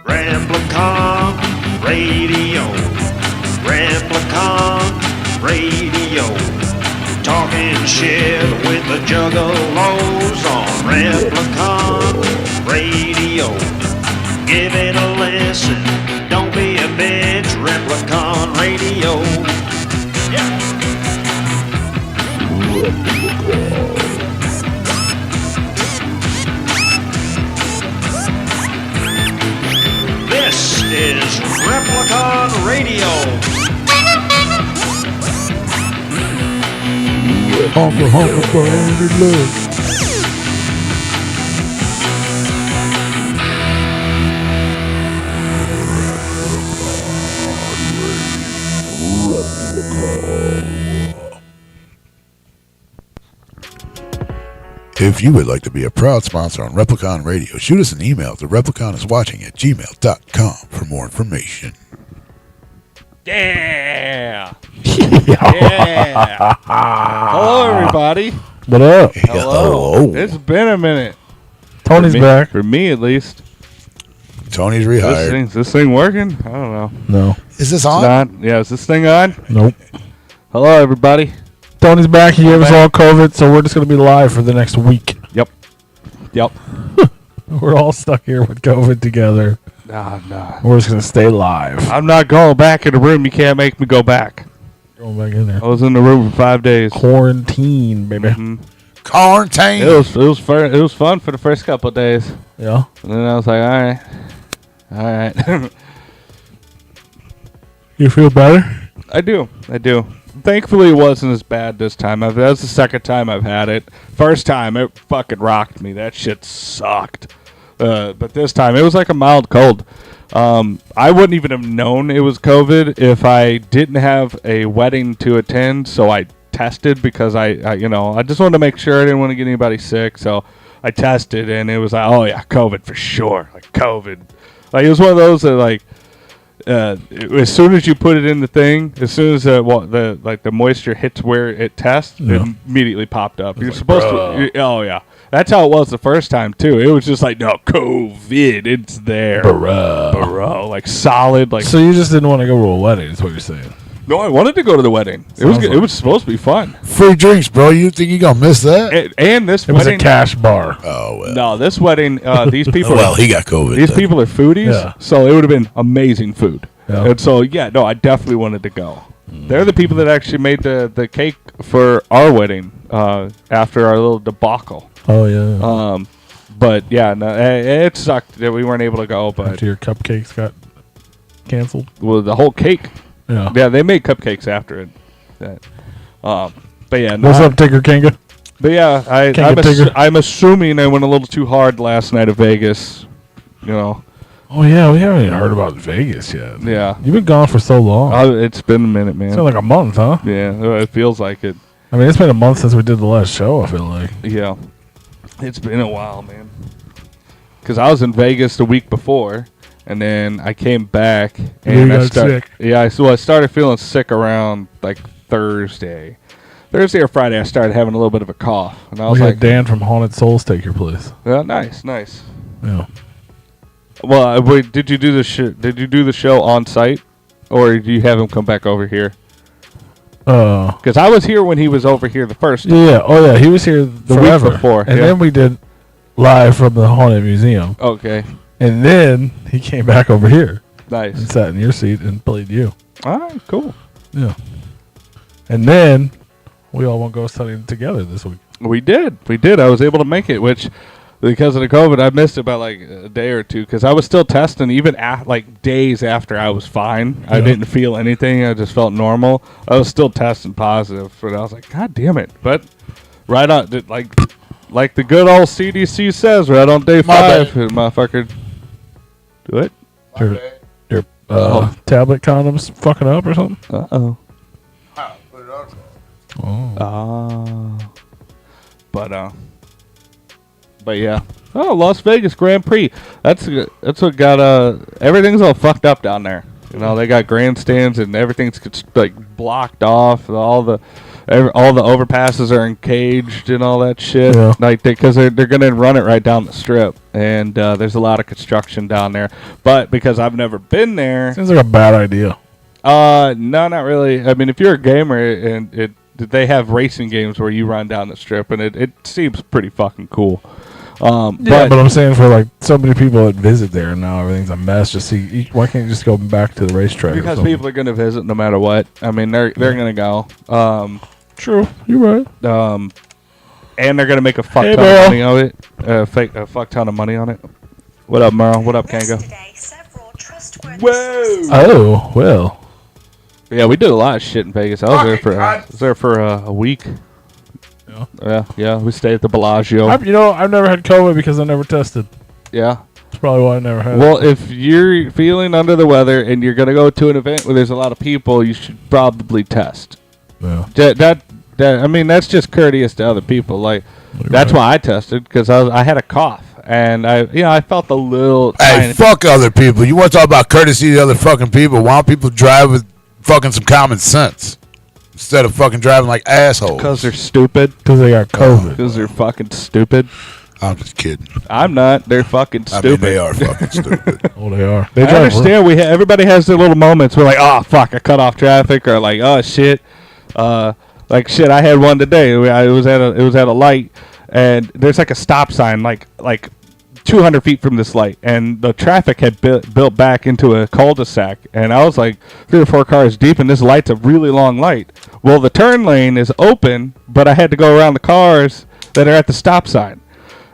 Replicon Radio. Replicon Radio. Talking shit with the juggalos on Replicon Radio. Give it a listen. Don't be a bitch. Replicon Radio. Yeah. This is Replicon Radio. Honker, honker, burn love. If you would like to be a proud sponsor on Replicon Radio, shoot us an email to repliconiswatching@gmail.com for more information. Yeah. Yeah. Hello, everybody. What up? Hello. It's been a minute. Tony's back. For me, at least. Tony's rehired. Is this thing working? I don't know. No. Is this on? Not. Yeah, is this thing on? Nope. Hello, everybody. Tony's back. He gave us all COVID, so we're just going to be live for the next week. Yep. We're all stuck here with COVID together. Nah. We're just going to stay live. I'm not going back in the room. You can't make me go back. Going back in there. I was in the room for 5 days. Quarantine, baby. Mm-hmm. Quarantine. It was fun for the first couple of days. Yeah. And then I was like, all right. You feel better? I do. Thankfully, it wasn't as bad this time. That's the second time I've had it. First time, it fucking rocked me. That shit sucked. But this time, it was like a mild cold. I wouldn't even have known it was COVID if I didn't have a wedding to attend. So I tested because I just wanted to make sure I didn't want to get anybody sick. So I tested, and it was like, oh yeah, COVID for sure. Like COVID. Like it was one of those that like. As soon as you put it in the thing, as soon as the moisture hits where it tests, it immediately popped up. You're like, supposed to. Oh yeah, that's how it was the first time too. It was just like, no, COVID, it's there, bro, like solid. Like, so you just didn't want to go to a wedding? Is what you're saying? No, I wanted to go to the wedding. It was supposed to be fun. Free drinks, bro. You think you gonna miss that? And this wedding was a cash bar. Oh well. No, this wedding. These people. Well, he got COVID. These people are foodies, so it would have been amazing food. Yeah. And so I definitely wanted to go. They're the people that actually made the cake for our wedding after our little debacle. Oh yeah. But yeah, no, it sucked that we weren't able to go. But after your cupcakes got canceled. Well, the whole cake. Yeah, they made cupcakes after it. But yeah, what's up, Tigger Kinga? But yeah, I'm assuming I went a little too hard last night at Vegas. You know. Oh yeah, we haven't even heard about Vegas yet. Yeah, you've been gone for so long. It's been a minute, man. It's been like a month, huh? Yeah, it feels like it. I mean, it's been a month since we did the last show. I feel like. Yeah, it's been a while, man. Because I was in Vegas the week before. And then I came back and I got sick. Yeah, so I started feeling sick around like Thursday or Friday. I started having a little bit of a cough, and I was like, Dan from Haunted Souls take your place. Yeah, nice. Yeah. Well, wait, did you do the show on site, or did you have him come back over here? Because I was here when he was over here the first time. Yeah. Oh yeah, he was here the week before, and then we did live from the Haunted Museum. Okay. And then he came back over here. Nice. And sat in your seat and played you. All right, cool. Yeah. And then we all went ghost hunting together this week. We did. I was able to make it, which because of the COVID, I missed it by like a day or two because I was still testing even like days after I was fine. Yeah. I didn't feel anything. I just felt normal. I was still testing positive, but I was like, God damn it. But right on, like the good old CDC says, right on day 5, motherfucker. Do it. Your tablet condoms fucking up or something? Uh-oh. Put it on. Oh. But yeah. Oh, Las Vegas Grand Prix. That's what got everything's all fucked up down there. You know, they got grandstands and everything's like blocked off. All the all the overpasses are encaged and all that shit. Yeah. Like because they're gonna run it right down the strip, and there's a lot of construction down there. But because I've never been there, Seems like a bad idea. no, not really. I mean, if you're a gamer and they have racing games where you run down the strip, and it seems pretty fucking cool. But I'm saying for like so many people that visit there and now everything's a mess. Just see, why can't you just go back to the racetrack? Because people are gonna visit no matter what. I mean, they're gonna go. True, you're right. And they're gonna make a fuck ton Merle. of money on it. A fuck ton of money on it. What up, Merle? What up, Kango? Whoa! Oh well. Yeah, we did a lot of shit in Vegas. I was there for a week. Yeah. We stayed at the Bellagio. I've never had COVID because I never tested. Yeah. That's probably why I never had. Well, if you're feeling under the weather and you're gonna go to an event where there's a lot of people, you should probably test. Yeah. That I mean, that's just courteous to other people. Like, that's why I tested because I had a cough and I felt a little. Hey, fuck other people. You want to talk about courtesy to other fucking people? Why don't people drive with fucking some common sense instead of fucking driving like assholes? Because they're stupid. Because they got COVID. Because they're fucking stupid. I'm just kidding. I'm not. They're fucking stupid. I mean, they are fucking stupid. Oh, they are. I understand. Everybody has their little moments. We're like, oh fuck, I cut off traffic, or like, oh shit, like shit. I had one today. It was at a light, and there's like a stop sign, like 200 feet from this light, and the traffic had built back into a cul-de-sac, and I was like 3 or 4 cars deep, and this light's a really long light. Well, the turn lane is open, but I had to go around the cars that are at the stop sign.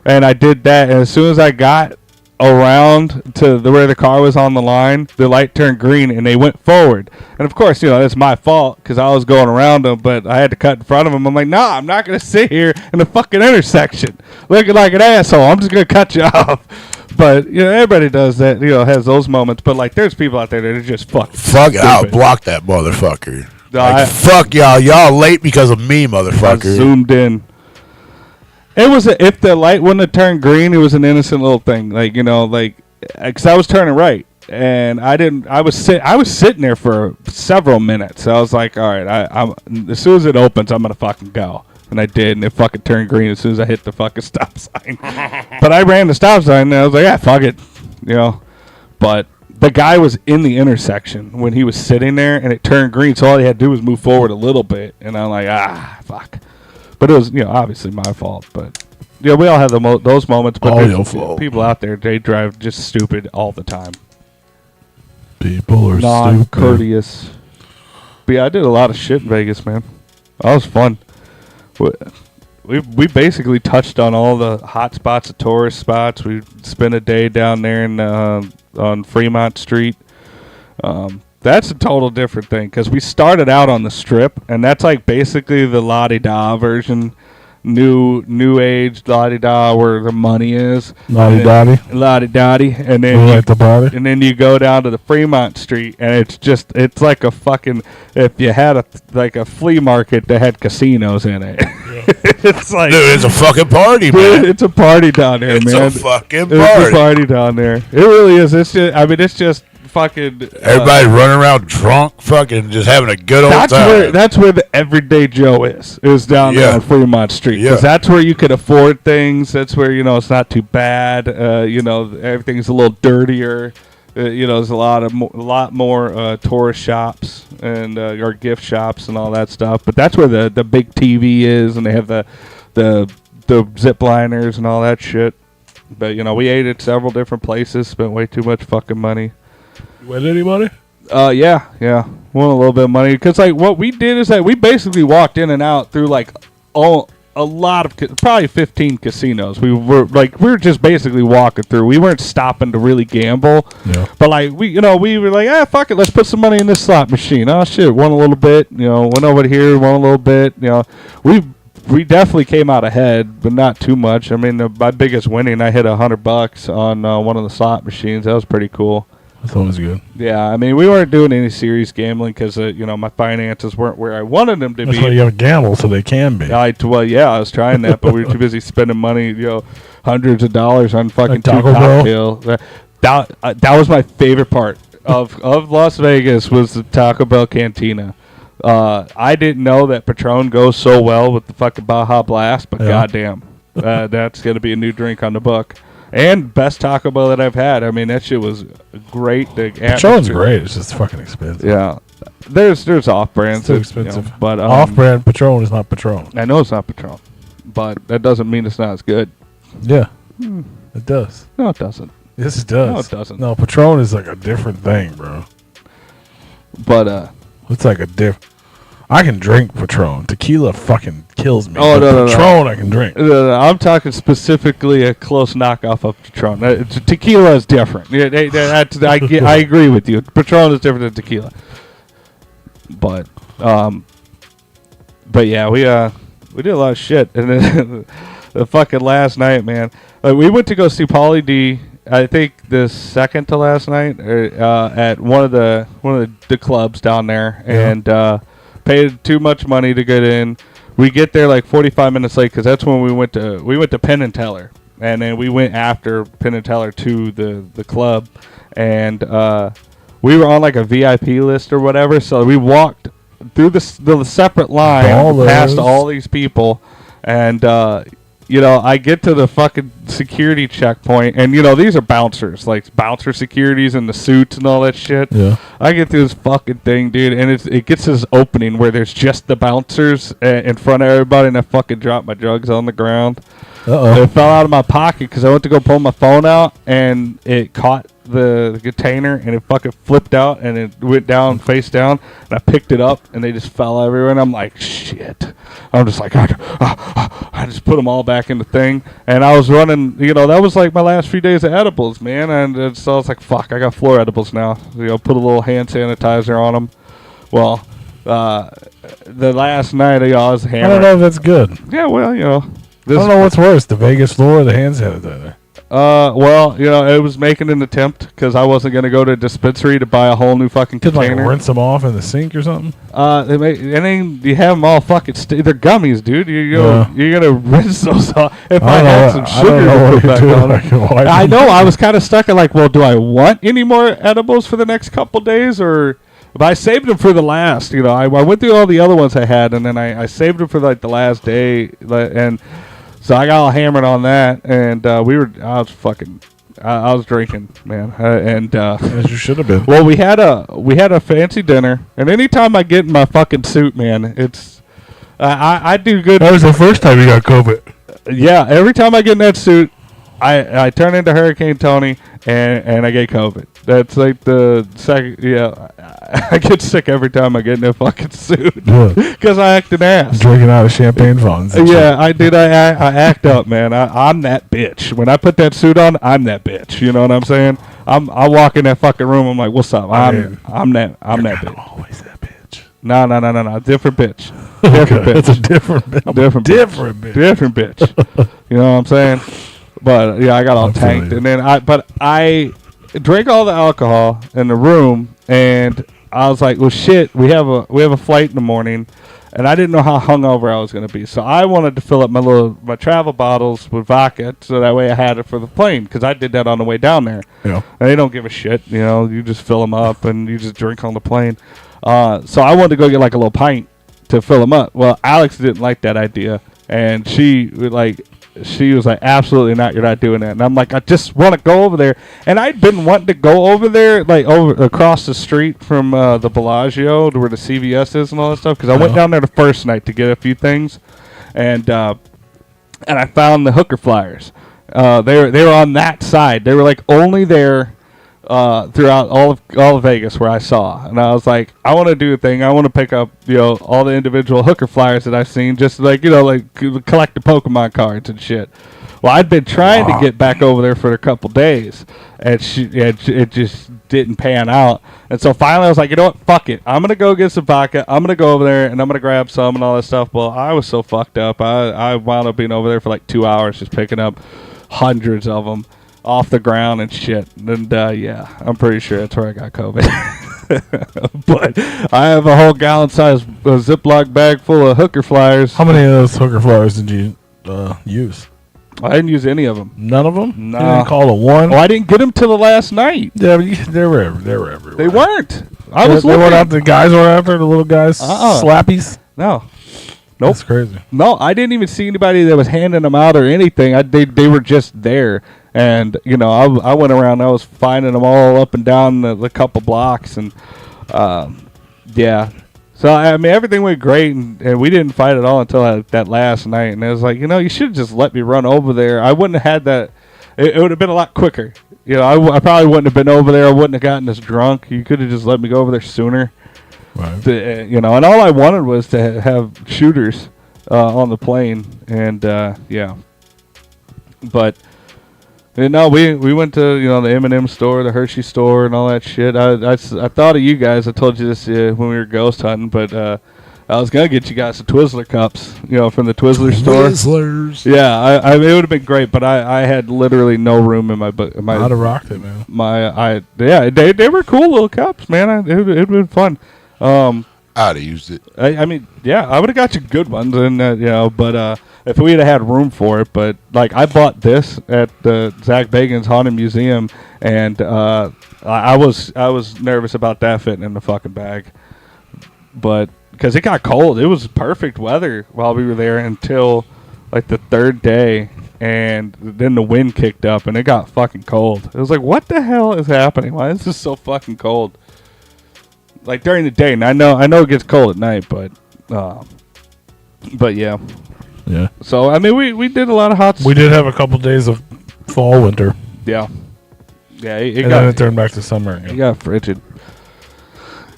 And I did that, and as soon as I got around to where the car was on the line, the light turned green, and they went forward. And of course, that's my fault because I was going around them, but I had to cut in front of them. I'm like, nah, I'm not going to sit here in the fucking intersection looking like an asshole. I'm just going to cut you off. But, everybody does that, has those moments. But, like, there's people out there that are just fucking Fuck it, stupid. I'll block that motherfucker. No, fuck y'all. Y'all late because of me, I motherfucker. zoomed in. It was if the light wouldn't have turned green, it was an innocent little thing. Like because I was turning right, and I didn't. I was sitting there for several minutes. I was like, all right, I'm as soon as it opens, I'm gonna fucking go, and I did, and it fucking turned green as soon as I hit the fucking stop sign. But I ran the stop sign, and I was like, yeah, fuck it, But the guy was in the intersection when he was sitting there, and it turned green, so all he had to do was move forward a little bit, and I'm like, fuck. But it was, obviously my fault. But we all have those moments. But All your fault. People out there, they drive just stupid all the time. People are stupid. Non-courteous. But yeah, I did a lot of shit in Vegas, man. That was fun. We basically touched on all the hot spots, the tourist spots. We spent a day down there on Fremont Street. That's a total different thing because we started out on the Strip, and that's like basically the la-di-da version, new age la-di-da where the money is. La-di-da-di. And then you go down to the Fremont Street, and it's like a fucking, if you had a flea market that had casinos in it. Yeah. It's like, dude, it's a fucking party, man. It's a party down there, man. It's a fucking party. It's a party down there. It really is. It's just fucking everybody running around drunk, fucking just having a good old time. That's where the everyday Joe is down there on Fremont Street. Because that's where you can afford things. That's where it's not too bad. Everything's a little dirtier. There's a lot more tourist shops and or gift shops and all that stuff. But that's where the big TV is, and they have the zip liners and all that shit. But we ate at several different places. Spent way too much fucking money. You win any money? Yeah. Won a little bit of money. Because, like, what we did is that we basically walked in and out through, like, a lot of, probably 15 casinos. We were just basically walking through. We weren't stopping to really gamble. Yeah. But, like, we were like, fuck it, let's put some money in this slot machine. Oh, shit, won a little bit. Went over here, won a little bit. We definitely came out ahead, but not too much. I mean, my biggest winning, I hit $100 on one of the slot machines. That was pretty cool. That's always good. Yeah, I mean, we weren't doing any serious gambling because, my finances weren't where I wanted them to be. That's why you got to gamble so they can be. I was trying that, but we were too busy spending money, hundreds of dollars on fucking like Taco cocktails. That was my favorite part of Las Vegas was the Taco Bell Cantina. I didn't know that Patron goes so well with the fucking Baja Blast, but goddamn, that's gonna be a new drink on the book. And best Taco Bell that I've had. I mean, that shit was great. Patron's great. It's just fucking expensive. Yeah. There's off-brands. It's too expensive. But off-brand Patron is not Patron. I know it's not Patron, but that doesn't mean it's not as good. Yeah. It does. No, it doesn't. Yes, it does. No, it doesn't. No, Patron is like a different thing, bro. But it's like a different. I can drink Patron. Tequila fucking kills me. Oh, no, Patron I can drink. I'm talking specifically a close knockoff of Patron. Tequila is different. I agree with you. Patron is different than tequila. But yeah, we did a lot of shit. And then the fucking last night, man, we went to go see Pauly D. I think the second to last night at one of the clubs down there, and paid too much money to get in. We get there like 45 minutes late because that's when we went to Penn and Teller, and then we went after Penn and Teller to the club, and we were on like a VIP list or whatever. So we walked through the separate line past all these people, and I get to the fucking security checkpoint, and these are bouncers, like bouncer securities in the suits and all that shit. Yeah. I get through this fucking thing, dude, and it gets this opening where there's just the bouncers in front of everybody, and I fucking dropped my drugs on the ground. It fell out of my pocket because I went to go pull my phone out, and it caught the container, and it fucking flipped out, and it went down face down, and I picked it up, and they just fell everywhere, and I'm like, shit. I'm just like, I just put them all back in the thing, and I was running, that was like my last few days of edibles, man, and so I was like, fuck, I got floor edibles now. Put a little hand sanitizer on them. Well, the last night, I was hammered. I don't know if that's good. Yeah, well, I don't know what's worse, the Vegas floor or the hand sanitizer. Well, it was making an attempt because I wasn't going to go to a dispensary to buy a whole new fucking container. Like rinse them off in the sink or something? And then you have them all fucking they're gummies, dude. You're going to rinse those off. If I had some sugar to put back on them. I know, I was kind of stuck at like, well, do I want any more edibles for the next couple days, or... But I saved them for the last, I went through all the other ones I had, and then I saved them for like the last day, and so I got all hammered on that, and I was drinking, man, and as you should have been. Well, we had a fancy dinner, and anytime I get in my fucking suit, man, it's I do good. That was the first time you got COVID. Yeah, every time I get in that suit, I turn into Hurricane Tony, and I get COVID. That's like the second. Yeah, I get sick every time I get in that fucking suit because I act an ass. Drinking out of champagne fountains. Yeah, I did. I act up, man. I'm that bitch. When I put that suit on, I'm that bitch. You know what I'm saying? I walk in that fucking room. I'm like, what's up? I'm that bitch. Always that bitch. No. Different bitch. Different bitch. It's a different bitch. Different bitch. You know what I'm saying? But yeah, I got all tanked, and then I drank all the alcohol in the room, and I was like, well, shit, we have a flight in the morning, and I didn't know how hungover I was going to be, so I wanted to fill up my travel bottles with vodka, so that way I had it for the plane, because I did that on the way down there. Yeah. And they don't give a shit, you just fill them up, and you just drink on the plane. So I wanted to go get like a little pint to fill them up. Well, Alex didn't like that idea, and she was like, absolutely not, you're not doing that. And I'm like, I just want to go over there. And I'd been wanting to go over there, like over across the street from the Bellagio to where the CVS is and all that stuff, because I went down there the first night to get a few things, and I found the hooker flyers. They were on that side. They were like only there throughout all of Vegas where I saw, and I was like, I want to do a thing. I want to pick up all the individual hooker flyers that I've seen, just like collect the Pokemon cards and shit. Well, I'd been trying to get back over there for a couple days, and it just didn't pan out. And so finally I was like, you know what, fuck it, I'm gonna go get some vodka, I'm gonna go over there and I'm gonna grab some and all that stuff. Well, I was so fucked up, I wound up being over there for like 2 hours just picking up hundreds of them off the ground and shit, and yeah, I'm pretty sure that's where I got COVID. But I have a whole gallon-sized Ziploc bag full of hooker flyers. How many of those hooker flyers did you use? I didn't use any of them. None of them? No. You didn't call it one? Oh, I didn't get them till the last night. Yeah, but they were everywhere. They weren't. I was They looking. went out. The guys were out there. The little guys, slappies. No. Nope. That's crazy. No, I didn't even see anybody that was handing them out or anything. They were just there. And, you know, I went around. I was finding them all up and down the couple blocks. And, yeah. So, I mean, everything went great. And we didn't fight at all until that last night. And it was like, you know, you should have just let me run over there. I wouldn't have had that. It would have been a lot quicker. You know, I probably wouldn't have been over there. I wouldn't have gotten as drunk. You could have just let me go over there sooner. Right. You know, and all I wanted was to have shooters on the plane, and yeah. But you know, we went to the M&M store, the Hershey store, and all that shit. I thought of you guys. I told you this when we were ghost hunting, but I was gonna get you guys some Twizzler cups, from the Twizzler store. Twizzlers. Yeah, I it would have been great, but I had literally no room in my book. I'd have rocked it, man. Yeah, they were cool little cups, man. It would have been fun. I'd have used it. I mean, yeah, I would have got you good ones, and but if we'd have had room for it, but like I bought this at the Zach Bagan's Haunted Museum, and I was nervous about that fitting in the fucking bag, but because it got cold, it was perfect weather while we were there until like the third day, and then the wind kicked up and it got fucking cold. It was like, what the hell is happening? Why is this so fucking cold? Like during the day, and I know it gets cold at night, but yeah. Yeah. So I mean, we did a lot of hot. We did have a couple days of fall, winter. Yeah. Yeah. It Then it turned back to summer again. It got frigid.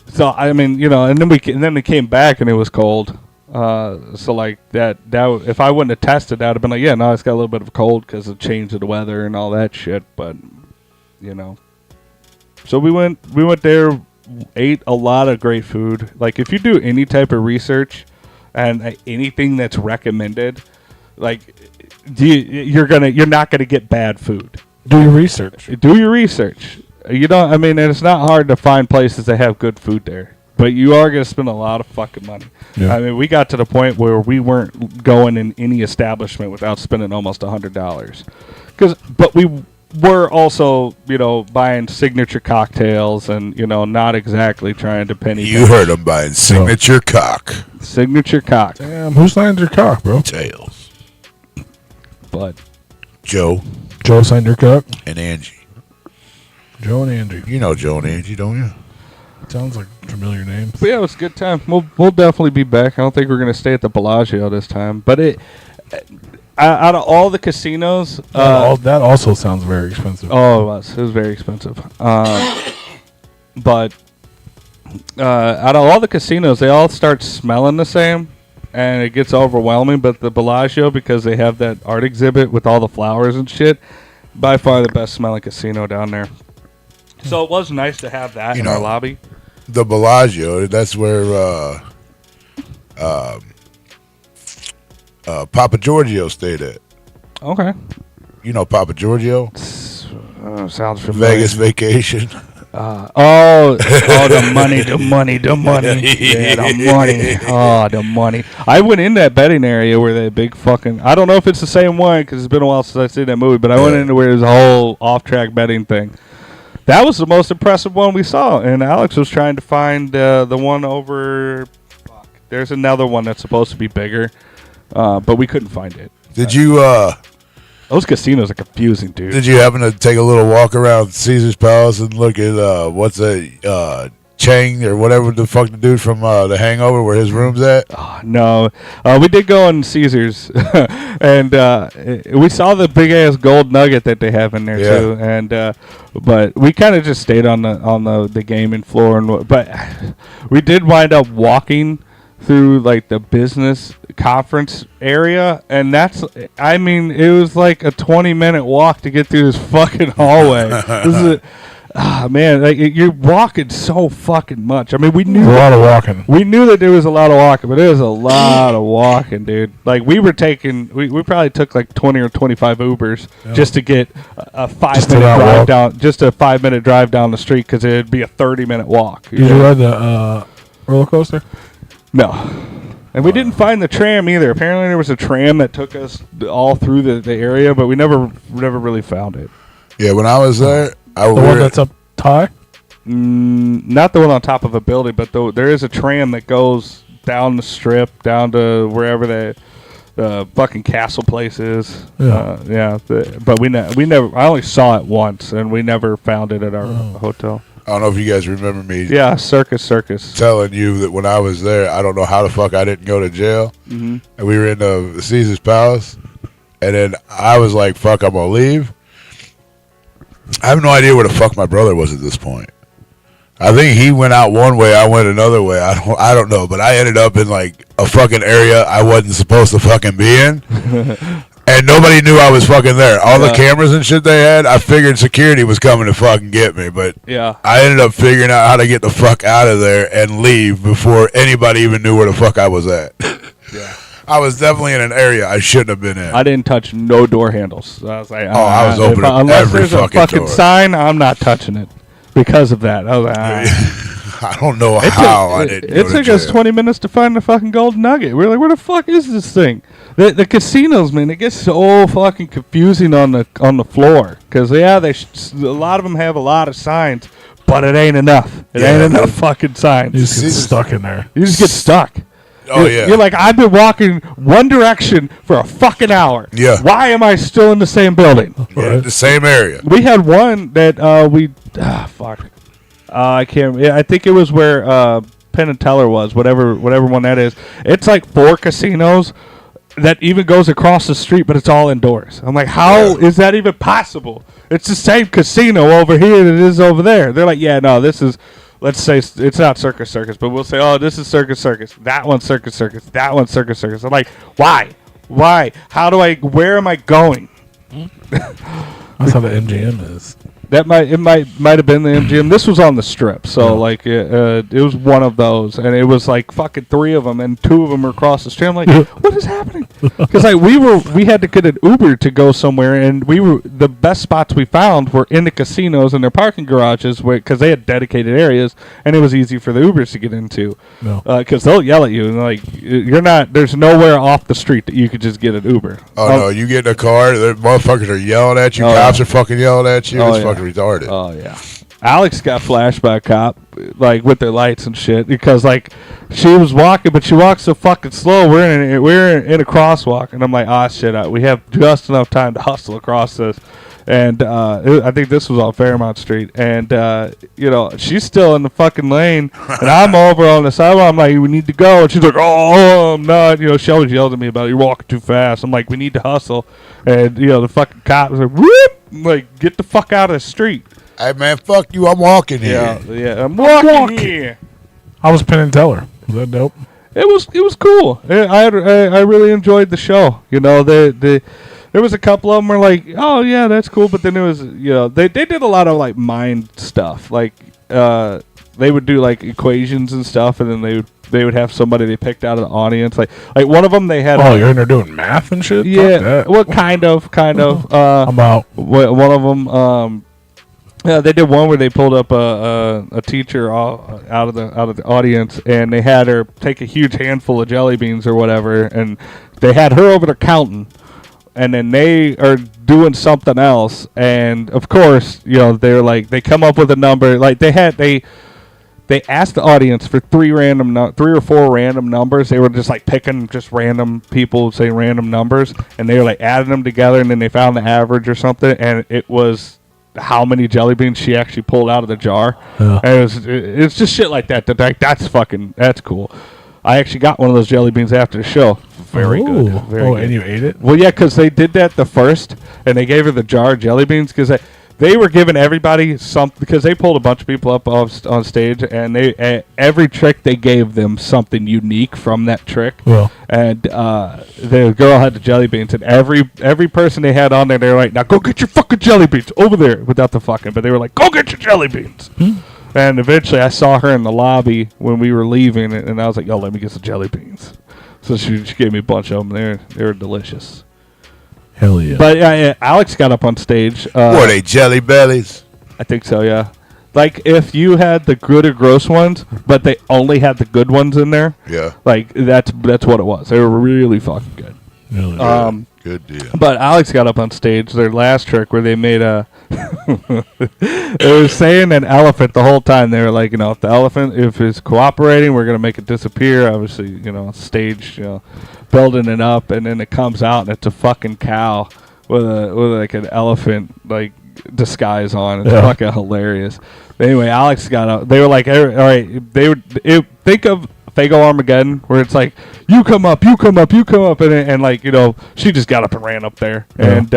So I mean, and then we came back and it was cold. So like that if I wouldn't have tested, I'd have been like, yeah, no, it's got a little bit of cold because of change of the weather and all that shit. But so we went there. Ate a lot of great food. Like if you do any type of research and anything that's recommended, like you're not gonna get bad food. Do your research. Do your research. I mean, and it's not hard to find places that have good food there, but you are gonna spend a lot of fucking money. Yeah. I mean, we got to the point where we weren't going in any establishment without spending almost $100, but we were also, buying signature cocktails and, not exactly trying to penny. You heard them buying signature cock. Signature cock. Damn, who signed your cock, bro? Tails. But Joe signed your cock? and Angie. Joe and Angie. You know Joe and Angie, don't you? Sounds like familiar names. But yeah, it was a good time. We'll definitely be back. I don't think we're going to stay at the Bellagio this time. But out of all the casinos... that also sounds very expensive. Oh, it was. It was very expensive. But out of all the casinos, they all start smelling the same, and it gets overwhelming. But the Bellagio, because they have that art exhibit with all the flowers and shit, by far the best smelling casino down there. So it was nice to have that in our lobby. The Bellagio, that's where Papa Giorgio stayed at. Okay. You know Papa Giorgio? Sounds familiar. Vegas Vacation. The money. Yeah, the money. Oh, the money. I went in that betting area where that big fucking... I don't know if it's the same one because it's been a while since I've seen that movie, but I went into where there's a whole off-track betting thing. That was the most impressive one we saw, and Alex was trying to find the one over... Fuck. There's another one that's supposed to be bigger, but we couldn't find it. Did you... Those casinos are confusing, dude. Did you happen to take a little walk around Caesar's Palace and look at what's a Chang or whatever the fuck the dude from The Hangover where his room's at? Oh, no. We did go in Caesar's, and we saw the big ass gold nugget that they have in there too. And but we kind of just stayed on the gaming floor, but we did wind up walking through like the business conference area, and it was like a 20-minute walk to get through this fucking hallway. Man, like you're walking so fucking much. I mean, we knew a lot of walking. We knew that there was a lot of walking, but it was a lot of walking, dude. Like we were taking, we probably took like 20 or 25 Ubers just to get a 5-minute drive down, just a 5-minute drive down the street because it'd be a 30-minute walk. Did you ride the roller coaster? No. And we didn't find the tram either. Apparently there was a tram that took us all through the area, but we never really found it. Yeah, when I was there, the one that's up high? Not the one on top of a building, but there is a tram that goes down the strip, down to wherever the fucking castle place is. Yeah. But we never. I only saw it once, and we never found it at our hotel. I don't know if you guys remember me Yeah, circus. telling you that when I was there, I don't know how the fuck I didn't go to jail. Mm-hmm. And we were in the Caesar's Palace, and then I was like, fuck, I'm going to leave. I have no idea where the fuck my brother was at this point. I think he went out one way, I went another way. I don't know, but I ended up in like a fucking area I wasn't supposed to fucking be in. And nobody knew I was fucking there. All the cameras and shit they had, I figured security was coming to fucking get me. But I ended up figuring out how to get the fuck out of there and leave before anybody even knew where the fuck I was at. I was definitely in an area I shouldn't have been in. I didn't touch no door handles. I was like, I was opening unless every there's a fucking door. sign, I'm not touching it because of that. I was like, I don't know how I didn't go It to took jail. us 20 minutes to find the fucking golden nugget. We're like, where the fuck is this thing? The casinos, man, it gets so fucking confusing on the floor because a lot of them have a lot of signs, but it ain't enough. It ain't enough fucking signs. You just get stuck in there. You just get stuck. You're like, I've been walking one direction for a fucking hour. Yeah. Why am I still in the same building? Yeah, the same area. We had one that fuck. I can't. I think it was where Penn and Teller was. Whatever one that is. It's like 4 casinos that even goes across the street, but it's all indoors. I'm like, how is that even possible? It's the same casino over here that it is over there. They're like, yeah, no, this is. Let's say it's not Circus, but we'll say, oh, this is Circus. That one's Circus. That one's Circus. I'm like, why? Where am I going? That's how the MGM is. That might have been the MGM. This was on the strip, so like it was one of those, and it was like fucking 3 of them, and 2 of them were across the street. I'm like, what is happening? Because like we had to get an Uber to go somewhere, and the best spots we found were in the casinos and their parking garages, because they had dedicated areas, and it was easy for the Ubers to get into. Because they'll yell at you, and like you're not. There's nowhere off the street that you could just get an Uber. No, you get in a car, the motherfuckers are yelling at you, cops are fucking yelling at you. It's fucking retarded. Oh yeah. Alex got flashed by a cop, like with their lights and shit, because like she was walking, but she walked so fucking slow. We're in a crosswalk, and I'm like, shit, we have just enough time to hustle across this. And I think this was on Fairmount Street, and she's still in the fucking lane, and I'm over on the sidewalk. I'm like, we need to go, and she's like, oh, I'm not. She always yelled at me about, you're walking too fast. I'm like, we need to hustle, and the fucking cop was like, whoop, like, get the fuck out of the street. Hey man, fuck you! I'm walking here. Yeah, I'm walking here. I was Penn and Teller. Was that dope? It was cool. I really enjoyed the show. There was a couple of them were like, oh yeah, that's cool, but then it was they did a lot of like mind stuff. Like they would do like equations and stuff, and then they would have somebody they picked out of the audience. Like one of them they had. Oh, you're in there doing math and shit. Yeah, well, kind of. I'm out. One of them. Yeah, they did one where they pulled up a teacher out of the audience, and they had her take a huge handful of jelly beans or whatever, and they had her over there counting, and then they are doing something else, and of course, they're like, they come up with a number, like they asked the audience for 3 or 4 random numbers. They were just like picking just random people, say random numbers, and they were like adding them together, and then they found the average or something, and it was how many jelly beans she actually pulled out of the jar. Yeah. And it's just shit like that. That's cool. I actually got one of those jelly beans after the show. Very good. Very good. And you ate it? Well, yeah, because they did that the first, and they gave her the jar of jelly beans because they were giving everybody something, because they pulled a bunch of people up on stage, and every trick they gave them something unique from that trick. Well, and the girl had the jelly beans, and every person they had on there, they were like, now go get your fucking jelly beans over there, without the fucking, but they were like, go get your jelly beans. And eventually I saw her in the lobby when we were leaving, and I was like, yo, let me get some jelly beans. So she gave me a bunch of them. They were delicious. Hell yeah. But Alex got up on stage. Were they jelly bellies? I think so, yeah. Like if you had the good or gross ones, but they only had the good ones in there. Yeah. Like that's what it was. They were really fucking good. Really good. Good deal. But Alex got up on stage, their last trick, where they made a... they were saying an elephant the whole time. They were like, if the elephant, if it's cooperating, we're going to make it disappear. Obviously, stage, building it up, and then it comes out, and it's a fucking cow with like an elephant, like, disguise on. It's fucking hilarious. But anyway, Alex got up. They were like, all right, think of Fago Armageddon, where it's like, you come up, and like, she just got up and ran up there, and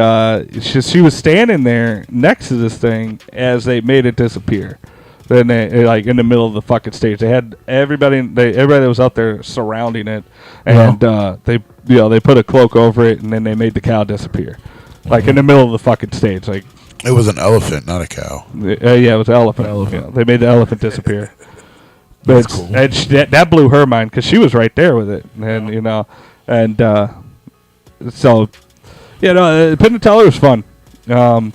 she was standing there next to this thing as they made it disappear. Then they like in the middle of the fucking stage, they had everybody that was out there surrounding it, and they put a cloak over it, and then they made the cow disappear, like in the middle of the fucking stage, like. It was an elephant, not a cow. Yeah, it was an elephant. Yeah, they made the elephant disappear. That's cool. And that blew her mind because she was right there with it, and so Penn and Teller was fun. There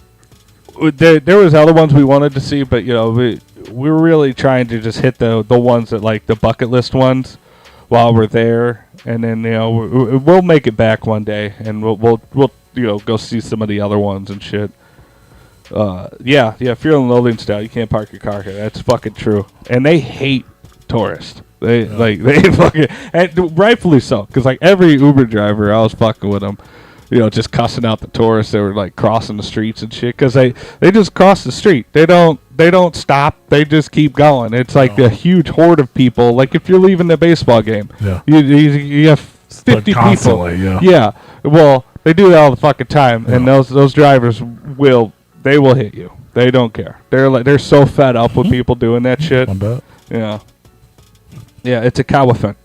was other ones we wanted to see, but we were really trying to just hit the ones that like the bucket list ones while we're there, and then we'll make it back one day, and we'll go see some of the other ones and shit. Fear and Loathing style. You can't park your car here. That's fucking true. And they hate tourists. They fucking, and rightfully so, because like every Uber driver, I was fucking with them, just cussing out the tourists. They were like crossing the streets and shit, because they just cross the street. They don't stop. They just keep going. It's like a huge horde of people. Like if you're leaving the baseball game, you have 50 people. Yeah. Well, they do that all the fucking time, and those drivers will hit you. They don't care. They're so fed up with people doing that shit. I bet. Yeah. Yeah, it's a cow offense.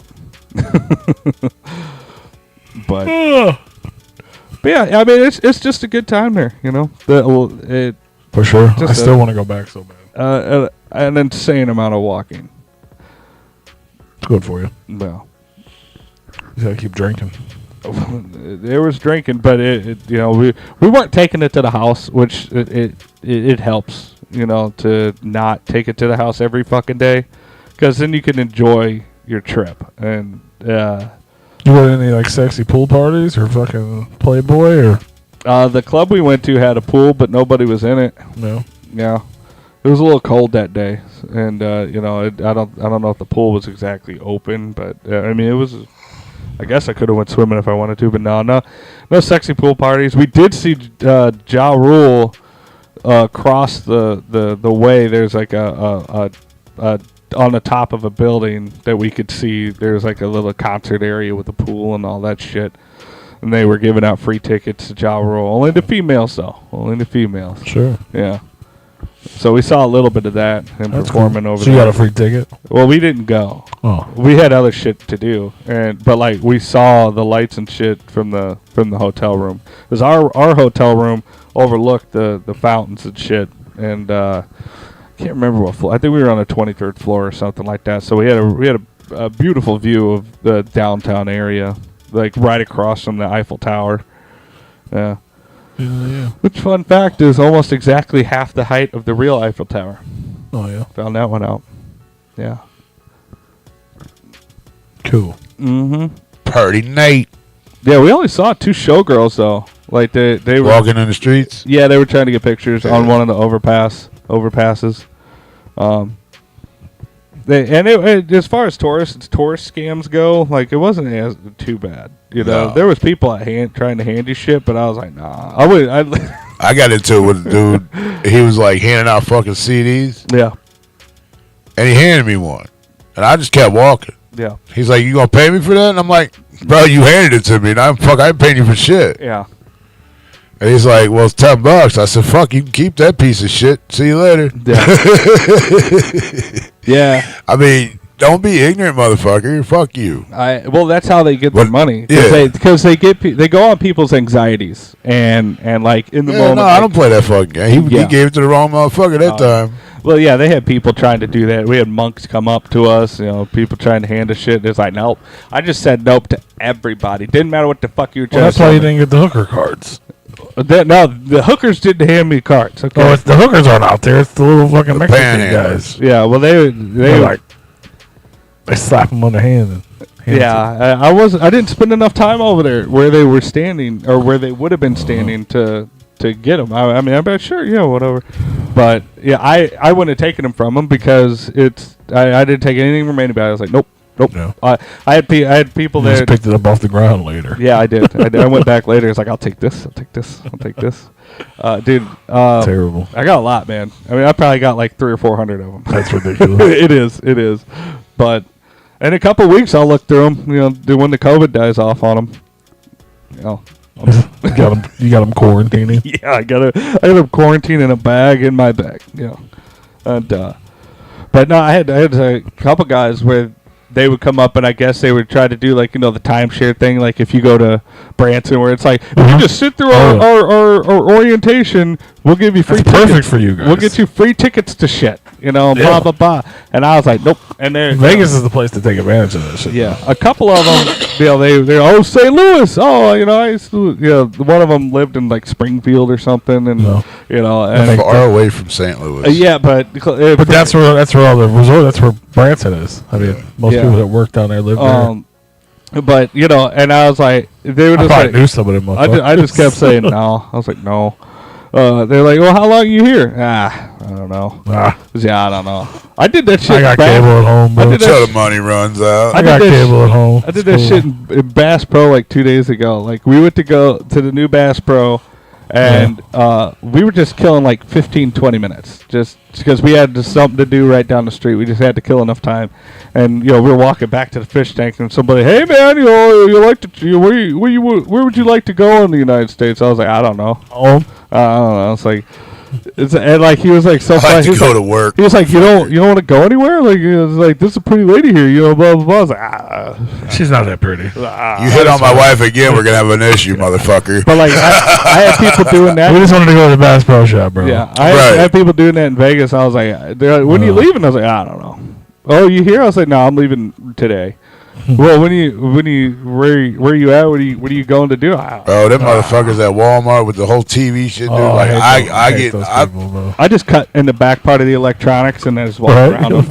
But yeah, I mean it's just a good time there, For sure. I still want to go back so bad. An insane amount of walking. It's good for you. Well, You gotta keep drinking. There was drinking, but we weren't taking it to the house, which it helps, to not take it to the house every fucking day, because then you can enjoy your trip. And you went any like sexy pool parties or fucking Playboy or? The club we went to had a pool, but nobody was in it. No. Yeah, it was a little cold that day, and I don't know if the pool was exactly open, but I mean it was. I guess I could have went swimming if I wanted to, but no sexy pool parties. We did see Ja Rule cross the way. There's like a on the top of a building that we could see. There's like a little concert area with a pool and all that shit. And they were giving out free tickets to Ja Rule. Only to females, though. Only to females. Sure. Yeah. So we saw a little bit of that, him performing over there. So you got a free ticket? Well, we didn't go. Oh. We had other shit to do, but like we saw the lights and shit from the hotel room. Because our hotel room overlooked the fountains and shit, and I can't remember what floor. I think we were on the 23rd floor or something like that. So we had a beautiful view of the downtown area, like right across from the Eiffel Tower. Yeah. Yeah. Which, fun fact, is almost exactly half the height of the real Eiffel Tower. Oh, yeah. Found that one out. Yeah. Cool. Mm-hmm. Party night. Yeah, we only saw 2 showgirls, though. Like, they were... Walking in the streets? Yeah, they were trying to get pictures on one of the overpasses. As far as tourist scams go, like, it wasn't too bad. No. There was people trying to hand you shit, but I was like, nah. I got into it with a dude. He was like handing out fucking CDs. Yeah. And he handed me one. And I just kept walking. Yeah. He's like, you gonna pay me for that? And I'm like, bro, you handed it to me. And I ain't paying you for shit. Yeah. And he's like, well, it's $10. I said, fuck, you can keep that piece of shit. See you later. Yeah. Yeah. I mean, don't be ignorant, motherfucker. Fuck you. Well, that's how they get their money. Yeah. Because they go on people's anxieties and like in the moment. No, I don't play that fucking game. He gave it to the wrong motherfucker that time. Well, yeah, they had people trying to do that. We had monks come up to us, people trying to hand us shit. It's like, nope. I just said nope to everybody. Didn't matter what the fuck you were trying to say. That's why you didn't get the hooker cards. No, the hookers didn't hand me cards. Okay. Oh, the hookers aren't out there. It's the little fucking Mexican guys. Yeah, well, they like, they slap them on the hand and Yeah, I didn't spend enough time over there where they were standing or where they would have been standing to get them. I mean, I'm not sure, whatever. But yeah, I wouldn't have taken them from them because I didn't take anything from anybody. I was like, nope. No. I had people You there. just picked it up off the ground later. Yeah, I did. I went back later. It's like, I'll take this. Dude. Terrible. I got a lot, man. I mean, I probably got like 300 or 400 of them. That's ridiculous. It is. But in a couple weeks, I'll look through them. When the COVID dies off on them. You got them quarantining. Yeah, I got them quarantined in a bag in my bag. And but no, I had a couple guys where they would come up and I guess they would try to do like the timeshare thing. Like if you go to Branson, where it's like if you just sit through our orientation, we'll give you free. That's tickets. perfect for you guys. We'll get you free tickets to shit. Blah blah blah. And I was like, nope. And Vegas is the place to take advantage of that shit. Yeah, a couple of them, they're St. Louis. I used to, one of them lived in like Springfield or something, and and far away from St. Louis. yeah, but that's where all the resort. That's where Branson is. I mean, most people that work down there live there. But and I was like, they were just I like, knew somebody. I just kept saying no. I was like, no. They're like, well, how long are you here? I don't know. Yeah, I don't know. I did that shit. I got cable at home, bro. Until the money runs out. I got cable at home. I did that shit in Bass Pro like 2 days ago. Like we went to go to the new Bass Pro, and we were just killing like 15, 20 minutes, just because we had something to do right down the street. We just had to kill enough time, and we were walking back to the fish tank, and somebody, hey man, you like to where would you like to go in the United States? I was like, I don't know. I don't know. It's like. And like he was like so I like to go to work. He was like, you don't want to go anywhere? Like it was like, this is a pretty lady here, blah blah blah. I was like, she's not that pretty. You hit on my wife again, we're gonna have an issue, motherfucker. But like I had people doing that. We just wanted to go to the Bass Pro Shop, bro. Yeah, I had people doing that in Vegas. I was like, they're like, when are you leaving? I was like, I don't know. Oh, you here? I was like, no, I'm leaving today. Well, where are you at? What are you going to do? Bro, them motherfuckers at Walmart with the whole TV shit. Dude, I just cut in the back part of the electronics and then just walk around them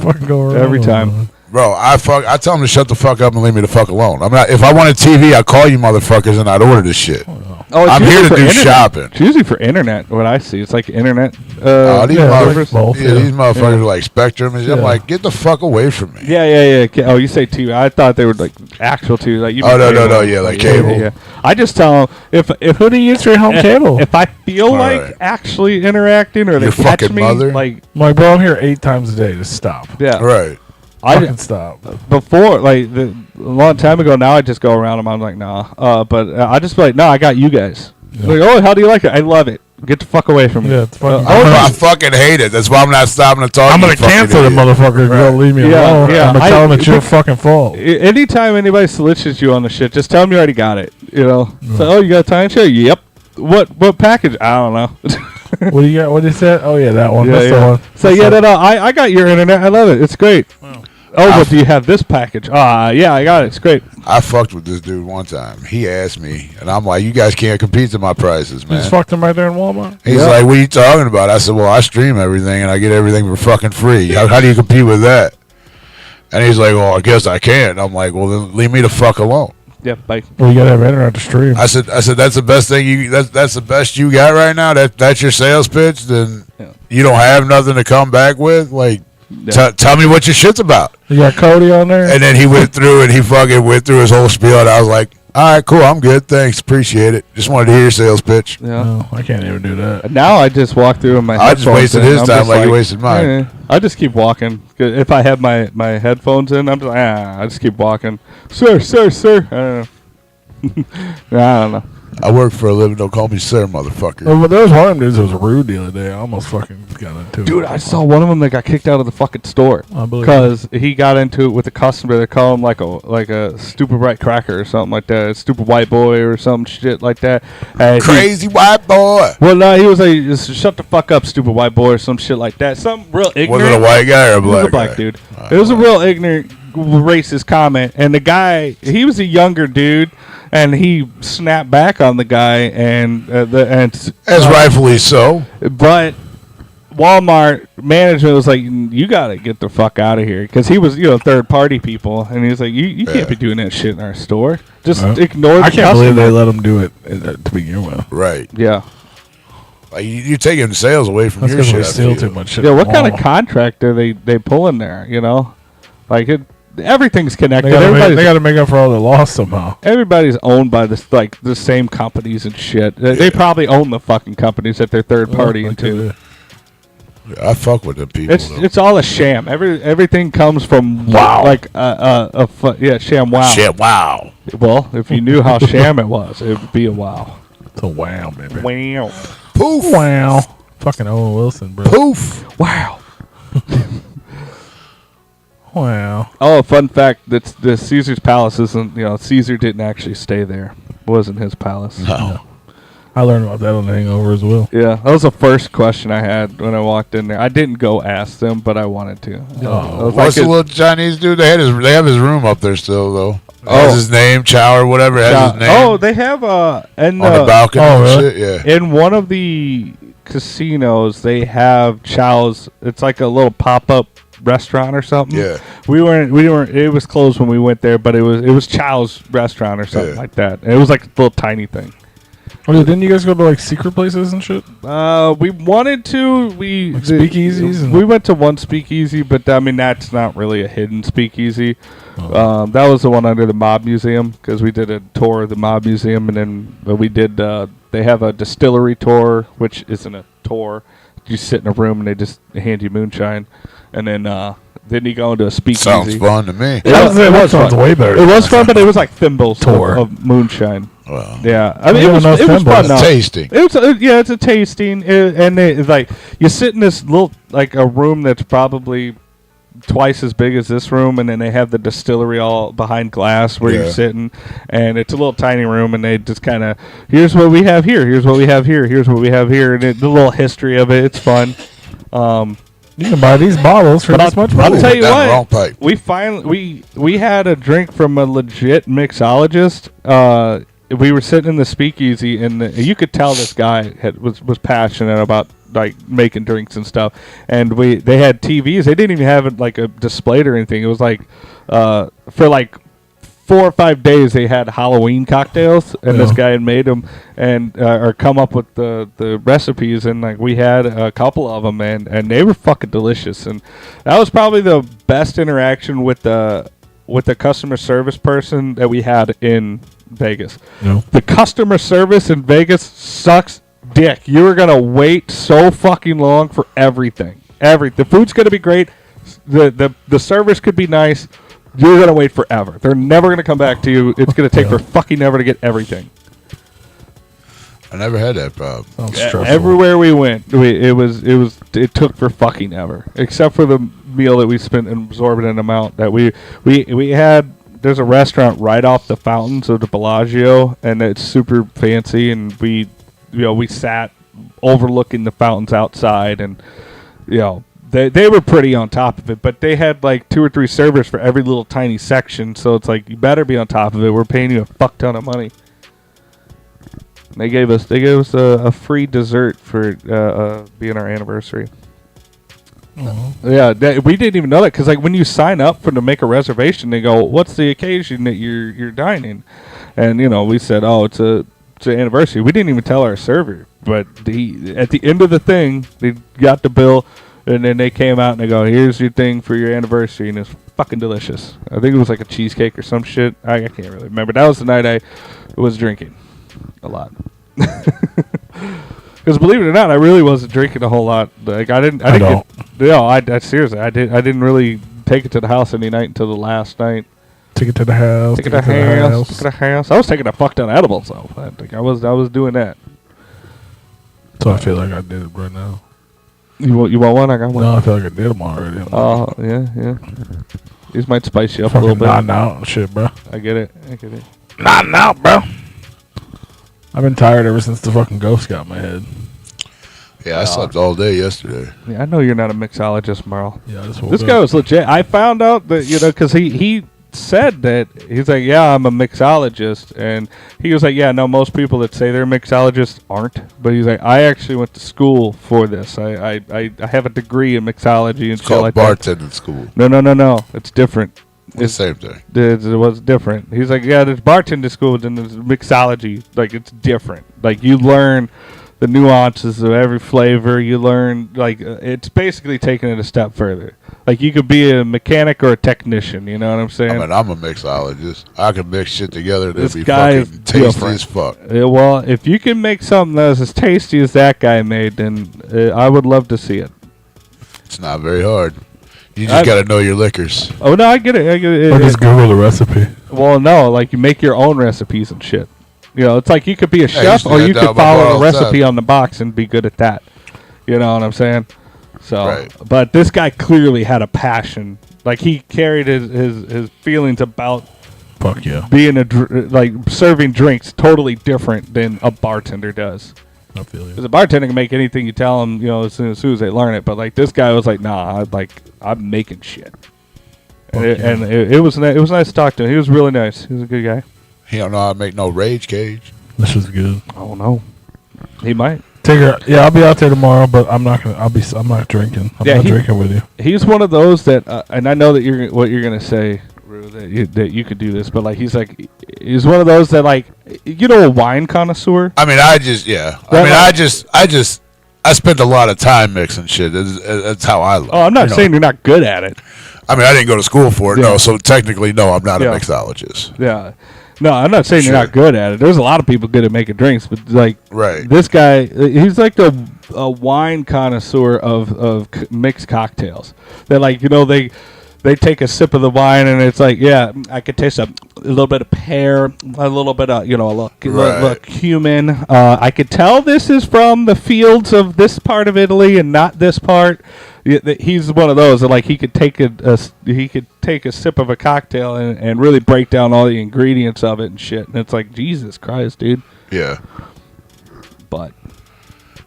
every time. Bro, I tell them to shut the fuck up and leave me the fuck alone. I'm not. If I wanted TV, I'd call you motherfuckers and I'd order this shit. I'm here to do shopping. It's usually for internet. What I see, it's like internet. These motherfuckers are like Spectrum. And I'm like, get the fuck away from me. Yeah. Oh, you say TV? I thought they were like actual TV. Like no, yeah, like cable. Yeah. I just tell them if who do you use for home cable? If I feel like actually interacting or they catch me, mother? like bro, I'm here 8 times a day. Just stop. Yeah, right. I can stop. Before, like a long time ago. Now I just go around them. I'm like, nah. But I just be like, no, I got you guys. Yeah. Like, oh, how do you like it? I love it. Get the fuck away from me. Yeah, I fucking hate it. That's why I'm not stopping to talk. I'm gonna cancel the motherfucker if you don't leave me alone. Yeah, I'm gonna tell them it's your fucking fault. Anytime anybody solicits you on the shit, just tell them you already got it. So, oh, you got a timeshare? Yep. What package? I don't know. What do you got? What is that? Oh yeah, that one. That's the one. So I got your internet. I love it. It's great. But do you have this package? Yeah, I got it. It's great. I fucked with this dude one time. He asked me, and I'm like, you guys can't compete to my prices, man. You just fucked him right there in Walmart? He's like, what are you talking about? I said, well, I stream everything, and I get everything for fucking free. How do you compete with that? And he's like, well, I guess I can't. And I'm like, well, then leave me the fuck alone. Yep, bye. Well, you gotta have internet to stream. I said that's the best thing that's the best you got right now. That's your sales pitch. Then you don't have nothing to come back with. Like, tell me what your shit's about. You got Cody on there, and then he went through and he fucking went through his whole spiel. And I was like, all right, cool, I'm good, thanks, appreciate it. Just wanted to hear your sales pitch. Yeah, no, I can't even do that. Now I just walk through my. I just wasted his time like you wasted mine. I just keep walking. If I have my headphones in, I'm just like, I just keep walking. Sir. I don't know. I work for a living. Don't call me sir, motherfucker. Well, there was one of them dudes that was rude the other day. I almost fucking got into it. Dude, I saw one of them that got kicked out of the fucking store because he got into it with a customer. They call him like a stupid white cracker or something like that, a stupid white boy or some shit like that. Crazy white boy. Well, no, he was like, just shut the fuck up, stupid white boy, or some shit like that. Some real ignorant. Was it a white guy or a black guy? Dude. It was a real ignorant, racist comment, and the guy, he was a younger dude. And he snapped back on the guy, and as rightfully so. But Walmart management was like, you got to get the fuck out of here. Because he was, third party people. And he was like, you can't be doing that shit in our store. Just ignore the customer. I can't believe they let them do it to begin with. Right. Yeah. Like you're taking sales away from That's your because shit. we steal too much shit. Yeah, what from kind of Walmart. contract are they pulling there, Like, everything's connected. They got to make up for all the loss somehow. Everybody's owned by the same companies and shit. They probably own the fucking companies that they're third party into. Yeah, I fuck with them people. It's all a sham. Everything comes from Wow. like sham wow. Shit, wow. Well, if you knew how sham it was, it would be a wow. It's a wow, baby. Wow. Poof. Wow. Fucking Owen Wilson, bro. Poof. Wow. Wow. Oh, fun fact: that's the Caesar's palace isn't. Caesar didn't actually stay there. It wasn't his palace. No. I learned about that on The Hangover as well. Yeah, that was the first question I had when I walked in there. I didn't go ask them, but I wanted to. I was What's like, the little Chinese dude? They have his room up there still though. Oh. Has his name, Chow or whatever. Has his name. Oh, they have and on the balcony. oh, And really? shit. Yeah. in one of the casinos, they have Chow's. It's like a little pop-up restaurant or something. Yeah. We weren't. It was closed when we went there, but it was Chow's restaurant or something like that. And it was like a little tiny thing. Oh, didn't you guys go to like secret places and shit? We wanted to. Like speakeasies and- We went to one speakeasy, but I mean that's not really a hidden speakeasy. That was the one under the Mob Museum because we did a tour of the Mob Museum, and then we did. They have a distillery tour, which isn't a tour. You sit in a room and they just hand you moonshine, and then you go into a speakeasy. Sounds fun to me. It was sounds fun. way better. It was fun, but it was like thimbles Tour. of moonshine. Well, Yeah, I mean Yeah, it was no fun. thimbles. though. tasting. It was it's a tasting, and it's like you sit in this little like a room that's probably twice as big as this room, and then they have the distillery all behind glass where you're Yeah. sitting, and it's a little tiny room, and they just kind of here's what we have here, here's what we have here, here's what we have here, and the little history of it. It's fun. You can buy these bottles for But this much I'll money. tell you Down the what, wrong pipe. we finally we had a drink from a legit mixologist. We were sitting in the speakeasy, and you could tell this guy was passionate about like making drinks and stuff. And they had TVs. They didn't even have it like a displayed or anything. It was like for like 4 or 5 days they had Halloween cocktails, and this guy had made them and or come up with the recipes, and like we had a couple of them, and they were fucking delicious. And that was probably the best interaction with the customer service person that we had in Vegas. No. The customer service in Vegas sucks dick. You were gonna wait so fucking long for everything. The food's gonna be great. The service could be nice. You're gonna wait forever. They're never gonna come back to you. It's gonna take for fucking ever to get everything. I never had that problem. Sounds stressful. Everywhere we went, it took for fucking ever. Except for the meal that we spent an exorbitant amount that we had. There's a restaurant right off the fountains of the Bellagio, and it's super fancy. And we sat overlooking the fountains outside, and they were pretty on top of it. But they had like 2 or 3 servers for every little tiny section, so it's like you better be on top of it. We're paying you a fuck ton of money. They gave us a free dessert for being our anniversary. Yeah, we didn't even know that because like when you sign up to make a reservation, they go, "What's the occasion that you're dining?" And we said, "Oh, it's an anniversary." We didn't even tell our server, but at the end of the thing, they got the bill, and then they came out and they go, "Here's your thing for your anniversary," and it's fucking delicious. I think it was like a cheesecake or some shit. I can't really remember. That was the night I was drinking a lot. Because believe it or not, I really wasn't drinking a whole lot. Like I didn't seriously, I didn't really take it to the house any night until the last night. Take it to the house. Take it to the house. I was taking a fuck ton of edibles though. I was doing that. So I feel like I did it right now. You want one? I got one. No, I feel like I did them already. Oh yeah. These might spice you up a little bit. Nodding out and shit, bro. I get it. Nodding out, bro. I've been tired ever since the fucking ghost got in my head. Yeah, I slept all day yesterday. Yeah, I know you're not a mixologist, Merle. Yeah, I just woke This up. guy was legit. I found out that because he said that he's like, yeah, I'm a mixologist, and he was like, yeah, no, most people that say they're mixologists aren't, but he's like, I actually went to school for this. I have a degree in mixology and It's shit called like that. bartending school. No, it's different. It's the same thing. It was different. He's like, yeah, there's bartender schools and there's mixology. Like, it's different. Like, you learn the nuances of every flavor. You learn, like, it's basically taking it a step further. Like, you could be a mechanic or a technician. You know what I'm saying? I mean, I'm a mixologist. I can mix shit together that'd This be guy is fucking tasty different. as fuck. Well, if you can make something that's as tasty as that guy made, then I would love to see it. It's not very hard. You just got to know your liquors. Oh, no, I get it. Or just Google the recipe. Well, no, like, you make your own recipes and shit. You know, it's like you could be a I chef used to or do you that could down my bar follow all the the recipe time. on the box and be good at that. You know what I'm saying? So, Right. but this guy clearly had a passion. Like, he carried his feelings about Fuck yeah. being like serving drinks totally different than a bartender does. I feel you. Because a bartender can make anything you tell them, you know, as soon as they learn it. But like this guy was like, nah, I'm making shit. And, it was nice to talk to him. He was really nice. He was a good guy. He don't know how to make no rage cage. This is good. I don't know. He might. Tigger, yeah, I'll be out there tomorrow, but I'm not drinking. I'm not drinking with you. He's one of those that, and I know that what you're gonna say, Rue, that you could do this, but like he's one of those that like, you know, a wine connoisseur. I mean, I spent a lot of time mixing shit. That's how I love. Oh, I'm not saying you're not good at it. I mean, I didn't go to school for it, Yeah. no. So technically, no, I'm not Yeah. a mixologist. Yeah. No, I'm not saying Sure. you're not good at it. There's a lot of people good at making drinks, but like Right. this guy, he's like a wine connoisseur of mixed cocktails. They're like, you know, they take a sip of the wine and it's like, yeah, I could taste a little bit of pear, a little bit of, you know, a little cumin. I could tell this is from the fields of this part of Italy and not this part. He's one of those that like he could take a sip of a cocktail and really break down all the ingredients of it and shit. And it's like, Jesus Christ, dude. Yeah. But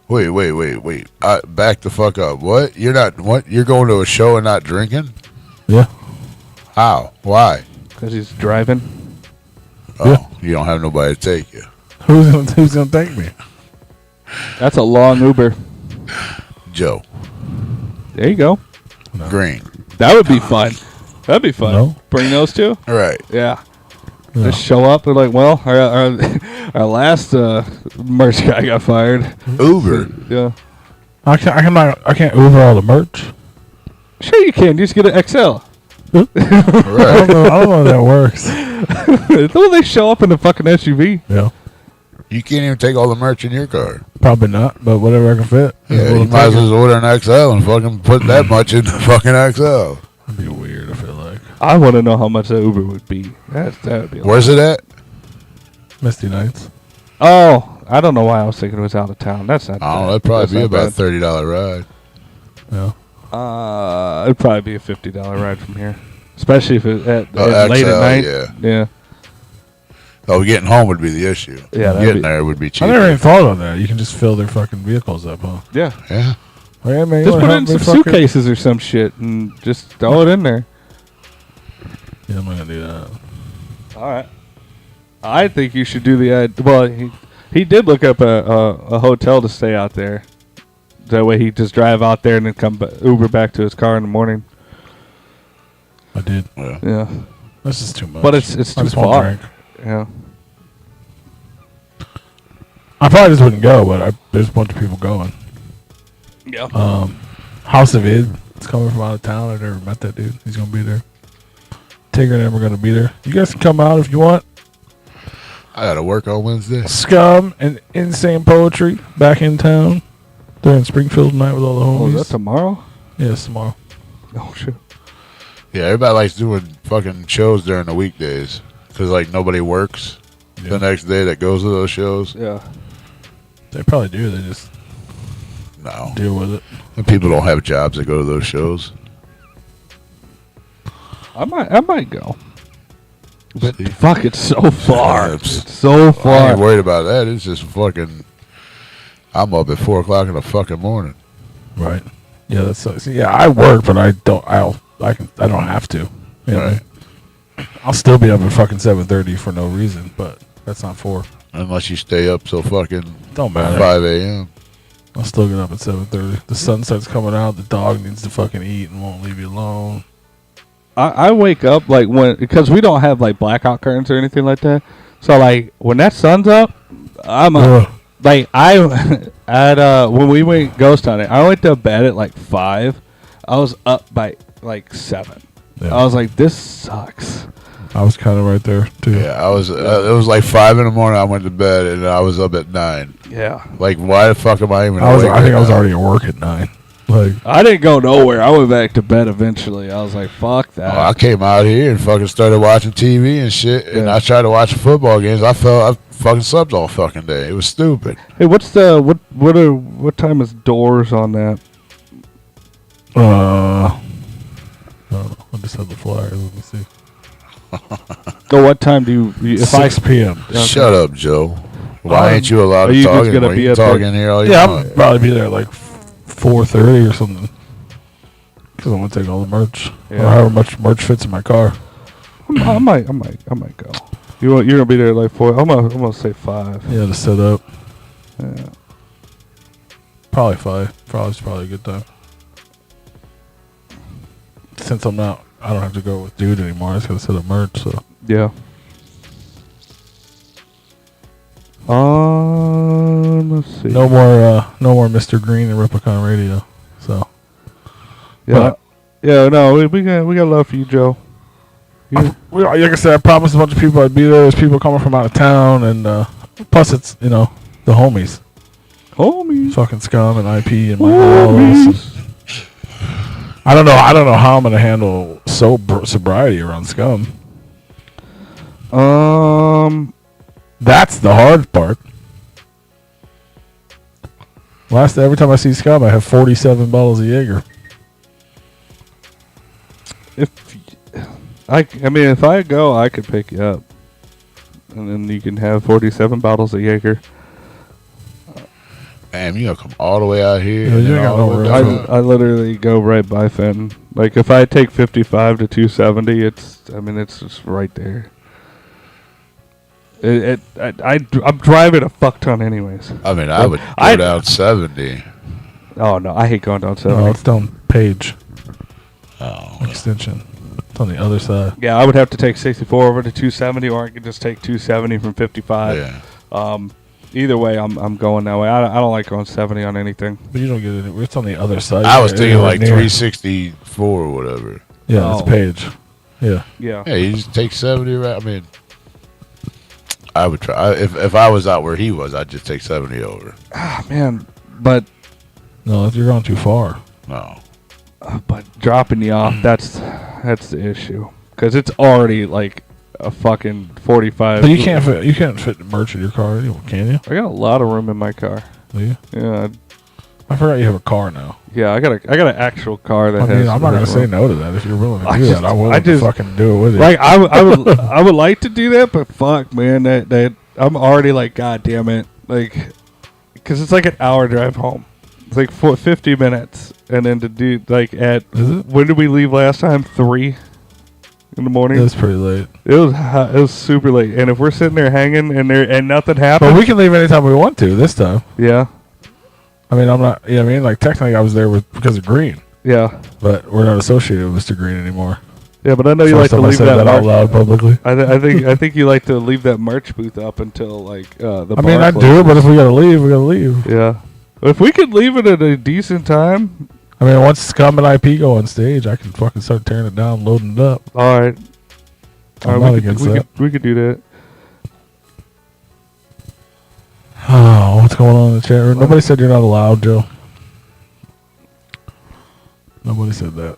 Wait. Back the fuck up. What? You're not. What? You're going to a show and not drinking? Yeah. How? Why? because he's driving. Oh, you don't have nobody to take you. Who's gonna take me? That's a long Uber. Joe There you go. Green. That would be fun. That'd be fun. No. Bring those two. All right. Yeah. No. Just show up and like, well, our last merch guy got fired. Uber. Yeah. I can't Uber all the merch. Sure you can. You just get an XL. All I right. don't know if that works. Don't they show up in the fucking SUV? Yeah. You can't even take all the merch in your car. Probably not, but whatever I can fit. Yeah, you might as well order an XL and fucking put that much in the fucking XL. That'd be weird, I feel like. I want to know how much that Uber would be. That would be. A lot. Where's it at? Misty Nights. Oh, I don't know why I was thinking it was out of town. That's not. I don't know. bad. That'd probably That's be not about bad. $30 ride. Yeah. It'd probably be a $50 ride from here, especially if it's at Oh, late at XL, night. yeah. Yeah. Oh, getting home would be the issue. Yeah, that'd Getting be- there would be I cheap. never even thought of that. You can just fill their fucking vehicles up, huh? Yeah. Yeah. Oh, yeah, man. Just put it in some suitcases or some shit and just throw it in there. Yeah, I'm not gonna do that. All right. I think you should do the. Well, he did look up a hotel to stay out there. That way he just drive out there and then come Uber back to his car in the morning. I did. Yeah. Yeah. That's just too much. But it's I too just want far. drink. Yeah. I probably just wouldn't go, but there's a bunch of people going. Yeah. House of Id. It's coming from out of town. I never met that dude. He's gonna be there. Tigger and him are gonna be there. You guys can come out if you want. I got to work on Wednesday. Scum and Insane Poetry back in town. They're in Springfield tonight with all the Oh, homies. is that tomorrow? Yeah, it's tomorrow. Oh shit. Yeah, everybody likes doing fucking shows during the weekdays because, like, nobody works the next day that goes to those shows. Yeah. They probably do. They just No. deal with it. And people don't have jobs that go to those shows. I might go. But See? fuck, it's so far. Yeah, It's so I ain't far. worried about that. It's just fucking. I'm up at 4 o'clock in the fucking morning. Right. Yeah, that sucks. Yeah, I work, but I don't. I don't have to. You know? Right. I'll still be up at fucking 7:30 for no reason, but that's not 4. Unless you stay up till fucking Don't matter. 5 a.m. I'll still get up at 7:30. The sun starts coming out. The dog needs to fucking eat and won't leave you alone. I wake up like because we don't have like blackout curtains or anything like that. So like when that sun's up, I'm up. Like when we went ghost hunting, I went to bed at like 5. I was up by like 7. Yeah. I was like, this sucks. I was kind of right there too. Yeah, I was. It was like 5 in the morning. I went to bed and I was up at 9. Yeah. Like, why the fuck am I even? I awake think I was now? already at work at 9. Like, I didn't go nowhere. I went back to bed eventually. I was like, fuck that. I came out here and fucking started watching TV and shit. And Yeah. I tried to watch football games. I fucking slept all fucking day. It was stupid. Hey, what time is doors on that? I don't know. I just had the flyer. Let me see. So what time do you? If 6 p.m. Okay. Shut up, Joe. Why ain't you allowed are to you talk just gonna anymore? be You up can talk there? in here all you Yeah, I'll want. probably be there at like 4:30 or something. Because I'm gonna take all the merch, or Yeah. however much merch fits in my car. I might go. You're gonna be there at like 4. I'm gonna say 5. Yeah, to set up. Yeah. Probably 5. Probably a good time. Since I don't have to go with dude anymore. I just gotta set up merch. So Yeah. Let's see. no more Mr. Green and Replicon Radio. So Yeah. Yeah. No, we got love for you, Joe. You, like I said, I promised a bunch of people I'd be there. There's people coming from out of town, and plus it's the homies, homies. fucking Scum and IP and Michael Wallace. I don't know how I'm gonna handle sobriety around Scum. That's the hard part. Every time I see Scum, I have 47 bottles of Jaeger. If I go, I could pick you up, and then you can have 47 bottles of Jaeger. Damn, you gonna come all the way out here? Yeah, and you then ain't got all the no way room. back I literally go right by Fenton. Like if I take 55 to 270, it's just right there. I'm driving a fuck ton anyways. I mean, I would go I- down 70. Oh no, I hate going down 70. No, it's down Page Oh, Extension. It's on the other side. Yeah, I would have to take 64 over to 270, or I could just take 270 from 55. yeah. Either way, I'm going that way. I don't like going 70 on anything. But you don't get it. It's on the other side. I was You're thinking like near. 364 or whatever. Yeah, Oh. it's Page. Yeah. Yeah. Yeah, you just take 70 right. I mean, I would try. If I was out where he was, I'd just take 70 over. Ah, man, but No, you're going too far. No. but dropping you off, that's the issue, because it's already like a fucking 45. But you can't fit merch in your car anymore, can you? I got a lot of room in my car. Do you? Yeah, I forgot you have a car now. yeah. I got an actual car that I has. mean, I'm not gonna room. say no to that if you're willing to I do just- that. I'm willing I to just- fucking do it with you. Like I would like to do that, but fuck, man, that I'm already like, god damn it, like, because it's like an hour drive home. It's like 50 minutes, and then to do like Is it? when did we leave last time? 3 in the morning. It's pretty late. It was super late, and if we're sitting there hanging and nothing happened, But we can leave anytime we want to this time. yeah, I mean, I'm not. Yeah, I mean, like technically, I was there because of Green, yeah, but we're not associated with Mr. Green anymore. yeah. But I know you like First to time I leave said that out merch. loud publicly. I think you like to leave that merch booth up until like the. I mean, bar I closes. do, but if we gotta leave, we gotta leave. Yeah. If we could leave it at a decent time. I mean, once Scum and IP go on stage, I can fucking start tearing it down, loading it up. All right. I'm We not could- against we that. we could do that. Oh, what's going on in the chat room? Nobody said you're not allowed, Joe. Nobody said that.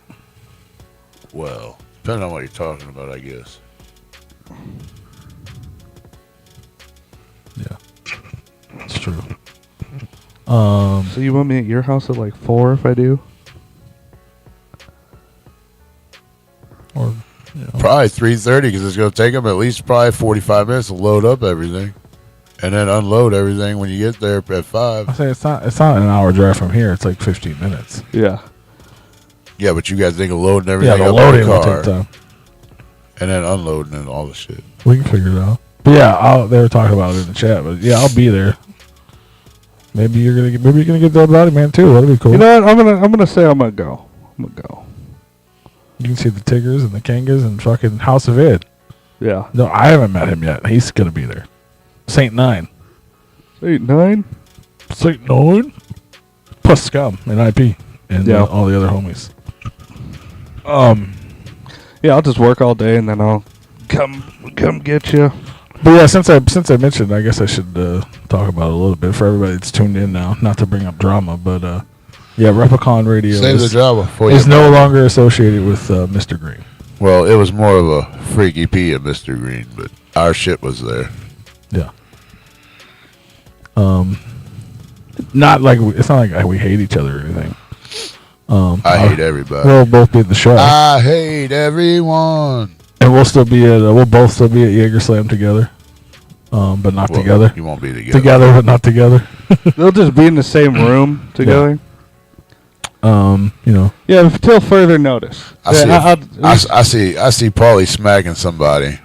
Well, depending on what you're talking about, I guess. Yeah, it's true. So you want me at your house at like 4 if I do? Or you know, Probably 3:30 because it's going to take them at least probably 45 minutes to load up everything, and then unload everything when you get there at I 5. say it's not an hour drive from here. It's like 15 minutes. Yeah. Yeah, but you guys think of loading Yeah, everything the up in loading the will car. take time. and then unloading and all the shit. We can figure it out. But yeah, they were talking about it in the chat. But yeah, I'll be there. Maybe you're gonna get that body man too. That'd be cool. You know what? I'm gonna say I'm gonna go. I'm gonna go. You can see the Tigers and the Kangas and fucking House of Ed. Yeah. No, I haven't met him yet. He's gonna be there. Saint 9. Saint 9. Saint 9. Plus Scum and IP and all the other homies. Yeah, I'll just work all day and then I'll come get you. But yeah, since I mentioned, I guess I should talk about it a little bit for everybody that's tuned in now. Not to bring up drama, but yeah, Replicon Radio Save the drama for you. is no longer associated with Mr. Green. Well, it was more of a freaky pee of Mr. Green, but our shit was there. Yeah. Not like it's not like we hate each other or anything. I hate everybody. We'll both be at the show. I hate everyone. And we'll both still be at Jaeger Slam together, but not together. You won't be together. Together, but not together. They'll just be in the same room together. You know. Yeah, until further notice. I see Paulie smacking somebody.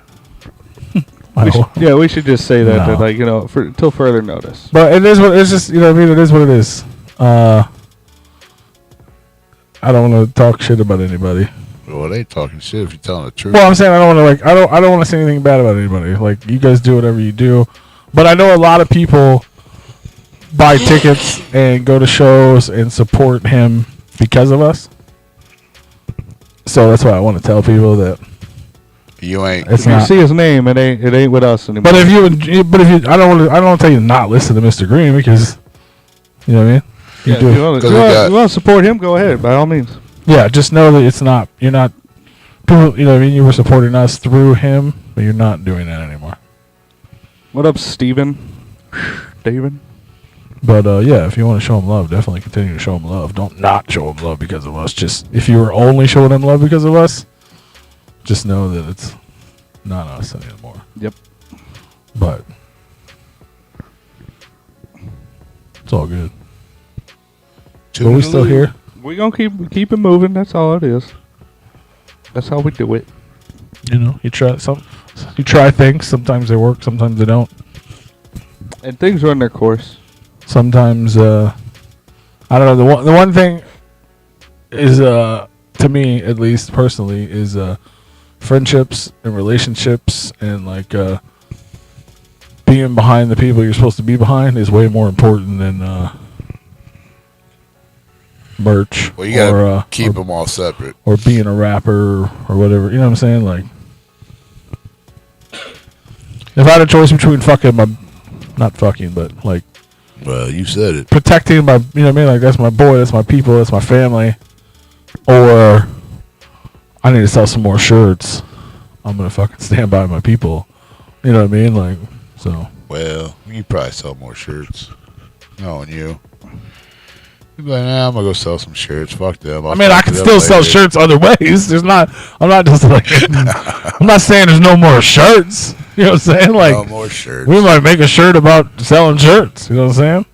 We should just say that, No. that like, you know, until further notice. But it is what it's just, you know what I mean? It is what it is. I don't want to talk shit about anybody. Well, they talking shit if you're telling the truth. Well, I'm saying I don't want to I don't want to say anything bad about anybody. Like, you guys do whatever you do, but I know a lot of people buy tickets and go to shows and support him because of us. So that's why I want to tell people that You ain't. it's If you not. see his name, it ain't with us anymore. But if you, I don't want to tell you to not listen to Mr. Green because, you know what I mean. You yeah, do. if you want to support him, go ahead by all means. Yeah, just know that it's not. You're not. People, you know what I mean. You were supporting us through him, but you're not doing that anymore. What up, Steven? Steven? But yeah, if you want to show him love, definitely continue to show him love. Don't not show him love because of us. Just if you were only showing him love because of us, just know that it's not us anymore. Yep. But it's all good. Are we still here? We gonna keep it moving. That's all it is. That's how we do it. You know, you try things. Sometimes they work. Sometimes they don't. And things run their course. Sometimes I don't know. The one thing is to me, at least personally, is friendships and relationships and like being behind the people you're supposed to be behind is way more important than merch. Well, you gotta keep them all separate. Or being a rapper or whatever. You know what I'm saying? Like, if I had a choice between not fucking, but like, Well, you said it. protecting my, you know what I mean? Like, that's my boy, that's my people, that's my family. Or I need to sell some more shirts. I'm going to fucking stand by my people. You know what I mean? Like, so. Well, you probably sell more shirts. Knowing you. You'd be like, nah, I'm going to go sell some shirts. Fuck them. I mean, I can still sell shirts other ways. I'm not just like, I'm not saying there's no more shirts. You know what I'm saying? Like, no more shirts. we might make a shirt about selling shirts. You know what I'm saying?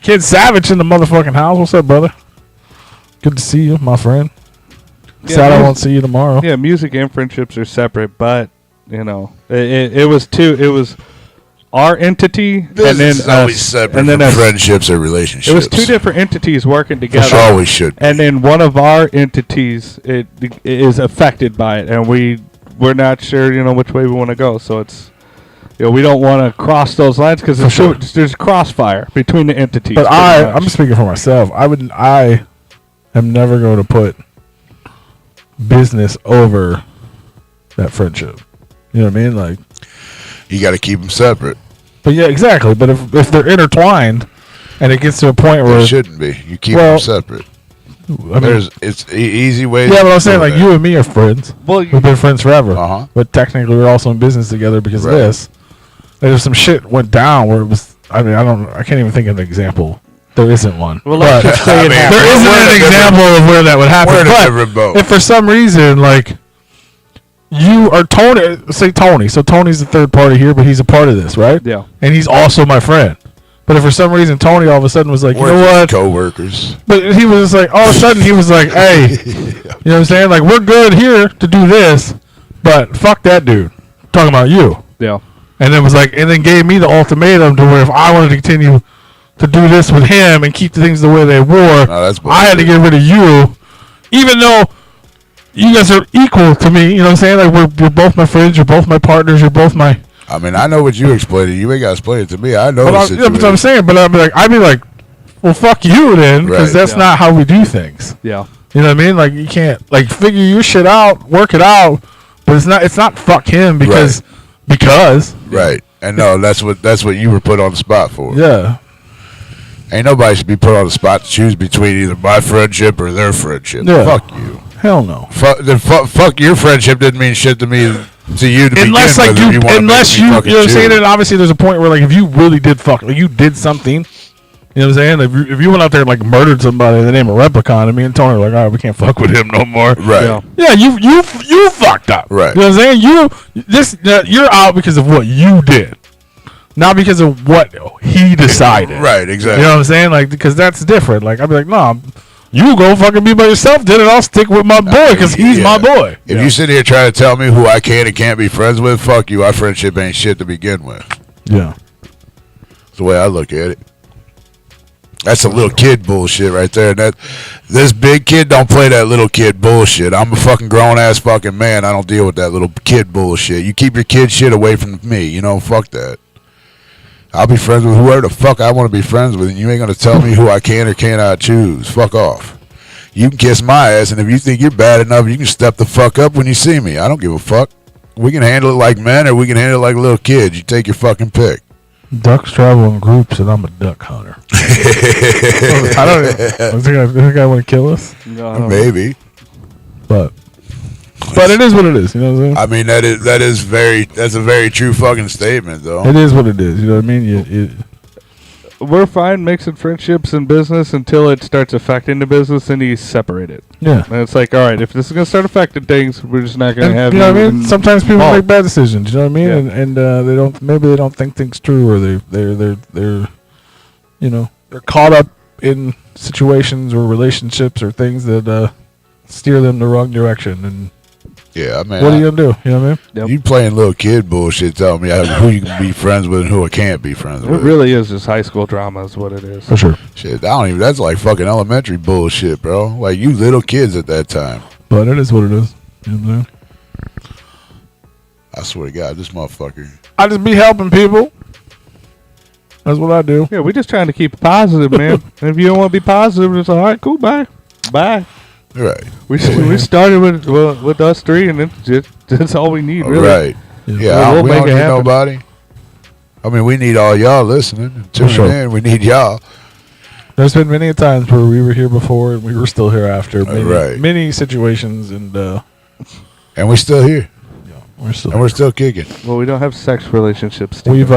Kid Savage in the motherfucking house. What's up, brother? Good to see you, my friend. Yeah, Sad I won't see you tomorrow. Yeah, music and friendships are separate, but you know, it was two. It was our entity, This and then is always us, separate and then from us. friendships or relationships. It was two different entities working together. Which always should be. And then one of our entities it is affected by it, and we're not sure, you know, which way we want to go. So it's, you know, we don't want to cross those lines because there's crossfire between the entities. But I'm speaking for myself. I am never going to put business over that friendship. You know what I mean? Like, you got to keep them separate. but yeah, exactly. But if they're intertwined, and it gets to a point where It shouldn't be. You keep Well, them separate. I mean, It's easy ways. yeah, but I'm saying do like that. you and me are friends. Well, We've been friends forever. Uh-huh. But technically, we're also in business together because Right. of this. There's some shit went down where it was. I mean, I can't even think of an example. There isn't one. Well, let's But just say it I mean, happened. there isn't We're in an a different- example of where that would happen. We're in a But different boat. if for some reason, like, you are Tony, say Tony. So Tony's the third party here, but he's a part of this, right? Yeah. And he's also my friend. But if for some reason Tony all of a sudden was like, you know what? Co-workers. But he was like, all of a sudden he was like, hey, you know what I'm saying? Like, we're good here to do this, But fuck that dude. Talking about you. Yeah. And it was like, and then gave me the ultimatum to where if I wanted to continue to do this with him and keep the things the way they were, that's I had to get rid of you, even though you guys are equal to me. You know what I'm saying? Like you're both my friends, you're both my partners, you're both my. I mean, I know what you explained. You ain't got to explain it to me. I know. But that's what I'm saying. But I'd be like, well, fuck you then, because that's not how we do things. Yeah. You know what I mean? Like you can't figure your shit out, work it out, but it's not fuck him because. Right. And no, that's what you were put on the spot for. Yeah. Ain't nobody should be put on the spot to choose between either my friendship or their friendship. Yeah. Fuck you. Hell no. Fuck your friendship didn't mean shit to me to you to unless begin with. Unless you know what I'm saying. And obviously there's a point where like if you really did you did something. You know what I'm saying? If you went out there and like murdered somebody in the name of Replicon, and me and Tony were like, all right, we can't fuck with him no more. Right. Yeah, you fucked up. Right. You know what I'm saying? You're out because of what you did, not because of what he decided. Right. Exactly. You know what I'm saying? Like because that's different. Like I'd be like, nah, you go fucking be by yourself, then, and I'll stick with my boy because he's my boy. If you sit here trying to tell me who I can and can't be friends with, fuck you. Our friendship ain't shit to begin with. Yeah. That's the way I look at it. That's a little kid bullshit right there. This big kid don't play that little kid bullshit. I'm a fucking grown ass fucking man. I don't deal with that little kid bullshit. You keep your kid shit away from me. You know, fuck that. I'll be friends with whoever the fuck I want to be friends with, and you ain't gonna tell me who I can or cannot choose. Fuck off. You can kiss my ass, and if you think you're bad enough, you can step the fuck up when you see me. I don't give a fuck. We can handle it like men, or we can handle it like little kids. You take your fucking pick. Ducks travel in groups, and I'm a duck hunter. I don't think this guy want to kill us. No, maybe, but it is what it is. You know what I'm saying? I mean, that's a very true fucking statement, though. It is what it is. You know what I mean? We're fine mixing friendships and business until it starts affecting the business, and you separate it. Yeah. And it's like, all right, if this is gonna start affecting things, we're just not gonna have. You know what I mean? Sometimes people make bad decisions. You know what I mean? Yeah. And they don't think things through, or they're you know, they're caught up in situations or relationships or things that steer them the wrong direction. And yeah, I mean, what are you gonna do? You know what I mean? Yep. You playing little kid bullshit, telling me who you can be friends with and who I can't be friends It with. really is just high school drama, is what it is. For sure. Shit, that's like fucking elementary bullshit, bro. Like you little kids at that time. But it is what it is. You know what I'm saying? I swear to God, this motherfucker. I just be helping people. That's what I do. Yeah, we're just trying to keep it positive, man. And if you don't want to be positive, it's all right, cool, bye. Right. We started with us three, and that's all we need, really. Right. Yeah, We'll we make don't it need happen. nobody. I mean, we need all y'all listening and tuning in. We need y'all. There's been many times where we were here before and we were still here after. Right. Many situations, and we're still here. Yeah, we're we're still kicking. Well, we don't have sex relationships. We've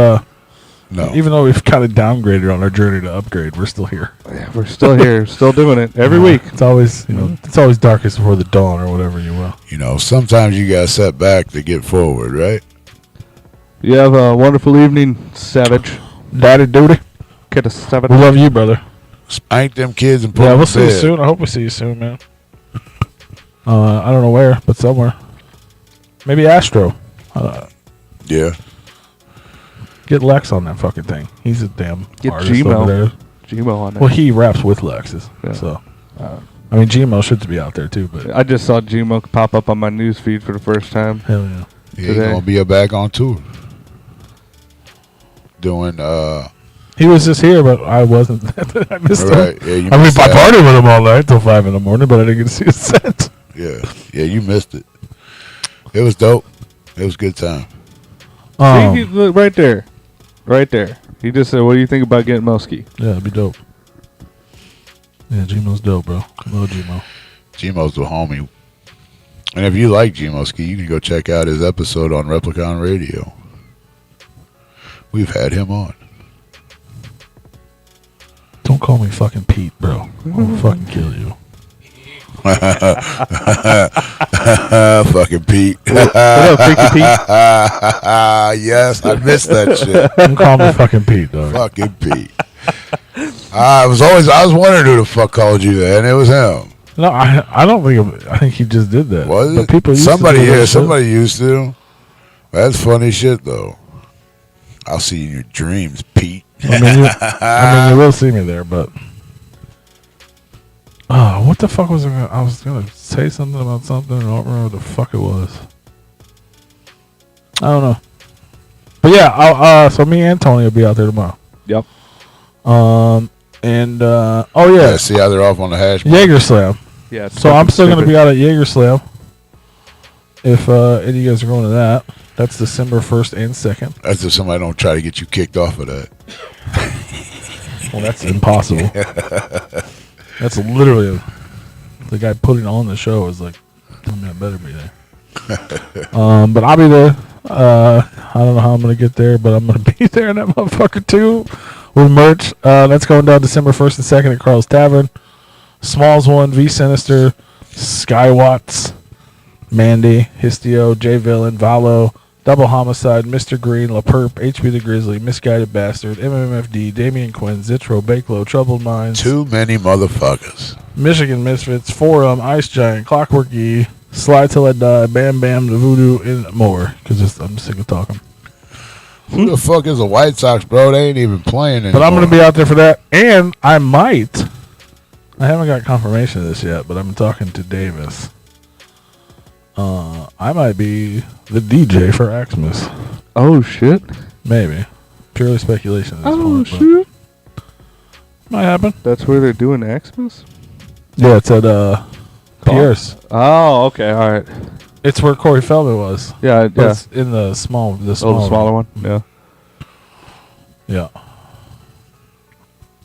no. Even though we've kind of downgraded on our journey to upgrade, we're still here. Yeah, we're still here, still doing it every week. It's always, it's always darkest before the dawn, or whatever you will. You know, sometimes you gotta set back to get forward, right? You have a wonderful evening, Savage. Daddy duty. Get a 7. We love you, brother. Spank them kids and put Yeah, them we'll to see you bed. soon. I hope we see you soon, man. I don't know where, but somewhere. Maybe Astro. Yeah. Get Lex on that fucking thing. He's a damn Get artist Gmo. over there. Gmo on there. Well, he raps with Lexus. Yeah. So, I mean, Gmo should be out there too, but I just saw Gmo pop up on my news feed for the first time. hell yeah. He's Today. gonna be back on tour. Doing He was just here, but I wasn't. I missed right. him. Yeah, you I mean, missed I that. partied with him all night till 5 a.m, but I didn't get to see his set. Yeah, you missed it. It was dope. It was a good time. See, look, right there. He just said, "What do you think about getting Moski?" Yeah, it'd be dope. Yeah, Gmo's dope, bro. I love Gmo. Gmo's the homie. And if you like Gmoski, you can go check out his episode on Replicon Radio. We've had him on. Don't call me fucking Pete, bro. I'll fucking kill you. Fucking Pete. What up, Freaky Pete? Yes, I missed that shit. Don't call me fucking Pete, dog. Fucking Pete. I was wondering who the fuck called you that, and it was him. No, I don't think. I think he just did that. Was But it? people used Somebody, to do that shit. somebody used to. That's funny shit, though. I'll see you in your dreams, Pete. I mean, you will see me there, but. Oh, what the fuck was I gonna? I was gonna say something about something. I don't remember what the fuck it was. I don't know. But yeah, so me and Tony will be out there tomorrow. Yep. And oh yeah, See how they're off on the hash. Jaeger Slam. Yeah. it's So I'm fucking still gonna stupid. be out at Jaeger Slam. If any of you guys are going to that, that's December 1st and 2nd. That's if somebody don't try to get you kicked off of that. Well, that's impossible. That's literally the guy putting on the show is like, I mean, I better be there. But I'll be there. I don't know how I'm gonna get there, but I'm gonna be there in that motherfucker too with merch. That's going down December 1st and 2nd at Carl's Tavern. Smalls One, V Sinister, Skywatts, Mandy, Histio, J Villain, Valo, Double Homicide, Mr. Green, La Perp, HB the Grizzly, Misguided Bastard, MMFD, Damian Quinn, Zitro, Bakelo, Troubled Minds, Too many motherfuckers. Michigan Misfits, Forum, Ice Giant, Clockwork E, Slide Till I Die, Bam Bam, The Voodoo, and more. Because I'm sick of talking. Who the fuck is the White Sox, bro? They ain't even playing anymore. But I'm going to be out there for that. And I haven't got confirmation of this yet, but I'm talking to Davis. I might be the DJ for Xmas. Oh shit. Maybe. Purely speculation at this Oh point. shit. Might happen. That's where they're doing Xmas. Yeah, it's at Pierce. Oh, okay, all right. It's where Corey Feldman was. Yeah, But yeah. it's in the Oh, the smaller one. Yeah, Yeah.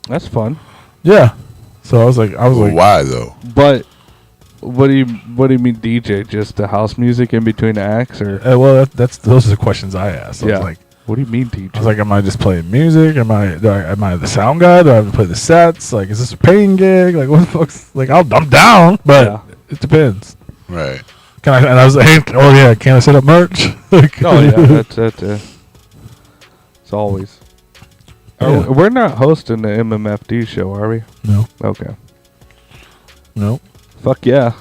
that's fun. Yeah. So I was like, Why though? But what do you mean DJ? Just the house music in between the acts, or well, those are the questions I asked. I yeah? was like, What do you mean DJ? I was like, am I just playing music? Am I the sound guy? Do I have to play the sets? Like, is this a paying gig? Like, what the fuck's like? I'm down, but Yeah. it depends. Right. Can I? And I was like, oh yeah, can I set up merch? Like, Oh yeah, that's it's always. Yeah. We're not hosting the MMFD show, are we? No, Okay. no. Fuck yeah.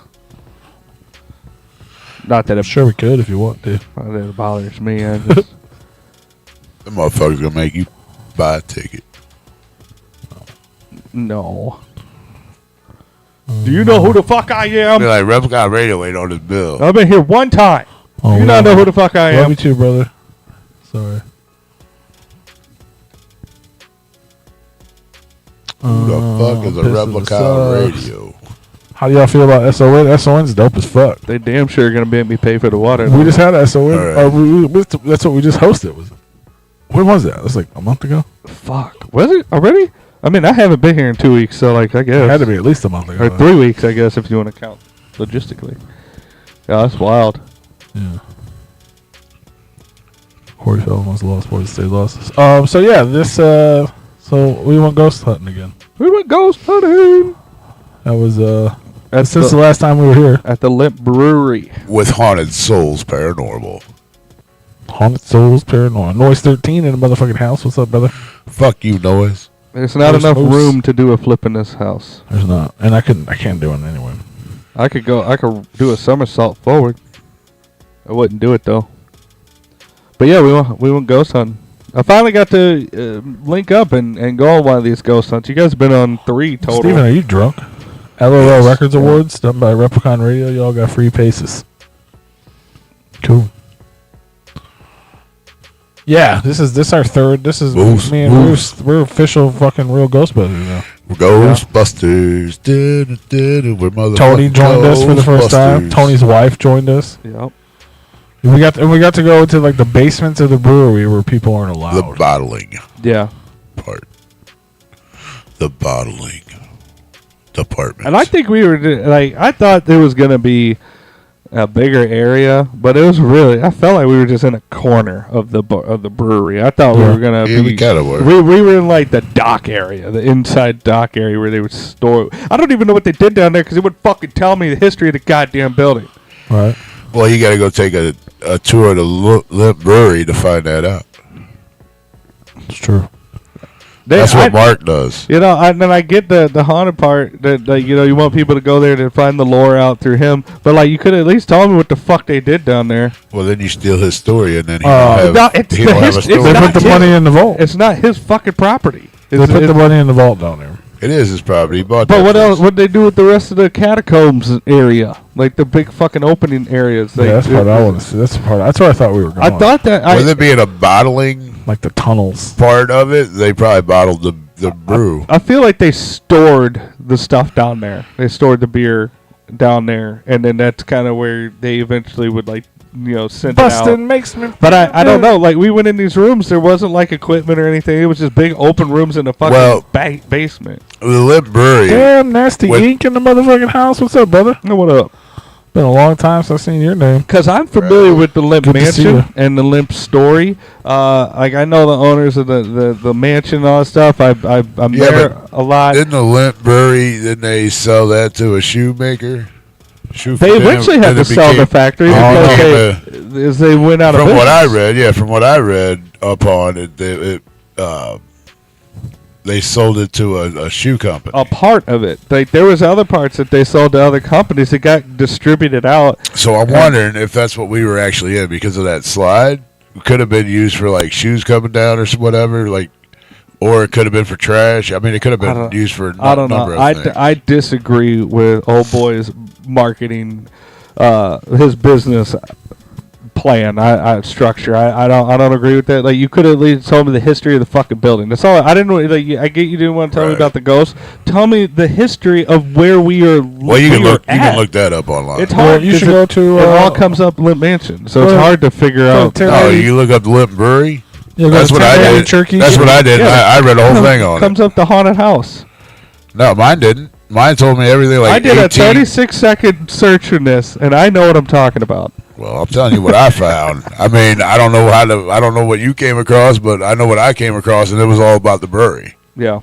Not that I'm sure we could if you want to. it bothers me. I just The motherfucker's gonna make you buy a ticket. no. Do you know who the fuck I Be am? like, Replicon Radio ain't on this bill. I've been here one time. Oh, You not know who the fuck I Love am? you too, brother. Sorry. Who the fuck is a Piss in the Replicon sucks. Radio? How do y'all feel about SON? SON's dope as fuck. They damn sure gonna make me pay for the water. We just had SON. Alright. That's what we just hosted. When was that? It was like a month ago. Fuck. Was it already? I mean, I haven't been here in 2 weeks, so like I guess It had to be at least a month ago. or 3 weeks, I guess, if you want to count logistically. Yeah, that's wild. Yeah. Corey Feldman was lost. Boys stay lost. So yeah, this. So we went ghost hunting again. We went ghost hunting That was at since the last time we were here. at the Lemp Brewery. With Haunted Souls Paranormal. Haunted Souls Paranormal. Noise 13 in the motherfucking house. What's up, brother? Fuck you, Noise. There's not There's enough moose. room to do a flip in this house. There's not, and I can't do it anyway. I could do a somersault forward. I wouldn't do it though. But yeah, we went ghost hunting. I finally got to link up and go on one of these ghost hunts. You guys have been on 3 total. Steven, are you drunk? LOL Records Awards done by Replicon Radio. Y'all got free passes. Cool. Yeah, this is our third. This is Moose, me and moose. Bruce. We're official fucking real Ghostbusters now. We're Ghostbusters. We're motherfucking Tony joined us for the first time. Ghostbusters. Tony's wife joined us. Yep. We got to go to like the basements of the brewery where people aren't The allowed. bottling Yeah. part. The bottling department. And I think we were like, I thought there was gonna be a bigger area, but it was really. I felt like we were just in a corner of the brewery. I thought we Yeah. were gonna Yeah, be. we kinda were. We were in like the dock area, the inside dock area where they would store. I don't even know what they did down there because it would fucking tell me the history of the goddamn building. Right. Well, you got to go take a tour of the Lemp Brewery to find that out. It's true. That's what Mark does. You know, and then I get the haunted part that you know, you want people to go there to find the lore out through him, but like you could at least tell me what the fuck they did down there. Well, then you steal his story, and then he no, don't have a story. They put the money in the vault. It's not his fucking property. They put the money in the vault down there. It is his property. He bought But that what place. else? What they do with the rest of the catacombs area, like the big fucking opening areas? Yeah, that's the part I want to see. That's the part. That's where I thought we were going. I thought that. With it being a bottling like the tunnels part of it, they probably bottled the brew. I feel like they stored the stuff down there. They stored the beer down there, and then that's kind of where they eventually would like, you know, send it out. Bustin' makes me. But I don't know. Like we went in these rooms, there wasn't like equipment or anything. It was just big open rooms in the fucking basement. The Lemp Brewery. Damn, nasty ink in the motherfucking house. What's up, brother? Oh, what up? Been a long time since I've seen your name. Because I'm familiar with the Lemp Good to see Mansion you. and the Lemp story. Like I know the owners of the mansion and all that stuff. I'm Yeah, there but a lot. Didn't the Lemp Brewery, didn't they sell that to a shoemaker? They eventually had to sell the factory because they went out of business. From what I read upon it, they sold it to a shoe company. A part of it. Like there was other parts that they sold to other companies that got distributed out. So I'm wondering if that's what we were actually in because of that slide. It could have been used for like shoes coming down or whatever, like, or it could have been for trash. I mean, it could have been used for I don't number know. of things. I disagree with old boy's marketing, his business plan, structure. I don't agree with that. Like you could at least told me the history of the fucking building. That's all. I didn't. Like, I get you didn't want to tell me about the ghost. Tell me the history of where we are. Well, you can look. You can look that up online. It's hard. You should go to. It all comes up Lemp Mansion, so it's hard to figure out. Oh, you look up the Lemp Brewery. Yeah, that's what I did. That's what I did. Yeah. I read the whole thing on it. Comes up the haunted house. No, mine didn't. Mine told me everything. Like I did 18. a 36-second search in this, and I know what I'm talking about. Well, I'm telling you what I found. I mean, I don't know I don't know what you came across, but I know what I came across, and it was all about the brewery. Yeah.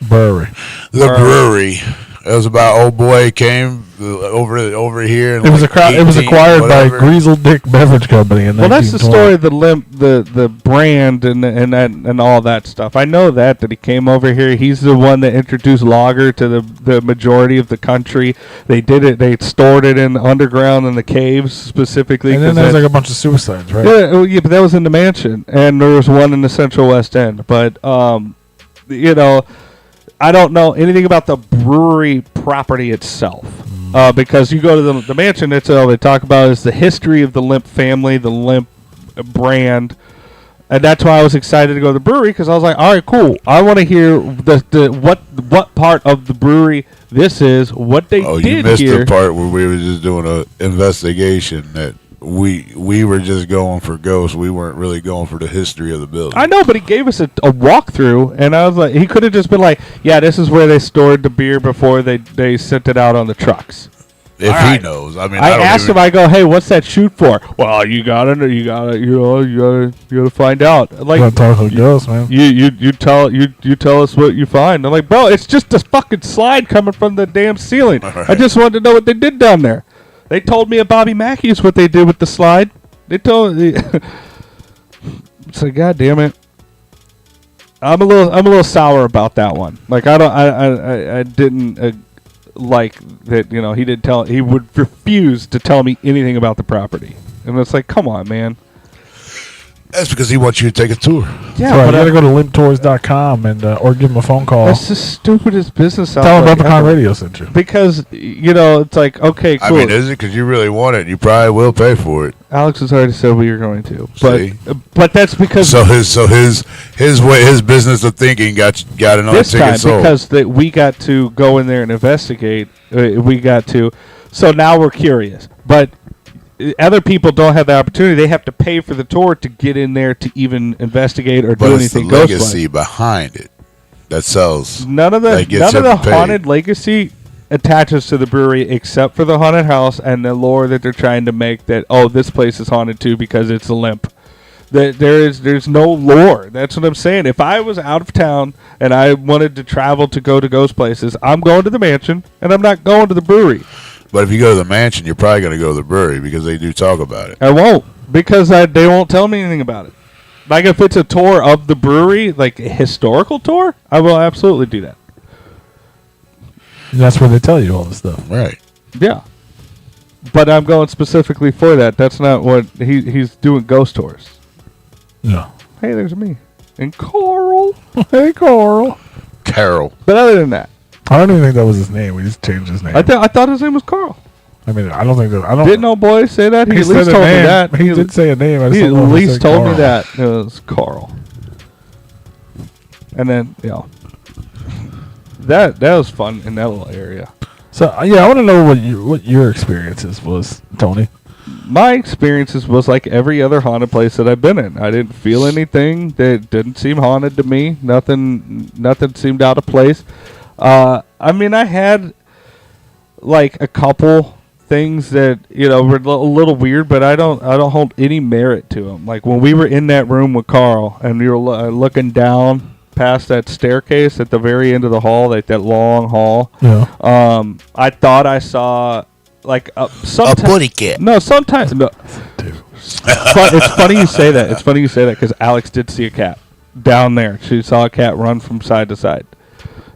Brewery. The brewery. It was about old boy came over here. It was it was acquired by Greasel Dick Beverage Company in 1920. Well, that's the story of the Lemp, the brand, and all that stuff. I know that he came over here. He's the one that introduced lager to the majority of the country. They did it. They stored it in the underground in the caves specifically. And then there's like a bunch of suicides, right? Yeah, but that was in the mansion, and there was one in the Central West End. But you know, I don't know anything about the brewery property itself. Because you go to the mansion, that's all they talk about is the history of the Lemp family, the Lemp brand. And that's why I was excited to go to the brewery, because I was like, all right, cool. I want to hear what part of the brewery this is, what they did here. Oh, you missed the part where we were just doing an investigation that we were just going for ghosts. We weren't really going for the history of the building. I know, but he gave us a walkthrough, and I was like, he could have just been like, yeah, this is where they stored the beer before they sent it out on the trucks. If he knows, I mean, I asked him. I go, hey, what's that shoot for? Well, you gotta find out. Like, talking to ghosts, man. You tell us what you find. I'm like, bro, it's just a fucking slide coming from the damn ceiling. Right. I just wanted to know what they did down there. They told me at Bobby Mackey's what they did with the slide. They told me. So, God damn it. I'm a little sour about that one. Like, I didn't like that. You know, he would refuse to tell me anything about the property, and it's like, come on, man. That's because he wants you to take a tour. Yeah, right, but you gotta go to limptours.com and or give him a phone call. That's the stupidest business. Tell him Replicon Radio sent you. Because you know, it's like, okay, cool. I mean, is it because you really want it? You probably will pay for it. Alex has already said we were going to, See? but that's because his way, his business of thinking got another this ticket time sold. because we got to go in there and investigate. So now we're curious, but other people don't have the opportunity. They have to pay for the tour to get in there to even investigate or do anything. But it's the legacy behind it that sells. None of the haunted legacy attaches to the brewery except for the haunted house and the lore that they're trying to make that, oh, this place is haunted too because it's a Lemp. There's no lore. That's what I'm saying. If I was out of town and I wanted to travel to go to ghost places, I'm going to the mansion and I'm not going to the brewery. But if you go to the mansion, you're probably going to go to the brewery because they do talk about it. I won't, because they won't tell me anything about it. Like if it's a tour of the brewery, like a historical tour, I will absolutely do that. And that's where they tell you all this stuff. Right. Yeah. But I'm going specifically for that. That's not what he's doing. Ghost tours. Yeah. Hey, there's me and Carl. Hey, Carl. Carol. But other than that, I don't even think that was his name. We just changed his name. I thought his name was Carl. I mean, I don't think that. I don't. Didn't no boy say that? He at said least a told me name. that. He did say a name. I just He at don't know if he least said told me Carl. that it was Carl. And then, that was fun in that little area. So yeah, I want to know what your experiences was, Tony. My experiences was like every other haunted place that I've been in. I didn't feel anything that didn't seem haunted to me. Nothing seemed out of place. I mean, I had like a couple things that were a little weird, but I don't hold any merit to them. Like when we were in that room with Carl and we were looking down past that staircase at the very end of the hall, like that long hall. Yeah. I thought I saw like A booty cat. No, sometimes no. It's funny you say that. It's funny you say that because Alex did see a cat down there. She saw a cat run from side to side.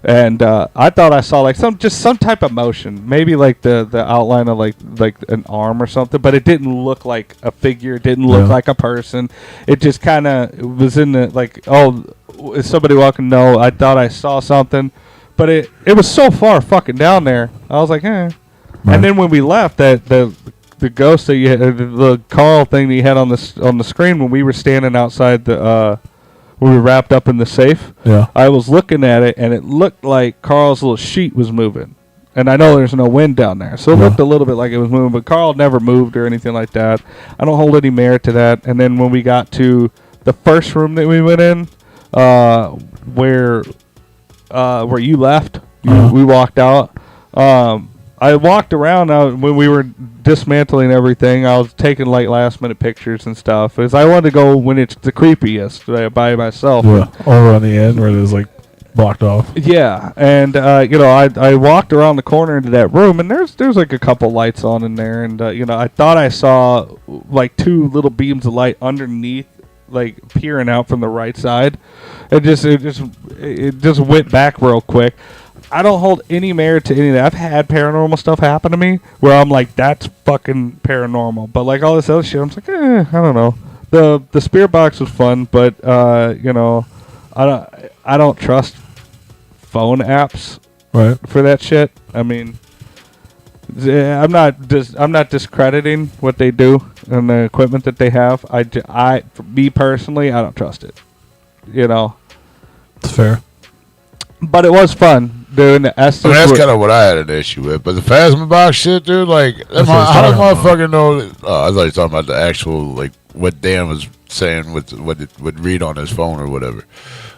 And I thought I saw like some type of motion, maybe like the outline of like an arm or something, but it didn't look like a figure. It didn't look like a person. It just kind of was in the like, oh, is somebody walking? No, I thought I saw something, but it was so far fucking down there. I was like, eh. Right. And then when we left, that the ghost that you had, the Carl thing that you had on the screen when we were standing outside the. We were wrapped up in the safe. Yeah. I was looking at it, and it looked like Carl's little sheet was moving. And I know there's no wind down there, so it looked a little bit like it was moving, but Carl never moved or anything like that. I don't hold any merit to that. And then when we got to the first room that we went in, where you left, we walked out. I walked around when we were dismantling everything. I was taking like last minute pictures and stuff because I wanted to go when it's the creepiest by myself. Yeah. Over on the end where it was like blocked off. Yeah, and I walked around the corner into that room, and there's like a couple lights on in there, and I thought I saw like two little beams of light underneath, like peering out from the right side. It just went back real quick. I don't hold any merit to any of that. I've had paranormal stuff happen to me where I'm like, that's fucking paranormal. But like all this other shit, I'm just like, I don't know. The spirit box was fun, but I don't trust phone apps for that shit. I mean, I'm not discrediting what they do and the equipment that they have. For me personally, I don't trust it. It's fair. But it was fun doing the Estes. I mean, that's kind of what I had an issue with. But the Phasma box shit, dude, like, how does motherfucker know? I thought you were talking about the actual, like, what Dan was saying what it would read on his phone or whatever.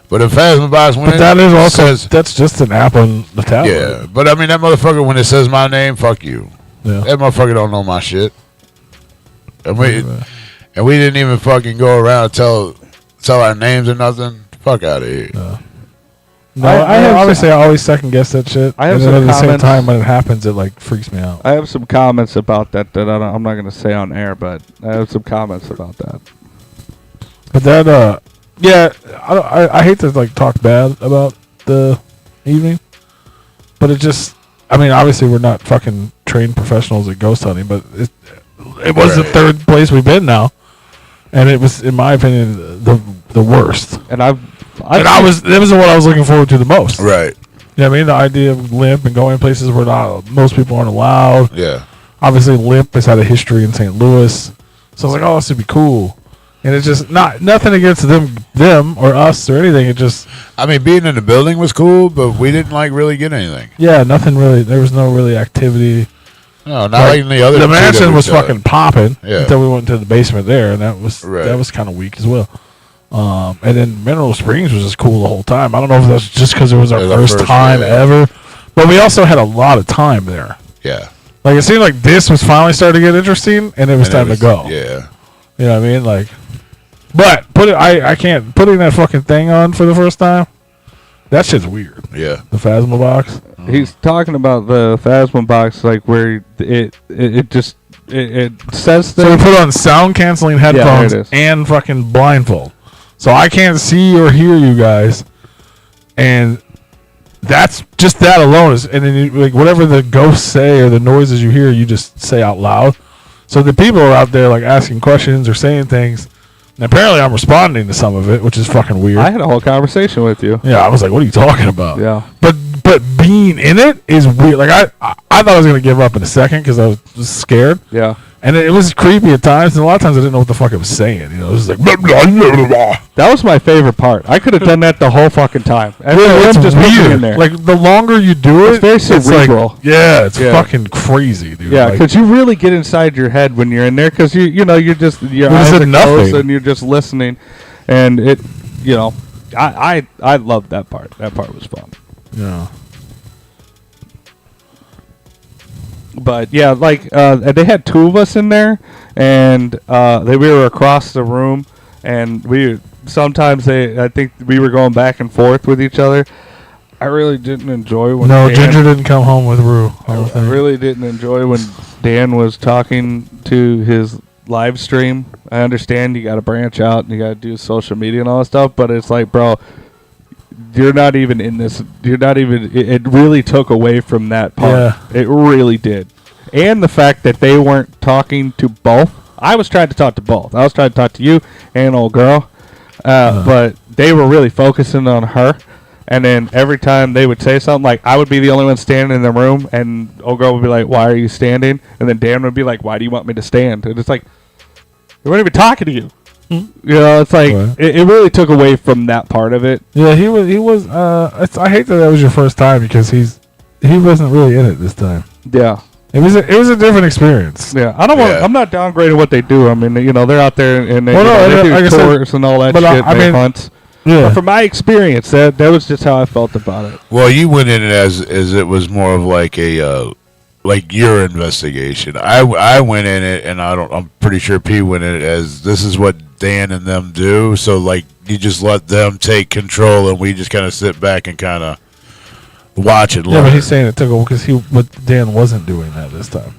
But the Phasma box, when that is also that's just an app on the tablet. Yeah, but I mean that motherfucker when it says my name, fuck you. Yeah. That motherfucker don't know my shit. And we didn't even fucking go around and tell our names or nothing. Fuck out of here. No, I obviously I always second guess that shit. I have and some then at the same comments. time when it happens, it like freaks me out. I have some comments about that I'm not going to say on air, but I have some comments about that. But that, yeah, I hate to like talk bad about the evening, but it just, I mean, obviously we're not fucking trained professionals at ghost hunting, but it was the third place we've been now, and it was, in my opinion, the worst. And it was what I was looking forward to the most. Right. You know what I mean? The idea of Lemp and going places where most people aren't allowed. Yeah. Obviously, Lemp has had a history in St. Louis, so I was like, oh, this would be cool. And it's just nothing against them or us or anything. It just, I mean, being in the building was cool, but we didn't like really get anything. yeah, nothing really. There was no really activity. No, not like in the other. The two that mansion we was saw. fucking popping Yeah. until we went to the basement there, and that was Right. kind of weak as well. And then Mineral Springs was just cool the whole time. I don't know if that's just because it was our first time ever, but we also had a lot of time there. Yeah. Like it seemed like this was finally starting to get interesting, and it was time to go. Yeah. You know what I mean? Like, but I can't putting that fucking thing on for the first time. That shit's weird. Yeah. The Phasma box. He's talking about the Phasma box, like where it says So we things. put on sound canceling headphones it is. and fucking blindfold. So I can't see or hear you guys, and that's just that alone is, and then you, like whatever the ghosts say or the noises you hear, you just say out loud. So the people are out there like asking questions or saying things, and apparently I'm responding to some of it, which is fucking weird. I had a whole conversation with you. Yeah, I was like, "What are you talking about?" Yeah. But being in it is weird. Like I thought I was gonna give up in a second because I was scared. Yeah. And it was creepy at times, and a lot of times I didn't know what the fuck it was saying. You know, it was like blah, blah, blah, blah, blah. That was my favorite part. I could have done that the whole fucking time. And Yeah, it's just put me weird. in there. Like the longer you do It's it, very it's cerebral. like, yeah, it's Yeah. fucking crazy, dude. Yeah, Like, because you really get inside your head when you're in there, because you're just your Well, eyes it's are nothing. closed and you're just listening, and it, I loved that part. That part was fun. yeah. But yeah, like they had two of us in there, and we were across the room, and I think we were going back and forth with each other. I really didn't enjoy when No, Dan, Ginger didn't come home with Rue. I really didn't enjoy when Dan was talking to his live stream. I understand you got to branch out and you got to do social media and all that stuff, but it's like, bro, you're not even in this. You're not even. It really took away from that part. Yeah. It really did. And the fact that they weren't talking to both. I was trying to talk to both. I was trying to talk to you and old girl. But they were really focusing on her. And then every time they would say something, like I would be the only one standing in the room, and old girl would be like, "Why are you standing?" And then Dan would be like, "Why do you want me to stand?" And it's like, they weren't even talking to you. You know, it's like Right. it really took away from that part of it. Yeah, he was. I hate that was your first time because he wasn't really in it this time. Yeah. It was a different experience. Yeah, I don't want. Yeah. I'm not downgrading what they do. I mean, they're out there and they, Well, no, they do like I said, tours and all that but shit. I And they mean- hunts. Yeah. But from my experience, that was just how I felt about it. Well, you went in it as it was more of like a like your investigation. I went in it, and I'm pretty sure P went in it as this is what Dan and them do. So like you just let them take control, and we just kind of sit back and kind of watch and Yeah, learn. but he's saying it took over because but Dan wasn't doing that this time.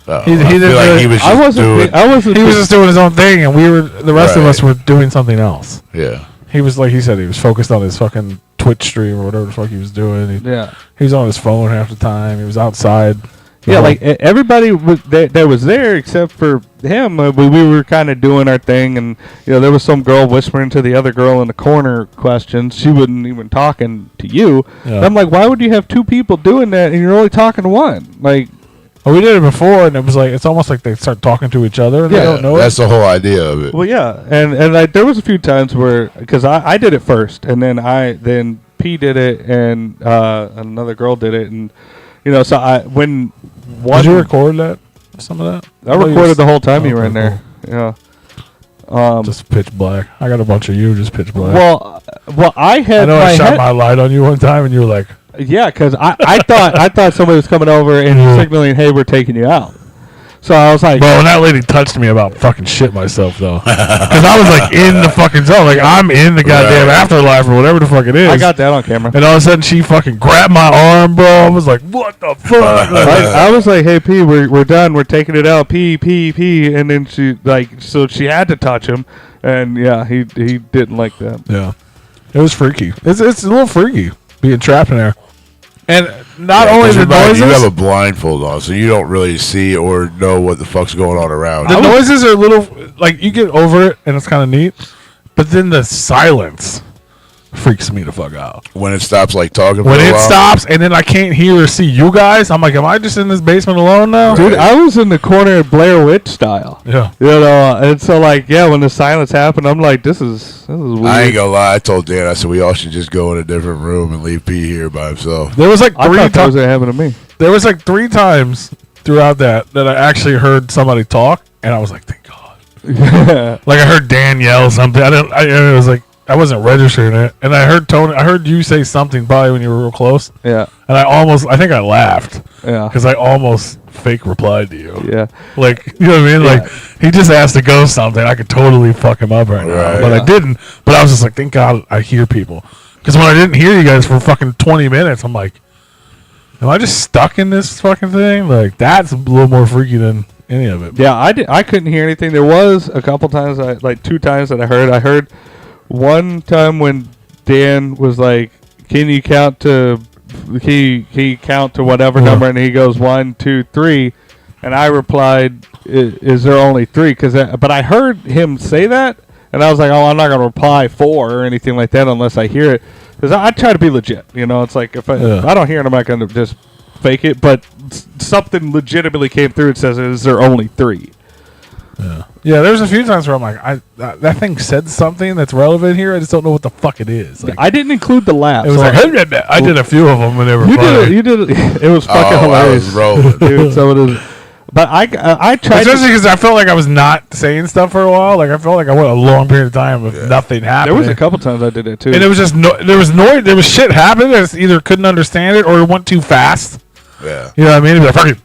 He I didn't feel like really- he was I just wasn't. doing. I wasn't. He was just doing his own thing, and the rest of Right. us were doing something else. Yeah. He was like he said, he was focused on his fucking Twitch stream or whatever the fuck he was doing. Yeah. He was on his phone half the time. He was outside. Yeah, like everybody that was there except for him. We were kind of doing our thing, and there was some girl whispering to the other girl in the corner questions. She wasn't even talking to you. Yeah. And I'm like, why would you have two people doing that and you're only talking to one? Like, Well, we did it before, and it was like it's almost like they start talking to each other. And they Yeah, don't know that's it. the whole idea of it. well, yeah, and there was a few times where because I did it first, and then P did it, and another girl did it, and so when one Did you record that? Some of that? I recorded the whole time you were in there. Yeah. Just pitch black. I got a bunch of you just pitch black. Well, I I had know my I shot head, my light on you one time, and you were like, yeah, because I thought somebody was coming over and signaling, "Hey, we're taking you out." So I was like, "Bro, when that lady touched me, about fucking shit myself though, because I was like in the fucking zone, like I'm in the goddamn Right. afterlife or whatever the fuck it is." I got that on camera. And all of a sudden, she fucking grabbed my arm, bro. I was like, "What the fuck?" I was like, "Hey, P, we're done. We're taking it out. P, and then so she had to touch him, and yeah, he didn't like that. Yeah, it was freaky. It's a little freaky being trapped in there, and not only 'cause the remember, noises. you have a blindfold on, so you don't really see or know what the fuck's going on around. The noises are a little like you get over it and it's kind of neat, but then the silence freaks me the fuck out. When it stops, like talking. When for a it while. stops and then I can't hear or see you guys, I'm like, am I just in this basement alone now? Dude, I was in the corner of Blair Witch style. Yeah. And so when the silence happened, I'm like, this is weird. I ain't gonna lie. I told Dan, I said we all should just go in a different room and leave P here by himself. There was like I three thought that was times. gonna happen to me. There was like 3 times throughout that I actually heard somebody talk, and I was like, thank God. Like I heard Dan yell something. It was like I wasn't registering it, and I heard Tony. I heard you say something probably when you were real close, Yeah, and I think I laughed yeah, because I almost fake replied to you. yeah. Like, you know what I mean? Yeah. Like, he just asked to go something. I could totally fuck him up right now. Right. But Yeah. I didn't. But I was just like, thank God I hear people. Because when I didn't hear you guys for fucking 20 minutes, I'm like, am I just stuck in this fucking thing? Like, that's a little more freaky than any of it. Yeah, I couldn't hear anything. There was a couple times, 2 times that I heard one time when Dan was like, "Can you count to whatever number?" And he goes 1, 2, 3, and I replied, "Is there only 3?" But I heard him say that, and I was like, "Oh, I'm not gonna reply 4 or anything like that unless I hear it," because I try to be legit. You know, it's like if I don't hear it, I'm not gonna just fake it. But something legitimately came through. It says, "Is there only 3?" Yeah, there's a few times where I'm like, that thing said something that's relevant here. I just don't know what the fuck it is. Like, I didn't include the laugh. it was like, I did a few of them when they were funny. You did it. It was fucking hilarious. I was rolling. Dude, so it is. But I tried. Especially because I felt like I was not saying stuff for a while. Like I felt like I went a long period of time with nothing happening. There was a couple times I did it too, and it was just there was noise. There was shit happening. I just either couldn't understand it or it went too fast. Yeah. You know what I mean? It'd be like, fuck you.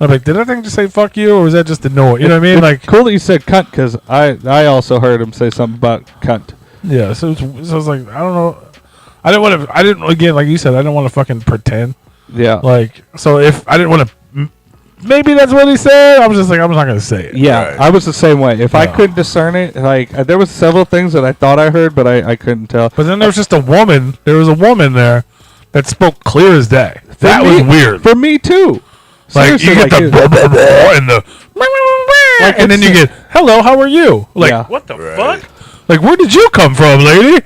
I'm like, did that thing just say fuck you, or was that just a noise? You know what I mean? Like, cool that you said cunt, because I also heard him say something about cunt. yeah. So I was like, I don't know. I didn't again, like you said, I didn't want to fucking pretend. Yeah. Like, so if I didn't want to, maybe that's what he said. I was just like, I'm not gonna say it. Yeah, Right. I was the same way. If I couldn't discern it, like there was several things that I thought I heard, but I couldn't tell. But then there was just a woman. There was a woman there that spoke clear as day. That was weird. For me too. Like Seriously, you get the blah, blah, blah, and the Like, and then you get hello, how are you? Like Yeah. what the Right. fuck? Like where did you come from, lady?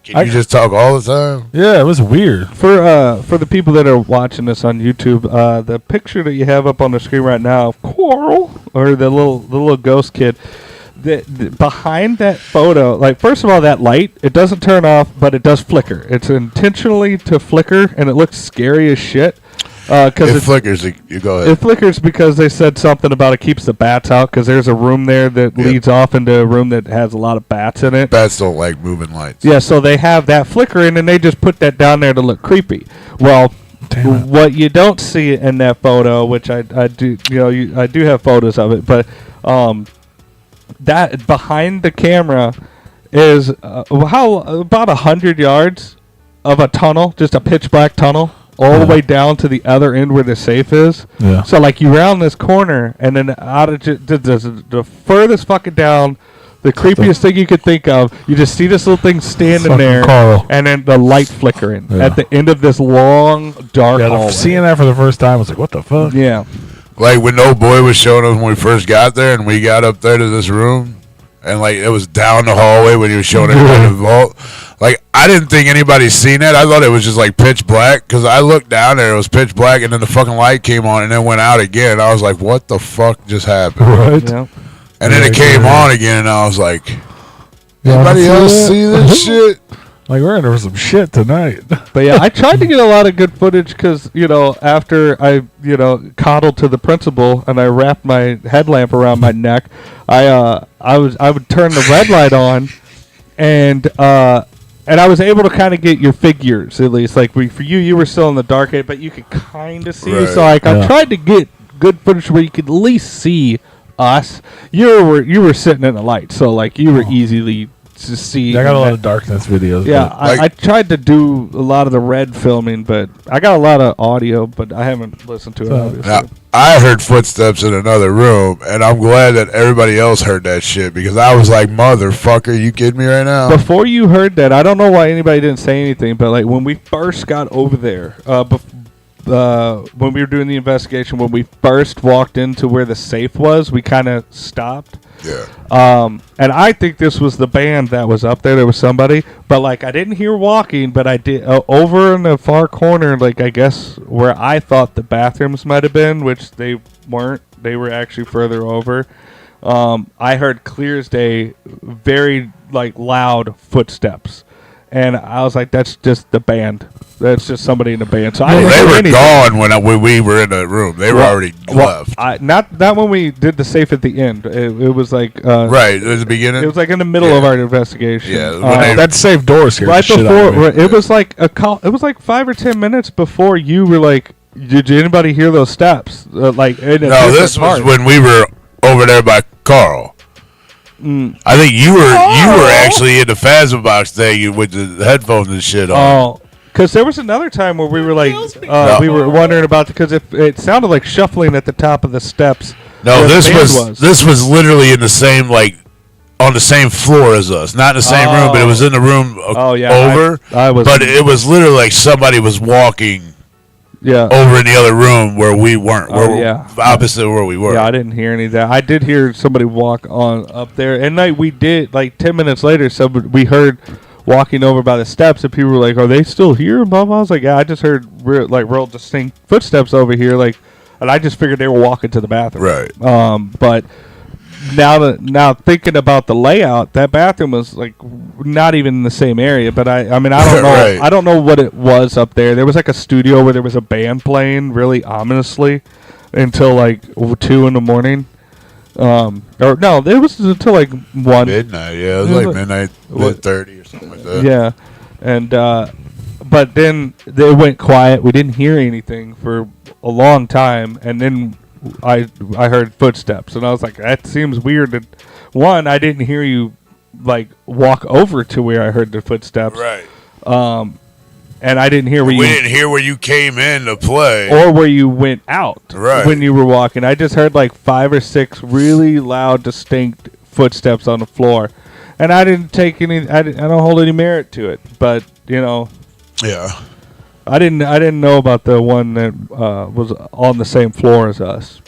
Can you just talk all the time? Yeah, it was weird. For the people that are watching this on YouTube, the picture that you have up on the screen right now of Coral, or the little ghost kid, the behind that photo, like first of all, that light, it doesn't turn off, but it does flicker. It's intentionally to flicker, and it looks scary as shit. Because It flickers. You go ahead. it flickers because they said something about it keeps the bats out, because there's a room there that leads off into a room that has a lot of bats in it. Bats don't like moving lights. Yeah, so they have that flickering, and they just put that down there to look creepy. Well, what you don't see in that photo, which I do, I do have photos of it, but that behind the camera is about 100 yards of a tunnel, just a pitch black tunnel, all the way down to the other end where the safe is. Yeah. So like you round this corner, and then out of the furthest fucking down, the creepiest thing you could think of, you just see this little thing standing Fucking there, Carl. and then the light flickering Yeah. at the end of this long dark hallway. Seeing that for the first time, I was like, what the fuck? Yeah. Like when old boy was showing us when we first got there, and we got up there to this room, and like it was down the hallway when he was showing everybody the vault. Like I didn't think anybody seen that. I thought it was just like pitch black, because I looked down there, it was pitch black, and then the fucking light came on and then went out again. I was like, what the fuck just happened? Right? Yeah. And then it came on again, and I was like, Yeah, anybody I else that. see this shit? Like we're in for some shit tonight. But yeah, I tried to get a lot of good footage because, after I, coddled to the principal and I wrapped my headlamp around my neck, I would turn the red light on, and I was able to kind of get your figures, at least. Like for you were still in the dark area, but you could kind of see. Right. So I tried to get good footage where you could at least see us. You were sitting in the light, so like you were easily to see. I got a lot of darkness videos. Yeah, but- I tried to do a lot of the red filming, but I got a lot of audio, but I haven't listened to it. Obviously. Now, I heard footsteps in another room, and I'm glad that everybody else heard that shit, because I was like, motherfucker, you kidding me right now? Before you heard that, I don't know why anybody didn't say anything, but like when we first got over there, when we were doing the investigation, when we first walked into where the safe was, we kind of stopped. Yeah. And I think this was the band that was up there. There was somebody, but like I didn't hear walking, but I did over in the far corner, like I guess where I thought the bathrooms might have been, which they weren't. They were actually further over. I heard clear as day, very like loud footsteps, and I was like, "That's just the band. That's just somebody in the band." So I didn't They hear were anything. gone when we were in the room. They were already left. Not when we did the safe at the end. It was like Right, at the beginning? It was like in the middle of our investigation. Yeah, when they- that safe door scared right the shit out of before me. it was like it was like 5 or 10 minutes before you were like, did anybody hear those steps? No, this was when we were over there by Carl. I think you were actually in the Phasma box thing with the headphones and shit on. Oh, because there was another time where we were like, we were wondering about because it sounded like shuffling at the top of the steps. No, where the this band was this was literally in the same like on the same floor as us, not in the same room, but it was in the room over. I was, but it was literally like somebody was walking over in the other room where we weren't. Opposite of where we were. Yeah, I didn't hear any of that. I did hear somebody walk on up there, and we did like 10 minutes later. We heard walking over by the steps, and people were like, "Are they still here?" And blah, blah. I was like, "Yeah, I just heard real distinct footsteps over here." Like, and I just figured they were walking to the bathroom. Right. But now thinking about the layout, that bathroom was like not even in the same area. But I mean, I don't know. Right. I don't know what it was up there. There was like a studio where there was a band playing really ominously until like 2 in the morning. Or no, it was until like 1 midnight. Yeah, it was like midnight, 1:30 or something like that. Yeah, and but then they went quiet. We didn't hear anything for a long time, and then I heard footsteps, and I was like, that seems weird. That one, I didn't hear you like walk over to where I heard the footsteps, Right. And I didn't hear where we didn't hear where you came in to play or where you went out right. when you were walking. I just heard like 5 or 6 really loud, distinct footsteps on the floor, and I didn't take any. I don't hold any merit to it, but you know. Yeah. I didn't know about the one that was on the same floor as us.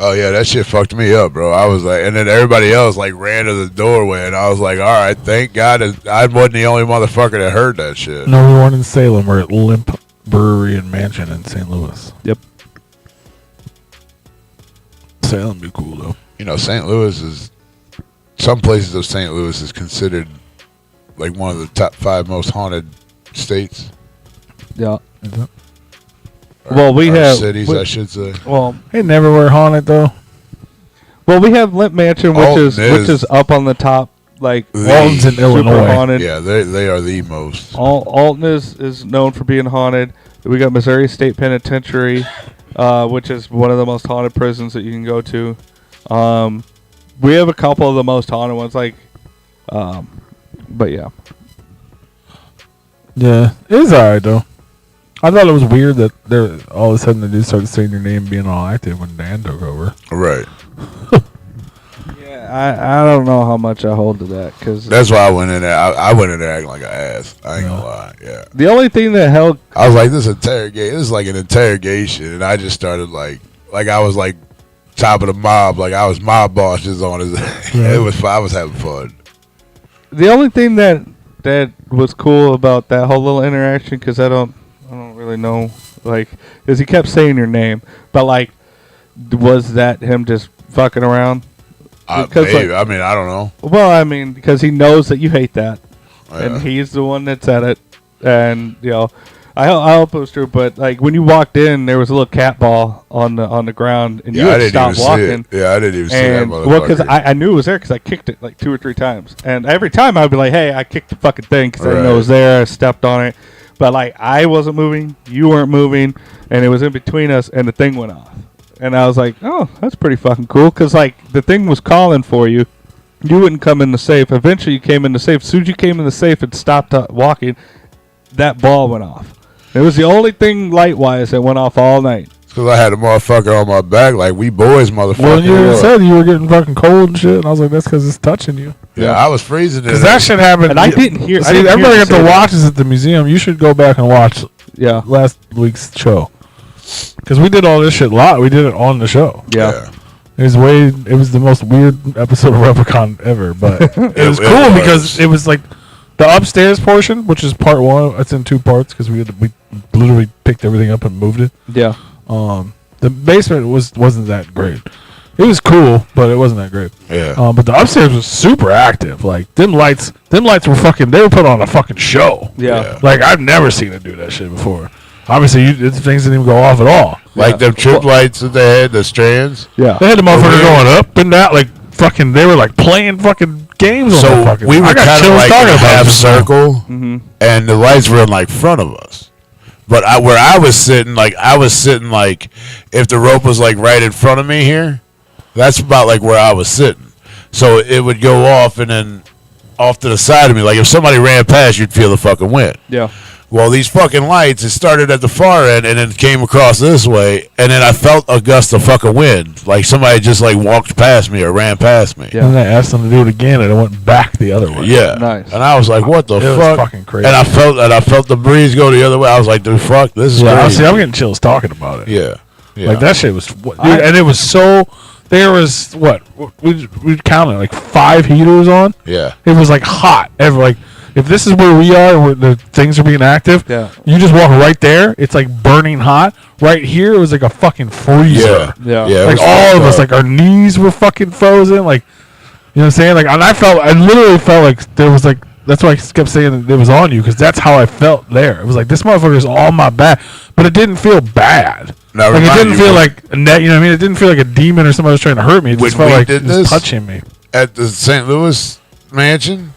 Oh yeah, that shit fucked me up, bro. I was like, and then everybody else like ran to the doorway, and I was like, all right, thank God I wasn't the only motherfucker that heard that shit. No, we weren't in Salem. We're at Lemp Brewery and Mansion in St. Louis. Yep. Salem be cool though. You know, St. Louis is some places of St. Louis is considered like one of the top 5 most haunted states. Yeah. Is Well, we have cities, I should say. Well, they never were haunted though. Well, we have Lemp Mansion, which is up on the top, like Alton's in Illinois. Haunted. Yeah, they are the most. Alton is known for being haunted. We got Missouri State Penitentiary, which is one of the most haunted prisons that you can go to. We have a couple of the most haunted ones, like, but yeah. Yeah, it is alright though. I thought it was weird that there all of a sudden they just started saying your name, being all active when Dan took over. Right. Yeah, I don't know how much I hold to that, because that's why I went in there. I went in there acting like an ass. I ain't gonna lie. Yeah. The only thing that held, I was like, this is like an interrogation, and I just started like I was like top of the mob, like I was mob boss just on his. It was. I was having fun. The only thing that was cool about that whole little interaction, because I don't really know, like, is he kept saying your name, but like, was that him just fucking around? Maybe. Like, I mean, I don't know. Well, I mean, because he knows that you hate that, Yeah. and he's the one that said it, and you know, I hope it was true. But like when you walked in, there was a little cat ball on the ground, and you had to stop walking. Yeah, I didn't even see that motherfucker. Well, because I knew it was there because I kicked it like 2 or 3 times, and every time I'd be like, "Hey, I kicked the fucking thing," because I didn't know it was there. I stepped on it, but like I wasn't moving, you weren't moving, and it was in between us, and the thing went off. And I was like, oh, that's pretty fucking cool. Because, like, the thing was calling for you. You wouldn't come in the safe. Eventually, you came in the safe. As soon as you came in the safe and stopped walking, that ball went off. It was the only thing light-wise that went off all night. Because I had a motherfucker on my back, like, we boys, motherfucker. Well, you said you were getting fucking cold and shit. And I was like, that's because it's touching you. Yeah, I was freezing. Because that shit happened. And I didn't hear. See, everybody got to watch this at the museum. You should go back and watch last week's show. Because we did all this shit live. We did it on the show. Yeah. It was the most weird episode of Replicon ever. But it was cool because it was like the upstairs portion, which is part 1. It's in 2 parts because we literally picked everything up and moved it. Yeah. The basement wasn't that great. It was cool, but it wasn't that great. Yeah. But the upstairs was super active. Like them lights were fucking. They were put on a fucking show. Yeah. Like I've never seen it do that shit before. Obviously, things didn't even go off at all. Like them trip lights that they had, the strands. Yeah. They had the motherfucker going up and that, like fucking. They were like playing fucking games on the fucking. We were kind of like in a half circle, and the lights were in like front of us. But where I was sitting like if the rope was like right in front of me here, that's about like where I was sitting. So it would go off and then off to the side of me. Like if somebody ran past, you'd feel the fucking wind. Yeah. Well, these fucking lights, it started at the far end and then came across this way, and then I felt a gust of fucking wind. Like somebody just like walked past me or ran past me. Yeah. And I asked them to do it again, and it went back the other way. Yeah. Nice. And I was like, what the It fuck? was fucking crazy. And I felt the breeze go the other way. I was like, dude, fuck, this is crazy. See, I'm getting chills talking about it. Yeah. Like that shit was, dude, and it was so. There was what we counted like 5 heaters on. Yeah. It was like hot. If this is where we are, and where the things are being active, Yeah. you just walk right there. It's like burning hot. Right here, it was like a fucking freezer. Yeah. Like all of us, like our knees were fucking frozen. Like, you know what I'm saying? Like, and I literally felt like there was like. That's why I kept saying that it was on you, because that's how I felt there. It was like, this motherfucker's on my back, but it didn't feel bad. Now, Like, it remind didn't you feel when- like a net. You know what I mean? It didn't feel like a demon or somebody was trying to hurt me. It just When felt we like did it was this- touching me. At the St. Louis mansion,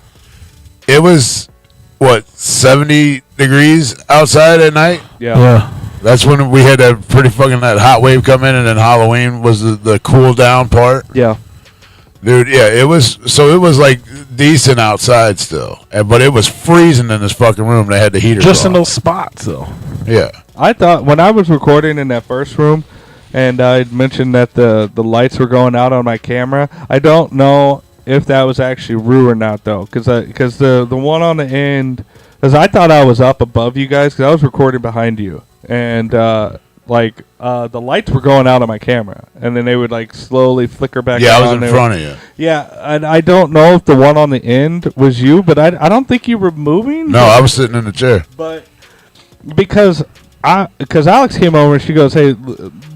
it was, what, 70 degrees outside at night? Yeah. That's when we had that pretty fucking that hot wave come in, and then Halloween was the cool down part. Yeah. Dude, yeah, it was like decent outside still, but it was freezing in this fucking room. They had the heater Just in on. those spots, though. Yeah, I thought when I was recording in that first room, and I mentioned that the lights were going out on my camera, I don't know if that was actually Rue or not though, because the one on the end, because I thought I was up above you guys, because I was recording behind you, and the lights were going out on my camera, and then they would like slowly flicker back. yeah, on. I was in front of you. Yeah, and I don't know if the one on the end was you, but I don't think you were moving. No, I was sitting in the chair. But because Alex came over and she goes, "Hey,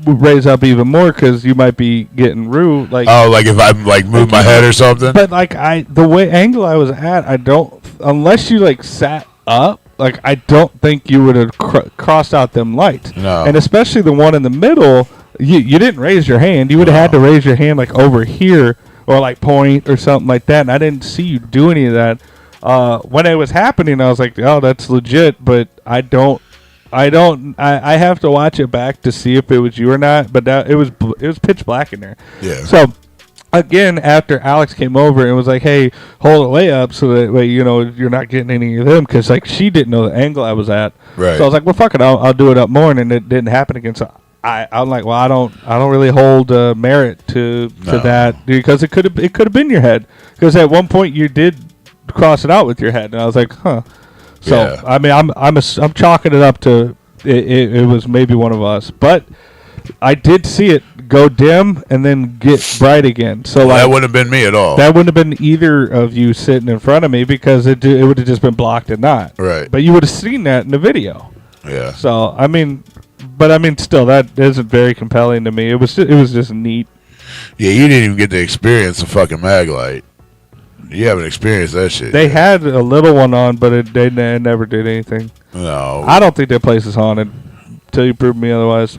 raise up even more because you might be getting Rue." Like, Oh, like if I like moved my head or something. but like the way angle I was at, I don't, unless you like sat up. Like, I don't think you would have crossed out them lights. No. And especially the one in the middle, you didn't raise your hand. You would have had to raise your hand, like, over here or, like, point or something like that. And I didn't see you do any of that. When it was happening, I was like, oh, that's legit. But I have to watch it back to see if it was you or not. But it was pitch black in there. Yeah. So, again, after Alex came over and was like, "Hey, hold it way up so that way you're not getting any of them," because like she didn't know the angle I was at. Right. So I was like, "Well, fuck it, I'll do it up more," and it didn't happen again. So I'm like, "Well, I don't really hold merit to that because it could have been your head because at one point you did cross it out with your head," and I was like, "Huh." So Yeah. I mean, I'm chalking it up to it was maybe one of us, but I did see it go dim and then get bright again. So like, that wouldn't have been me at all. that wouldn't have been either of you sitting in front of me because it would have just been blocked and not. Right. But you would have seen that in the video. Yeah. So I mean, still that isn't very compelling to me. It was just neat. Yeah, you didn't even get to experience the fucking mag light. You haven't experienced that shit. They yet. had a little one on, but they never did anything. No. I don't think that place is haunted until you prove me otherwise.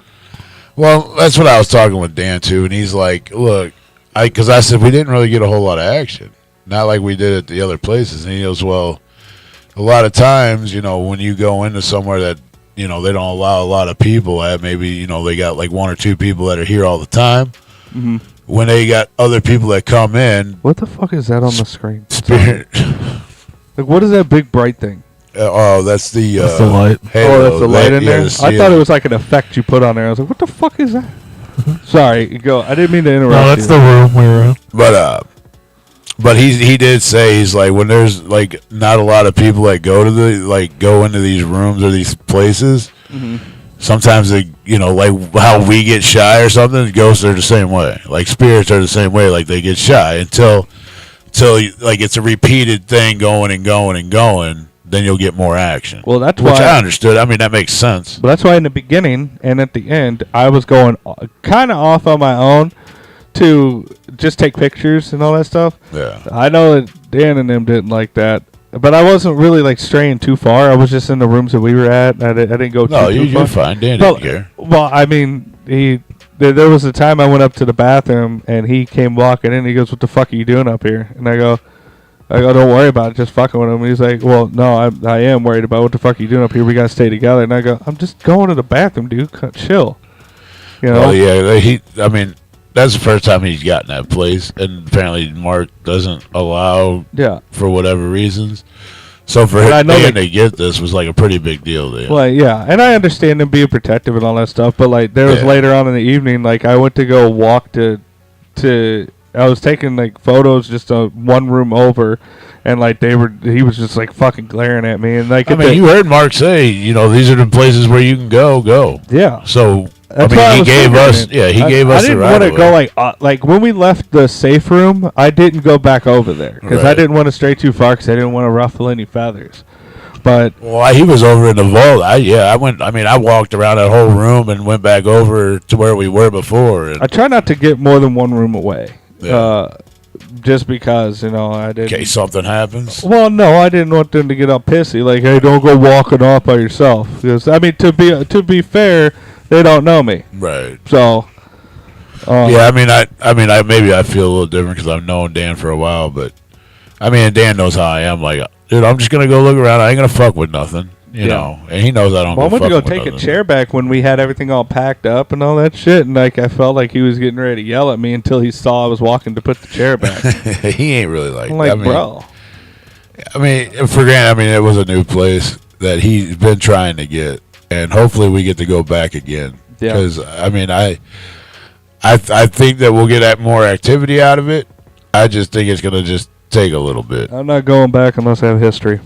Well, that's what I was talking with Dan too, and he's like, "Look, because I said we didn't really get a whole lot of action, not like we did at the other places." And he goes, "Well, a lot of times, when you go into somewhere that they don't allow a lot of people at, maybe they got like 1 or 2 people that are here all the time. Mm-hmm. When they got other people that come in, What the fuck is that on the screen? spirit." Like, what is that big bright thing? That's the That's the light. halo. That's the light in Yeah, there. the I thought ceiling. it was like an effect you put on there. I was like, what the fuck is that? Sorry, go. I didn't mean to interrupt. No, that's you. the room we were in. But he did say, he's like, when there's like not a lot of people that go into these rooms or these places, sometimes they like how we get shy or something, ghosts are the same way. Like spirits are the same way, like they get shy until like it's a repeated thing going and going and going, then you'll get more action. Well, that's which why I understood. I mean, that makes sense. But that's why in the beginning and at the end, I was going kind of off on my own to just take pictures and all that stuff. Yeah. I know that Dan and them didn't like that, but I wasn't really like straying too far. I was just in the rooms that we were at. I didn't go No, too you're far. fine. Dan Well, didn't care. Well, I mean, there was a time I went up to the bathroom and he came walking in. And he goes, "What the fuck are you doing up here?" And I go, "Don't worry about it. Just fucking with him." And he's like, "Well, no, I am worried about what the fuck are you doing up here. We gotta stay together." And I go, "I'm just going to the bathroom, dude. Chill." Oh yeah, I mean, that's the first time he's gotten that place, and apparently Mark doesn't allow, Yeah. for whatever reasons. So for And I him know to get this was like a pretty big deal then. Well, yeah, and I understand him being protective and all that stuff, but like there was later on in the evening, like I went to go walk to I was taking like photos just one room over, and like he was just like fucking glaring at me, and like I mean, you heard Mark say, these are the places where you can go. yeah. So That's I why mean, he gave us, thinking it. he gave us I the didn't right want to go like when we left the safe room, I didn't go back over there because I Right. didn't want to stray too far because I didn't want to ruffle any feathers. But Well, he was over in the vault. I went. I mean, I walked around that whole room and went back over to where we were before. And I try not to get more than one room away, Yeah. just because I in didn't. case something happens. Well, no, I didn't want them to get all pissy. Like, hey, don't go walking off by yourself. Because I mean, to be fair, they don't know me, Right. so. Yeah. I mean, maybe I feel a little different because I've known Dan for a while, but I mean, Dan knows how I am. Like, dude, I'm just gonna go look around. I ain't gonna fuck with nothing, you know. And he knows I don't. Well, I went to go fucking with take a nothing. chair back when we had everything all packed up and all that shit, and like I felt like he was getting ready to yell at me until he saw I was walking to put the chair back. He ain't really like. I'm like, I mean, bro. I mean, for granted, I mean, it was a new place that he's been trying to get, and hopefully we get to go back again. Yeah. Because I mean, I think that we'll get more activity out of it. I just think it's gonna just take a little bit. I'm not going back unless I have history.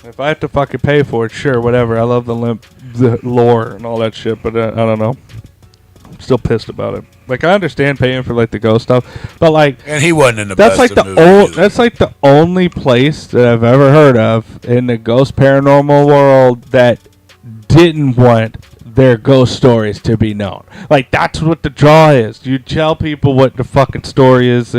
If I have to fucking pay for it, sure, whatever. I love the Lemp, the lore and all that shit, but I don't know. I'm still pissed about it. Like, I understand paying for like the ghost stuff, but like And he wasn't in the that's best like of the moods either. that's like the only place that I've ever heard of in the ghost paranormal world that didn't want their ghost stories to be known. Like, that's what the draw is. You tell people what the fucking story is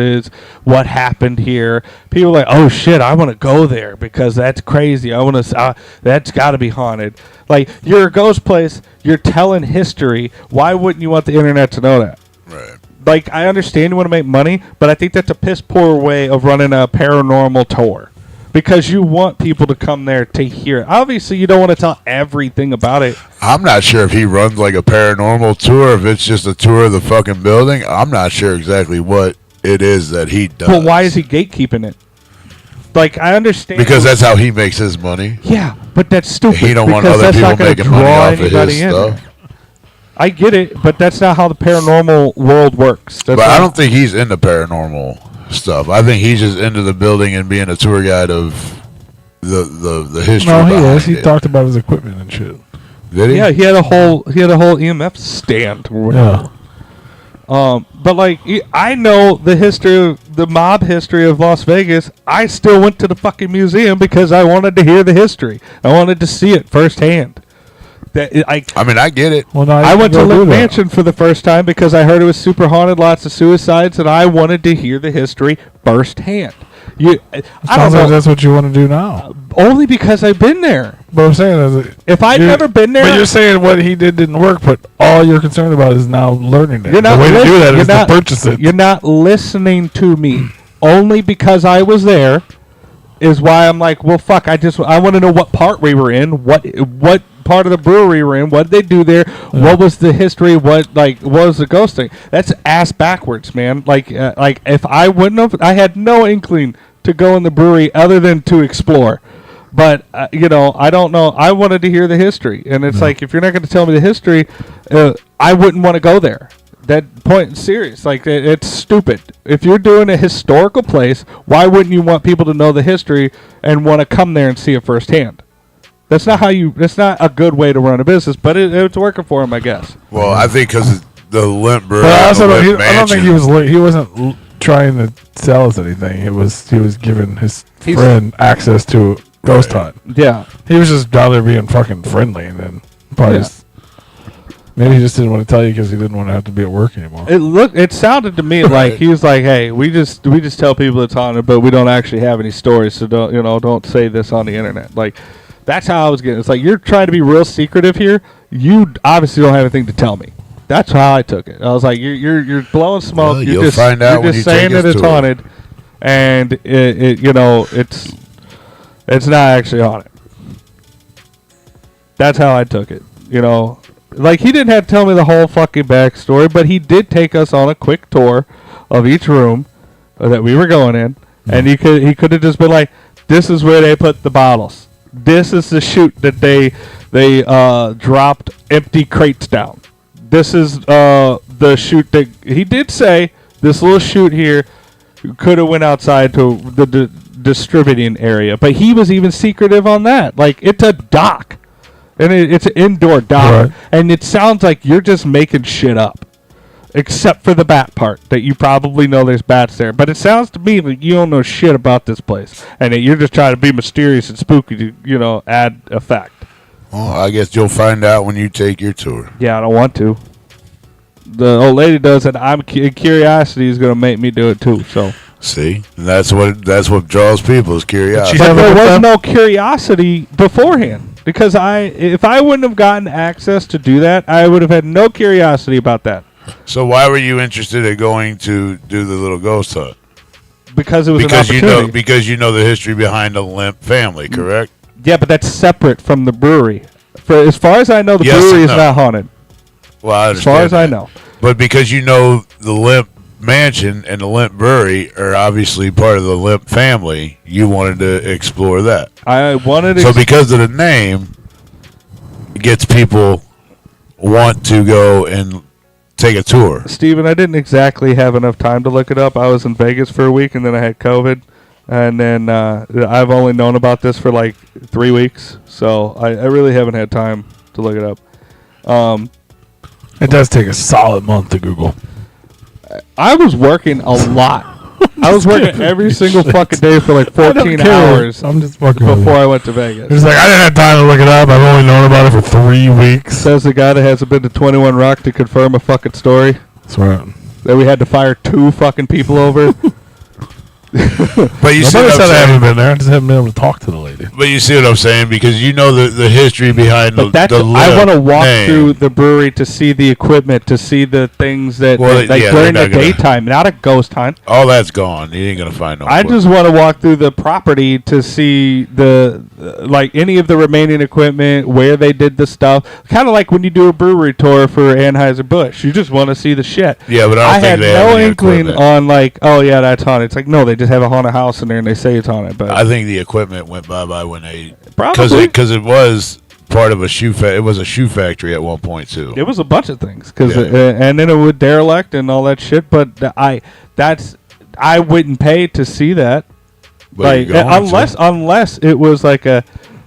what happened here. People are like, oh shit, I want to go there because that's crazy. I want to. That's got to be haunted. Like, you're a ghost place. You're telling history. Why wouldn't you want the internet to know that? Right. Like, I understand you want to make money, but I think that's a piss poor way of running a paranormal tour. Because you want people to come there to hear it. Obviously, you don't want to tell everything about it. I'm not sure if he runs like a paranormal tour, if it's just a tour of the fucking building. I'm not sure exactly what it is that he does. But why is he gatekeeping it? Like, I understand. Because that's how he makes his money. Yeah, but that's stupid. He don't want because other that's not people gonna making money draw off of anybody his in. stuff. I get it, but that's not how the paranormal world works. That's But I not- don't think he's into paranormal stuff. I think he's just into the building and being a tour guide of the history. No, he behind is. He it. talked about his equipment and shit. Did he? Yeah, he had a whole EMF stand. Or whatever. Yeah. But like, I know the history, the mob history of Las Vegas. I still went to the fucking museum because I wanted to hear the history. I wanted to see it firsthand. I mean, I get it. Well, no, I went to Lemp Lemp Mansion for the first time because I heard it was super haunted, lots of suicides, and I wanted to hear the history firsthand. I don't Sounds like know, that's what you want to do now. only because I've been there. But I'm saying is, If I'd never been there, but you're saying what he did didn't work. But all you're concerned about is now learning it. You're not the way to do that you're is not- to purchase it. You're not listening to me. Only because I was there is why I'm like, well, fuck. I want to know what part we were in, what part of the brewery we're in, what did they do there, what was the history, what was the ghost thing. That's ass backwards, man. Like if I wouldn't have, I had no inkling to go in the brewery other than to explore. But I don't know. I wanted to hear the history, and it's like, if you're not going to tell me the history, I wouldn't want to go there. That point is serious. Like, it's stupid. If you're doing a historical place, why wouldn't you want people to know the history and want to come there and see it firsthand? That's not that's not a good way to run a business, but it's working for him, I guess. Well, I think because the Lemp Brewery. But I also don't, Lemp I don't think Mansion- he wasn't trying to sell us anything. He was giving his friend access to Ghost Hunt. Yeah. He was just down there being fucking friendly, and then probably maybe he just didn't want to tell you because he didn't want to have to be at work anymore. It sounded to me like he was like, "Hey, we just tell people it's haunted, but we don't actually have any stories, so don't say this on the internet." Like, that's how I was getting. It's like, you're trying to be real secretive here. You obviously don't have anything to tell me. That's how I took it. I was like, you're blowing smoke. Well, you're you'll just, find out you're when just you take saying that us it's to it. haunted, and it's not actually haunted. That's how I took it. Like, he didn't have to tell me the whole fucking backstory, but he did take us on a quick tour of each room that we were going in, and he could have just been like, This is where they put the bottles. This is the chute that they dropped empty crates down. This is the chute that he did say. This little chute here could have went outside to the distributing area, but he was even secretive on that. Like, it's a dock, and it's an indoor dock, Right. and it sounds like you're just making shit up, except for the bat part that you probably know there's bats there. But it sounds to me like you don't know shit about this place, and that you're just trying to be mysterious and spooky to add effect. Well, I guess you'll find out when you take your tour. Yeah, I don't want to. The old lady does it. Curiosity is going to make me do it too. So See, that's what draws people is curiosity. but there was no curiosity beforehand because if I wouldn't have gotten access to do that, I would have had no curiosity about that So why were you interested in going to do the little ghost hunt? because it was an Because opportunity. because you know the history behind the Lemp family, correct? Yeah, but that's separate from the brewery. For as far as I know, the Yes brewery and is no. not haunted. Well, I As understand far as I that. know. But because you know the Lemp mansion and the Lemp brewery are obviously part of the Lemp family, you wanted to explore that. I wanted to. So because of the name, it gets people want to go and take a tour. Steven, I didn't exactly have enough time to look it up. I was in Vegas for a week, and then I had COVID. And then I've only known about this for like 3 weeks. So I really haven't had time to look it up. It does take a solid month to Google. I was working a lot. I was working every single fucking day for like 14 hours I'm just fucking with before you. I went to Vegas. It's like I didn't have time to look it up. I've only known about it for 3 weeks. Says the guy that hasn't been to 21 Rock to confirm a fucking story That's right. that we had to fire 2 fucking people over. But you see Nobody what said I'm I haven't saying? been there. I just haven't been able to talk to the lady. But you see what I'm saying? Because you know the history behind But that's the I want to Lemp walk name. through the brewery to see the equipment, to see the things that Well, like yeah, during they're the not gonna- daytime, not a ghost hunt. All that's gone. You ain't gonna find no. I equipment. just want to walk through the property to see the like any of the remaining equipment, where they did the stuff. Kind of like when you do a brewery tour for Anheuser-Busch. You just want to see the shit. Yeah, but I don't think had they have no any inkling equipment. on like, oh yeah, that's haunted. It's like, no, they just have a haunted house in there and they say it's haunted. But I think the equipment went bye when they Probably. because it was part of a shoe it was a shoe factory at one point too. it was a bunch of things, Yeah. and then it would derelict and all that shit. But I wouldn't pay to see that. But Like you're going unless it was like a,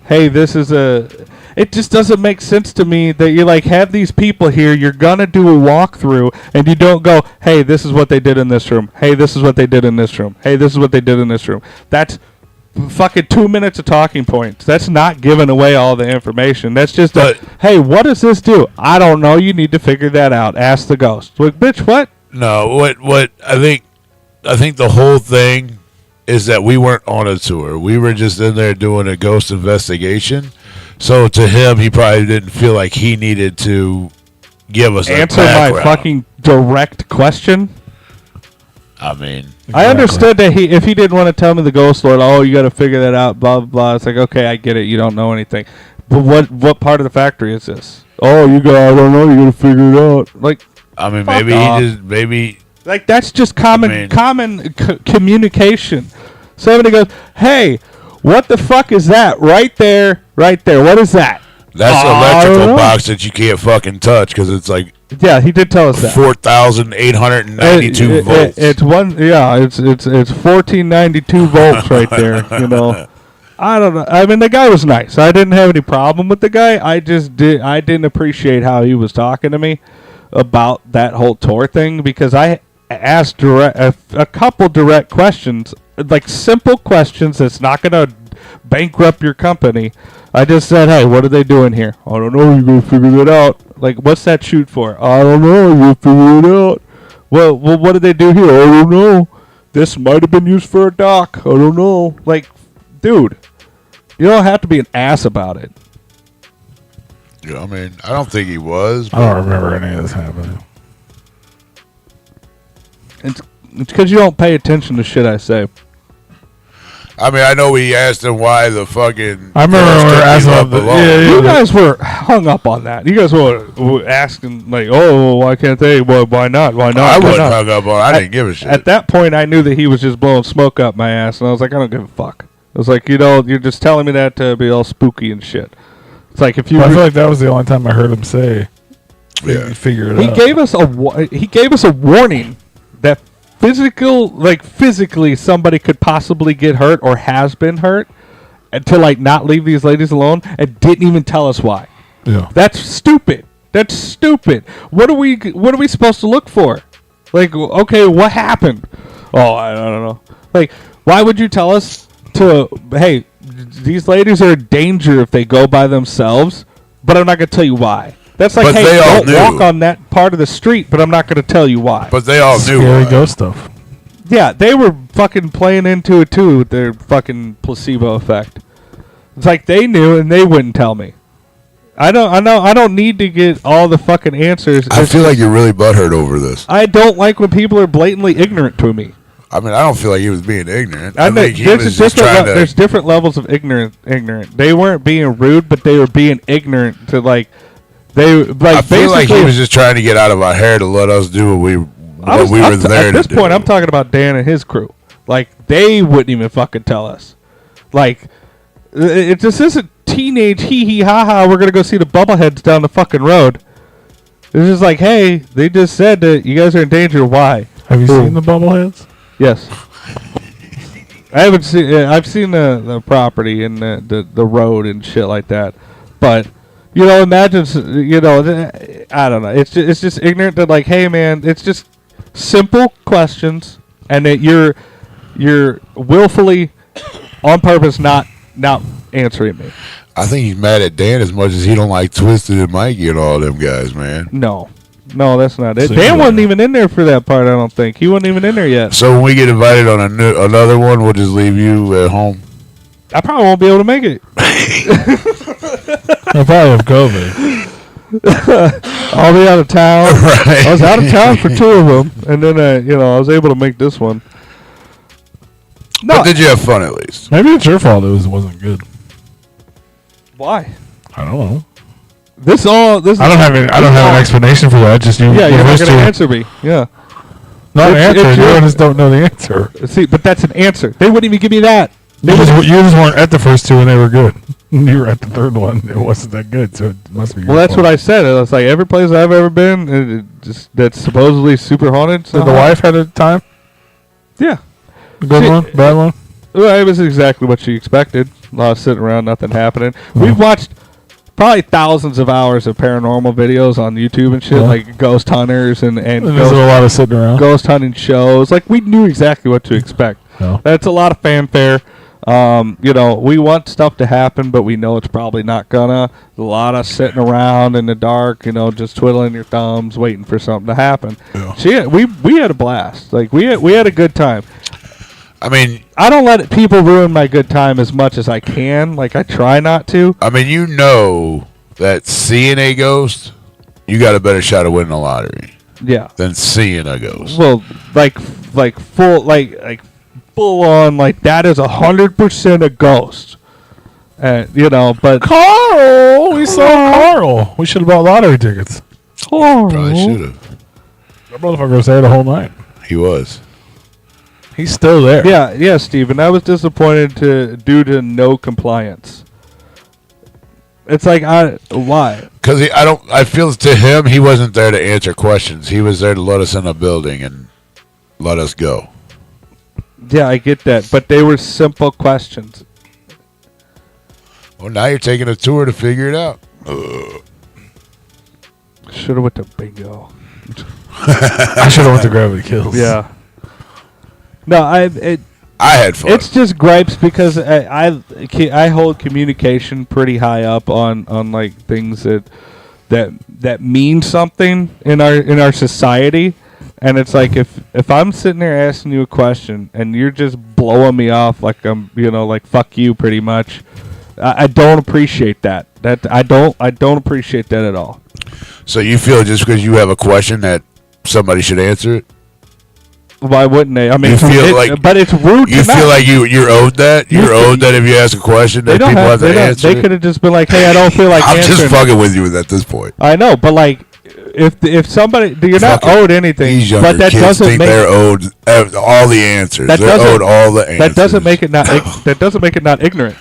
hey, this is a. It just doesn't make sense to me that you like have these people here. You're gonna do a walkthrough, and you don't go, hey, this is what they did in this room. Hey, this is what they did in this room. Hey, this is what they did in this room. That's fucking 2 minutes of talking points. That's not giving away all the information. That's just hey, what does this do? I don't know. You need to figure that out. Ask the ghost. Like, bitch, what? No, what I think the whole thing is that we weren't on a tour. We were just in there doing a ghost investigation. So to him, he probably didn't feel like he needed to give us Answer a my background. fucking direct question. I mean, I understood that if he didn't want to tell me the ghost lord, oh, you got to figure that out, blah blah blah. It's like, okay, I get it. You don't know anything, but what part of the factory is this? Oh, I don't know. You got to figure it out. Like, I mean, Fuck maybe off. he just maybe like that's just common communication. Somebody goes, hey, what the fuck is that right there? Right there. What is that? that's an I don't know. electrical box that you can't fucking touch because it's like Yeah, he did tell us that. 4,892 volts. It's 1492 volts right there. You know, I don't know. I mean, the guy was nice. I didn't have any problem with the guy. I didn't appreciate how he was talking to me about that whole tour thing because I asked a couple direct questions, like simple questions that's not going to bankrupt your company. I just said, hey, what are they doing here? I don't know. You're going to figure it out. Like, what's that shoot for? I don't know. You'll figure it out. Well, what did they do here? I don't know. This might have been used for a dock. I don't know. Like, dude, you don't have to be an ass about it. Yeah, I mean, I don't think he was. I don't remember any of this happening. It's because you don't pay attention to shit I say. I mean, I know we asked him why the fucking. I remember girls we were took him asking up him the- alone. yeah, You guys were hung up on that. You guys were asking, like, oh, why can't they? Well, why not? Why not? I Why wasn't not? hung up on. I didn't give a shit. At that point, I knew that he was just blowing smoke up my ass, and I was like, I don't give a fuck. was like, you're just telling me that to be all spooky and shit. It's like if you. I feel like that was the only time I heard him say. Yeah. Figure it He out. he gave us a warning that physically somebody could possibly get hurt or has been hurt, and to like not leave these ladies alone, and didn't even tell us why. Yeah. That's stupid. That's stupid. What are we supposed to look for? Like, okay, what happened? Oh, I don't know. Like, why would you tell us hey, these ladies are in danger if they go by themselves, but I'm not going to tell you why. That's like, But hey, they all don't walk knew. on that part of the street, but I'm not going to tell you why. But they all knew. Scary ghost stuff. Yeah, they were fucking playing into it too with their fucking placebo effect. It's like they knew and they wouldn't tell me. I don't need to get all the fucking answers. I feel like you're really butthurt over this. I don't like when people are blatantly ignorant to me. I mean, I don't feel like he was being ignorant. I I know think he was just trying to. there's different levels of ignorant. They weren't being rude, but they were being ignorant to like. They like. I feel like he basically- was just trying to get out of our hair to let us do what we were there at this to point, do. I'm talking about Dan and his crew. Like they wouldn't even fucking tell us. Like it just isn't teenage hee hee ha ha. We're gonna go see the bubbleheads down the fucking road. It's just like, hey, they just said that you guys are in danger. Why? Have you seen the bubbleheads? Yes. I haven't seen. I've seen the property and the road and shit like that, but imagine I don't know. It's just ignorant that like, hey man, it's just simple questions, and that you're willfully on purpose not answering me. I think he's mad at Dan as much as he don't like Twisted and Mikey and all them guys, man. No, that's not it. So Dan you- wasn't even in there for that part. I don't think he wasn't even in there yet. So when we get invited on another one, we'll just leave you at home. I probably won't be able to make it. I probably have COVID. I'll be out of town. Right. I was out of town for 2 of them, and then I was able to make this one. No, But did you have fun at least? Maybe it's your fault. It wasn't good. why? I don't know. This I don't have an explanation for that. Just you. Yeah, you're not used going to to- answer me. Yeah. Not an It's- answer. it's You your- just don't know the answer. See, but that's an answer. They wouldn't even give me that. You just weren't at the first two and they were good. You were at the third one. It wasn't that good, so it must be. Well, that's what I said. It was like every place I've ever been, that's supposedly super haunted. Did the wife had a time? Yeah. Good She- one, bad one. Well, it was exactly what she expected. A lot of sitting around, nothing happening. We've watched probably thousands of hours of paranormal videos on YouTube and shit, Yeah. like ghost hunters and There's a lot of sitting around. ghost hunting shows. Like we knew exactly what to expect. Yeah. That's a lot of fanfare. We want stuff to happen, but we know it's probably not gonna. A lot of sitting around in the dark, just twiddling your thumbs, waiting for something to happen. Yeah. We had a blast. Like we had a good time. I mean, I don't let people ruin my good time as much as I can. Like I try not to. you know that seeing a ghost, you got a better shot of winning the lottery Yeah. than seeing a ghost. Well, like full on, like that is 100% a ghost. But Carl, we saw Carl. We should have bought lottery tickets. Probably should have. That motherfucker was there the whole night. He was. He's still there. Yeah, Steven. I was disappointed due to no compliance. It's like why? Because I feel to him, he wasn't there to answer questions. He was there to let us in a building and let us go. Yeah, I get that, but they were simple questions. Well, now you're taking a tour to figure it out. Should have went to bingo. I should have went to Gravity Kills. Yeah. No, I had fun. it's just gripes because I hold communication pretty high up on like things that mean something in our society, and it's like if I'm sitting there asking you a question and you're just blowing me off like I'm like fuck you pretty much, I don't appreciate that. I don't appreciate that at all. So you feel just because you have a question that somebody should answer it? Why wouldn't they? I mean, You feel like- but it's rude. You to feel not. like you're owed that? You're owed that if you ask a question that people have to answer They it? could have just been like, "Hey, I don't feel like I'm answering." just fucking with you at this point. I know, but like if somebody you're not Fucking owed anything, These younger but that kids doesn't think make they're owed all the answers. That They're doesn't- owed all the answers. that doesn't make it not that doesn't make it not ignorant.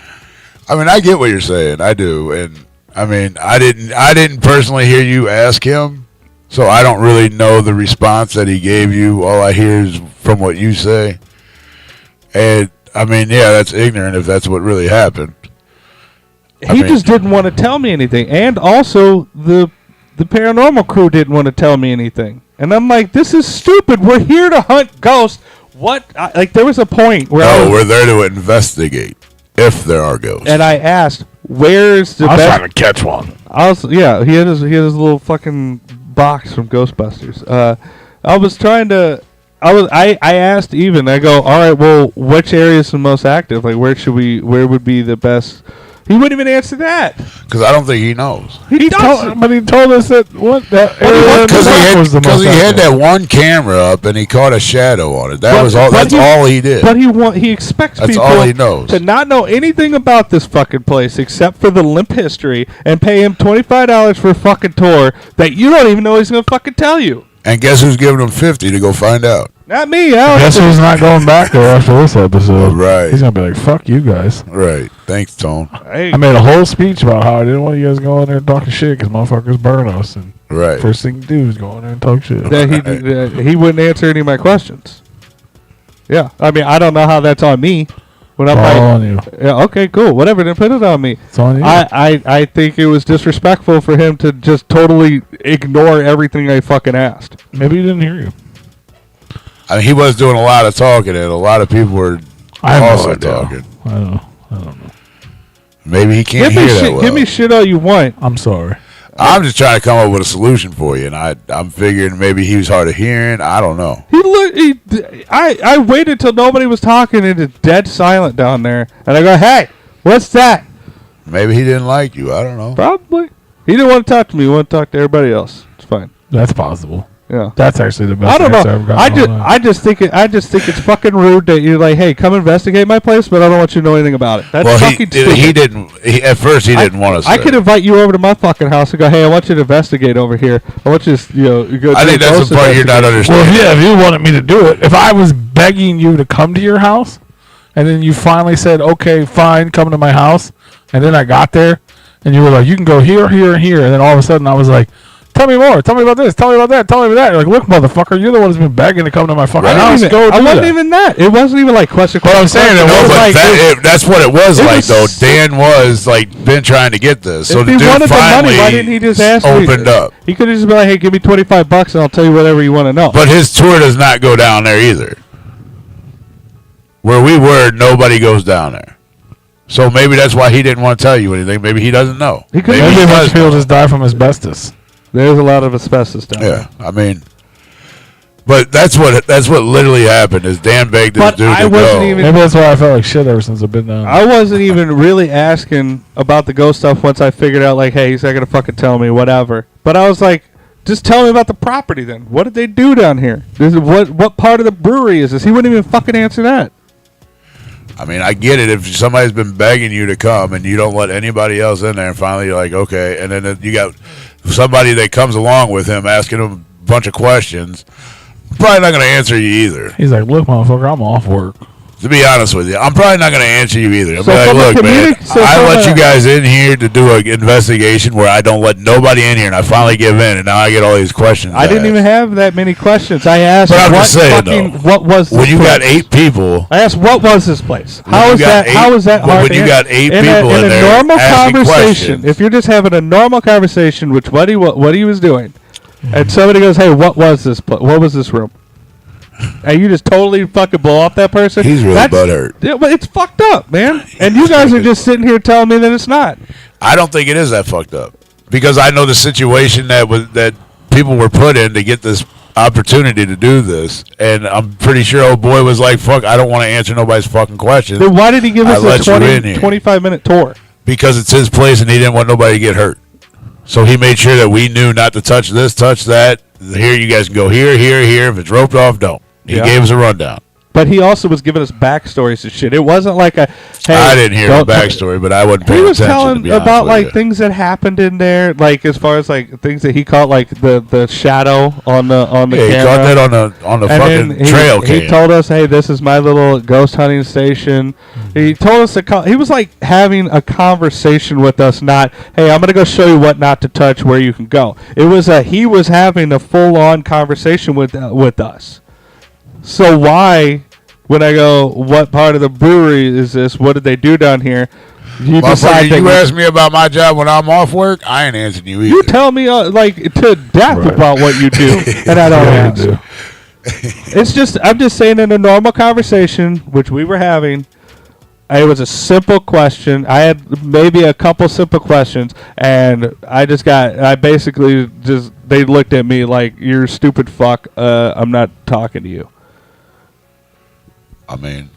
I mean, I get what you're saying. I do, and I mean, I didn't personally hear you ask him, so I don't really know the response that he gave you. All I hear is from what you say, and I mean, yeah, that's ignorant if that's what really happened. He just didn't want to tell me anything, and also the paranormal crew didn't want to tell me anything. And I'm like, this is stupid. We're here to hunt ghosts. What? Like, there was a point where we're there to investigate if there are ghosts. and I asked, "Where's the I was best?" trying to catch one. Yeah, he had his little fucking box from Ghostbusters. I asked even. I go, all right. Well, which area is the most active? Like, where would be the best? He wouldn't even answer that. Because I don't think he knows. He doesn't. But he told us that that area Because was the most he had active. that one camera up and he caught a shadow on it. That But- was all. but That's all he did. But he expects That's people all he knows. to not know anything about this fucking place except for the Lemp history and pay him $25 for a fucking tour that you don't even know he's gonna fucking tell you. And guess who's giving him 50 to go find out? Not me. I Guess don't who's not going back there after this episode? Right. He's gonna be like, "Fuck you guys." Right. Thanks, Tone. Hey, I made a whole speech about how I didn't want you guys going there and talking shit because motherfuckers burn us. And Right. first thing you do is go in there and talk shit. that he wouldn't answer any of my questions. Yeah, I mean, I don't know how that's on me. When I'm It's all like, on you. yeah, okay, cool, whatever. Then put it on me. It's on you. I think it was disrespectful for him to just totally ignore everything I fucking asked. Maybe he didn't hear you. I mean, he was doing a lot of talking, and a lot of people were I have also no idea. talking. I don't know. Maybe he can't Give me hear that shit. well. Give me shit all you want. I'm sorry. I'm just trying to come up with a solution for you, and I'm figuring maybe he was hard of hearing. I don't know. I waited till nobody was talking and it's dead silent down there, and I go, "Hey, what's that?" Maybe he didn't like you. I don't know. Probably. He didn't want to talk to me. He wanted to talk to everybody else. It's fine. That's possible. Yeah. That's actually the best I don't answer I've know. gotten all I just think it's fucking rude that you're like, "Hey, come investigate my place," but I don't want you to know anything about it. That's Well, fucking stupid. he didn't. At first, he didn't want to. I could invite you over to my fucking house and go, "Hey, I want you to investigate over here. I want you to, go." I think that's the part you're not Well, understanding. if you wanted me to do it, if I was begging you to come to your house, and then you finally said, "Okay, fine, come to my house," and then I got there, and you were like, "You can go here, here, and here," and then all of a sudden I was like, "Tell me more. Tell me about this. Tell me about that. Tell me about that." You're like, "Look, motherfucker, you're the one who's been begging to come to my fucking house. Go do I wasn't that." even that. It wasn't even like question. What I'm saying, question. it No, was but like- that's what it was it like, was- though. Dan was like been trying to get this, so If the he dude wanted the finally money, why didn't he just ask me? opened up. He could have just been like, "Hey, give me $25 and I'll tell you whatever you want to know." But his tour does not go down there either. Where we were, nobody goes down there. So maybe that's why he didn't want to tell you anything. Maybe he doesn't know. He could- Maybe a bunch does of people know. just die from asbestos. There's a lot of asbestos down there. Yeah, I mean, but that's what literally happened. Is Dan begged this But dude I to wasn't go. even- Maybe that's why I felt like shit ever since I've been down. I wasn't even really asking about the ghost stuff once I figured out, like, hey, he's not going to fucking tell me, whatever. But I was like, just tell me about the property then. What did they do down here? What part of the brewery is this? He wouldn't even fucking answer that. I mean, I get it. If somebody's been begging you to come and you don't let anybody else in there, and finally you're like, okay, and then you got somebody that comes along with him asking him a bunch of questions, probably not going to answer you either. He's like, "Look, motherfucker, I'm off work." To be honest with you, I'm probably not going to answer you either. I'll So be like, from a look, man, so I from let a- you guys in here to do an investigation where I don't let nobody in here, and I finally give in, and now I get all these questions. I didn't asked. even have that many questions. I asked, But I'm what just saying, fucking, though, what was this When you place? got 8 people, I asked, what was this place? When How you is got that? eight- How is that but hard? when you to got answer? 8 in people a in there normal asking conversation, questions. if you're just having a normal conversation, which what he was doing, and somebody goes, "Hey, what was this? What was this room?" And you just totally fucking blow off that person. He's really butthurt. Yeah, but it's fucked up, man. And you guys are just sitting here telling me that it's not. I don't think it is that fucked up because I know the situation that people were put in to get this opportunity to do this, and I'm pretty sure old boy was like, "Fuck, I don't want to answer nobody's fucking questions." Then why did he give I us let a you 20, in here. 25-minute tour? Because it's his place and he didn't want nobody to get hurt. So he made sure that we knew not to touch this, touch that. Here, you guys can go here, here, here. If it's roped off, don't. He Yeah. gave us a rundown. But he also was giving us backstories and shit. It wasn't like a, hey, I didn't hear the backstory, but I wasn't paying he was attention. telling to be honest about with like you. things that happened in there, like as far as like things that he caught, like the shadow on the Yeah, camera. he caught that on the And fucking trail cam. he told us, hey, this is my little ghost hunting station. He told us he was like having a conversation with us, not, hey, I'm going to go show you what not to touch, where you can go. It was he was having a full-on conversation with us. So why, when I go, what part of the brewery is this? What did they do down here? You decide you ask me about my job when I'm off work, I ain't answering you either. You tell me like to death about what you do, and I don't answer. It's just, I'm just saying, in a normal conversation, which we were having, it was a simple question. I had maybe a couple simple questions, and I basically just, they looked at me like, you're a stupid fuck, I'm not talking to you. I mean,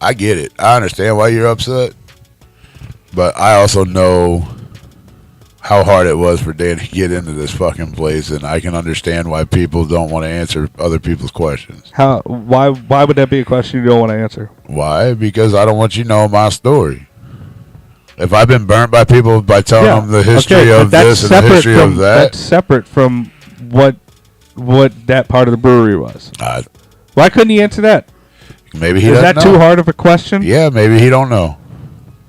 I get it. I understand why you're upset, but I also know how hard it was for Dan to get into this fucking place, and I can understand why people don't want to answer other people's questions. Why would that be a question you don't want to answer? Why? Because I don't want you to know my story. If I've been burnt by people by telling them the history of this and the history of that. That's separate from what that part of the brewery was. Why couldn't he answer that? Maybe he is doesn't that know. too hard of a question? Yeah, maybe he don't know.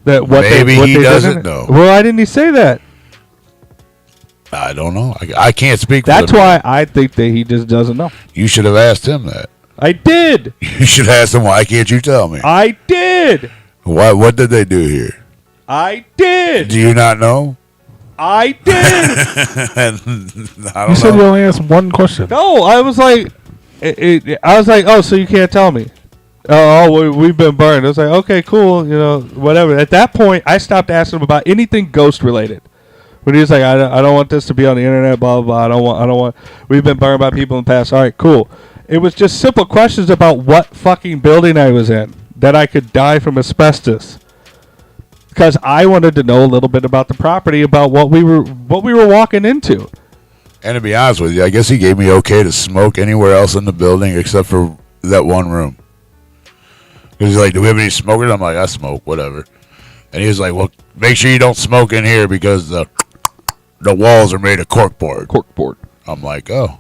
Maybe he doesn't know. Well, why didn't he say that? I don't know. I can't speak for That's him. why I think that he just doesn't know. You should have asked him that. I did. You should have asked him, why can't you tell me? I did. What did they do here? I did. Do you not know? I did. You said you only asked one question. No, I was like, oh, so you can't tell me. We've been burned. I was like, okay, cool, whatever. At that point, I stopped asking him about anything ghost related. When he was like, I don't want this to be on the internet, blah, blah, blah. I don't want, we've been burned by people in the past. All right, cool. It was just simple questions about what fucking building I was in, that I could die from asbestos. Because I wanted to know a little bit about the property, about what we were walking into. And to be honest with you, I guess he gave me okay to smoke anywhere else in the building except for that one room. He's like, do we have any smokers? I'm like, I smoke, whatever. And he was like, well, make sure you don't smoke in here because the walls are made of corkboard. Corkboard. I'm like, oh.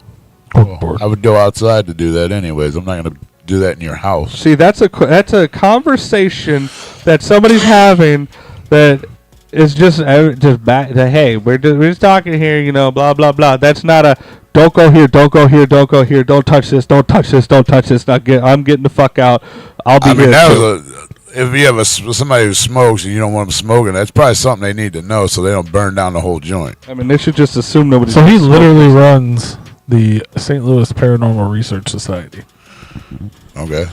Well, I would go outside to do that anyways. I'm not going to do that in your house. See, that's a conversation that somebody's having that is just back to, hey, we're just talking here, blah, blah, blah. That's not a, don't go here, don't go here, don't go here, don't touch this, don't touch this, don't touch this. I'm getting the fuck out. I'll be here. If you have somebody who smokes and you don't want them smoking, that's probably something they need to know so they don't burn down the whole joint. I mean, they should just assume nobody's. So he literally runs the St. Louis Paranormal Research Society. Okay.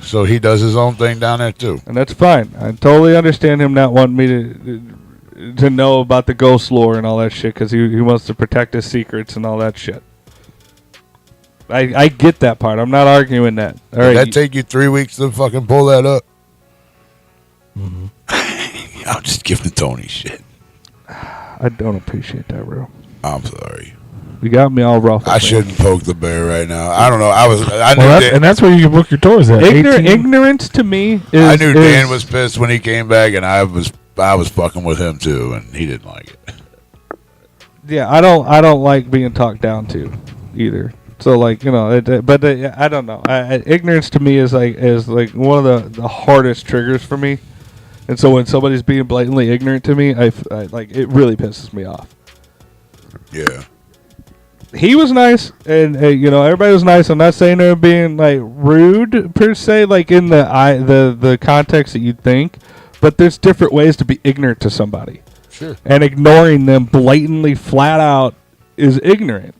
So he does his own thing down there too. And that's fine. I totally understand him not wanting me to know about the ghost lore and all that shit because he wants to protect his secrets and all that shit. I get that part. I'm not arguing that. All right. Did that take you 3 weeks to fucking pull that up? Mm-hmm. I'm just giving Tony shit. I don't appreciate that, bro. I'm sorry. You got me all rough. I shouldn't poke the bear right now. I don't know. And that's where you can book your tours at. Ignorance to me is. I knew Dan was pissed when he came back, and I was fucking with him too, and he didn't like it. Yeah, I don't like being talked down to either. So like I don't know. Ignorance to me is like one of the hardest triggers for me, and so when somebody's being blatantly ignorant to me, I like it really pisses me off. Yeah. He was nice, and everybody was nice. I'm not saying they're being like rude per se, like in the context that you'd think, but there's different ways to be ignorant to somebody. Sure. And ignoring them blatantly, flat out, is ignorant.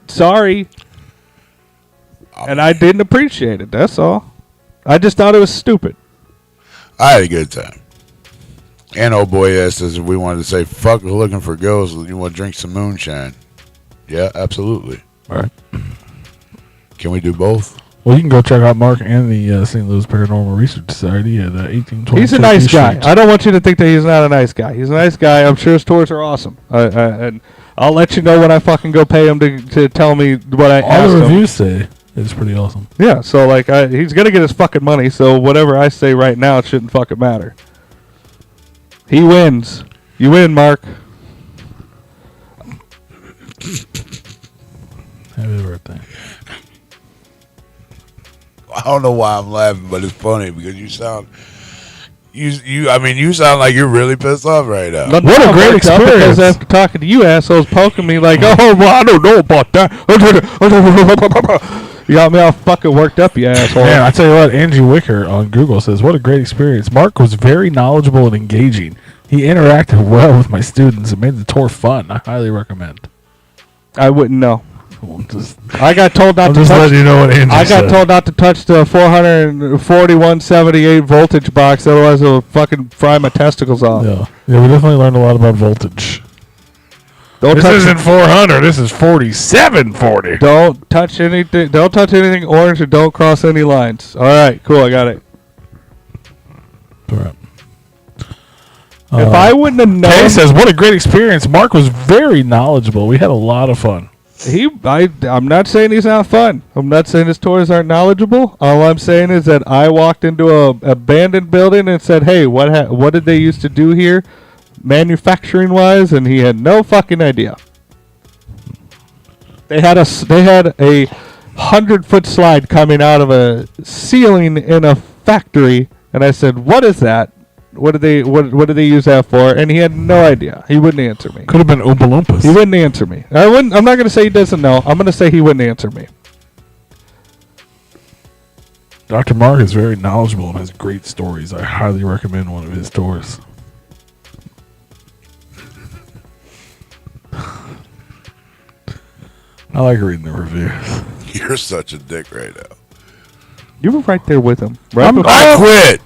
Sorry. And I didn't appreciate it. That's all. I just thought it was stupid. I had a good time. And old boy asked us if we wanted to say, fuck looking for ghosts. You want to drink some moonshine? Yeah, absolutely. All right. Can we do both? Well, you can go check out Mark and the St. Louis Paranormal Research Society at 1820. He's a nice guy. I don't want you to think that he's not a nice guy. He's a nice guy. I'm sure his tours are awesome. And I'll let you know when I fucking go pay him to tell me what I All asked the him. reviews say it's pretty awesome. Yeah, so like he's gonna get his fucking money. So whatever I say right now, it shouldn't fucking matter. He wins. You win, Mark. Happy birthday. I don't know why I'm laughing, but it's funny because you sound you sound like you're really pissed off right now. What a great experience. Because after talking to you assholes poking me like, oh, well, I don't know about that. You got me all fucking worked up, you asshole. Man, I tell you what, Angie Wicker on Google says, what a great experience. Mark was very knowledgeable and engaging. He interacted well with my students and made the tour fun. I highly recommend. I wouldn't know. I got told not I'm to just touch. letting you know what Angie I got said. told not to touch the 44178 voltage box, otherwise it'll fucking fry my testicles off. Yeah, we definitely learned a lot about voltage. Don't This touch isn't 400. This is 4740. Don't touch anything. Don't touch anything orange, and don't cross any lines. All right, cool. I got it. All right. If I wouldn't have known, Kay says, what a great experience. Mark was very knowledgeable. We had a lot of fun. I'm not saying he's not fun. I'm not saying his tours aren't knowledgeable. All I'm saying is that I walked into a abandoned building and said, "Hey, what did they used to do here, manufacturing wise?" And he had no fucking idea. They had a 100-foot slide coming out of a ceiling in a factory, and I said, "What is that? What did they use that for?" And he had no idea. He wouldn't answer me. Could have been Oompa Loompas. He wouldn't answer me. I'm not going to say he doesn't know. I'm going to say he wouldn't answer me. Dr. Mark is very knowledgeable and has great stories. I highly recommend one of his tours. I like reading the reviews. You're such a dick right now. You were right there with him. I quit.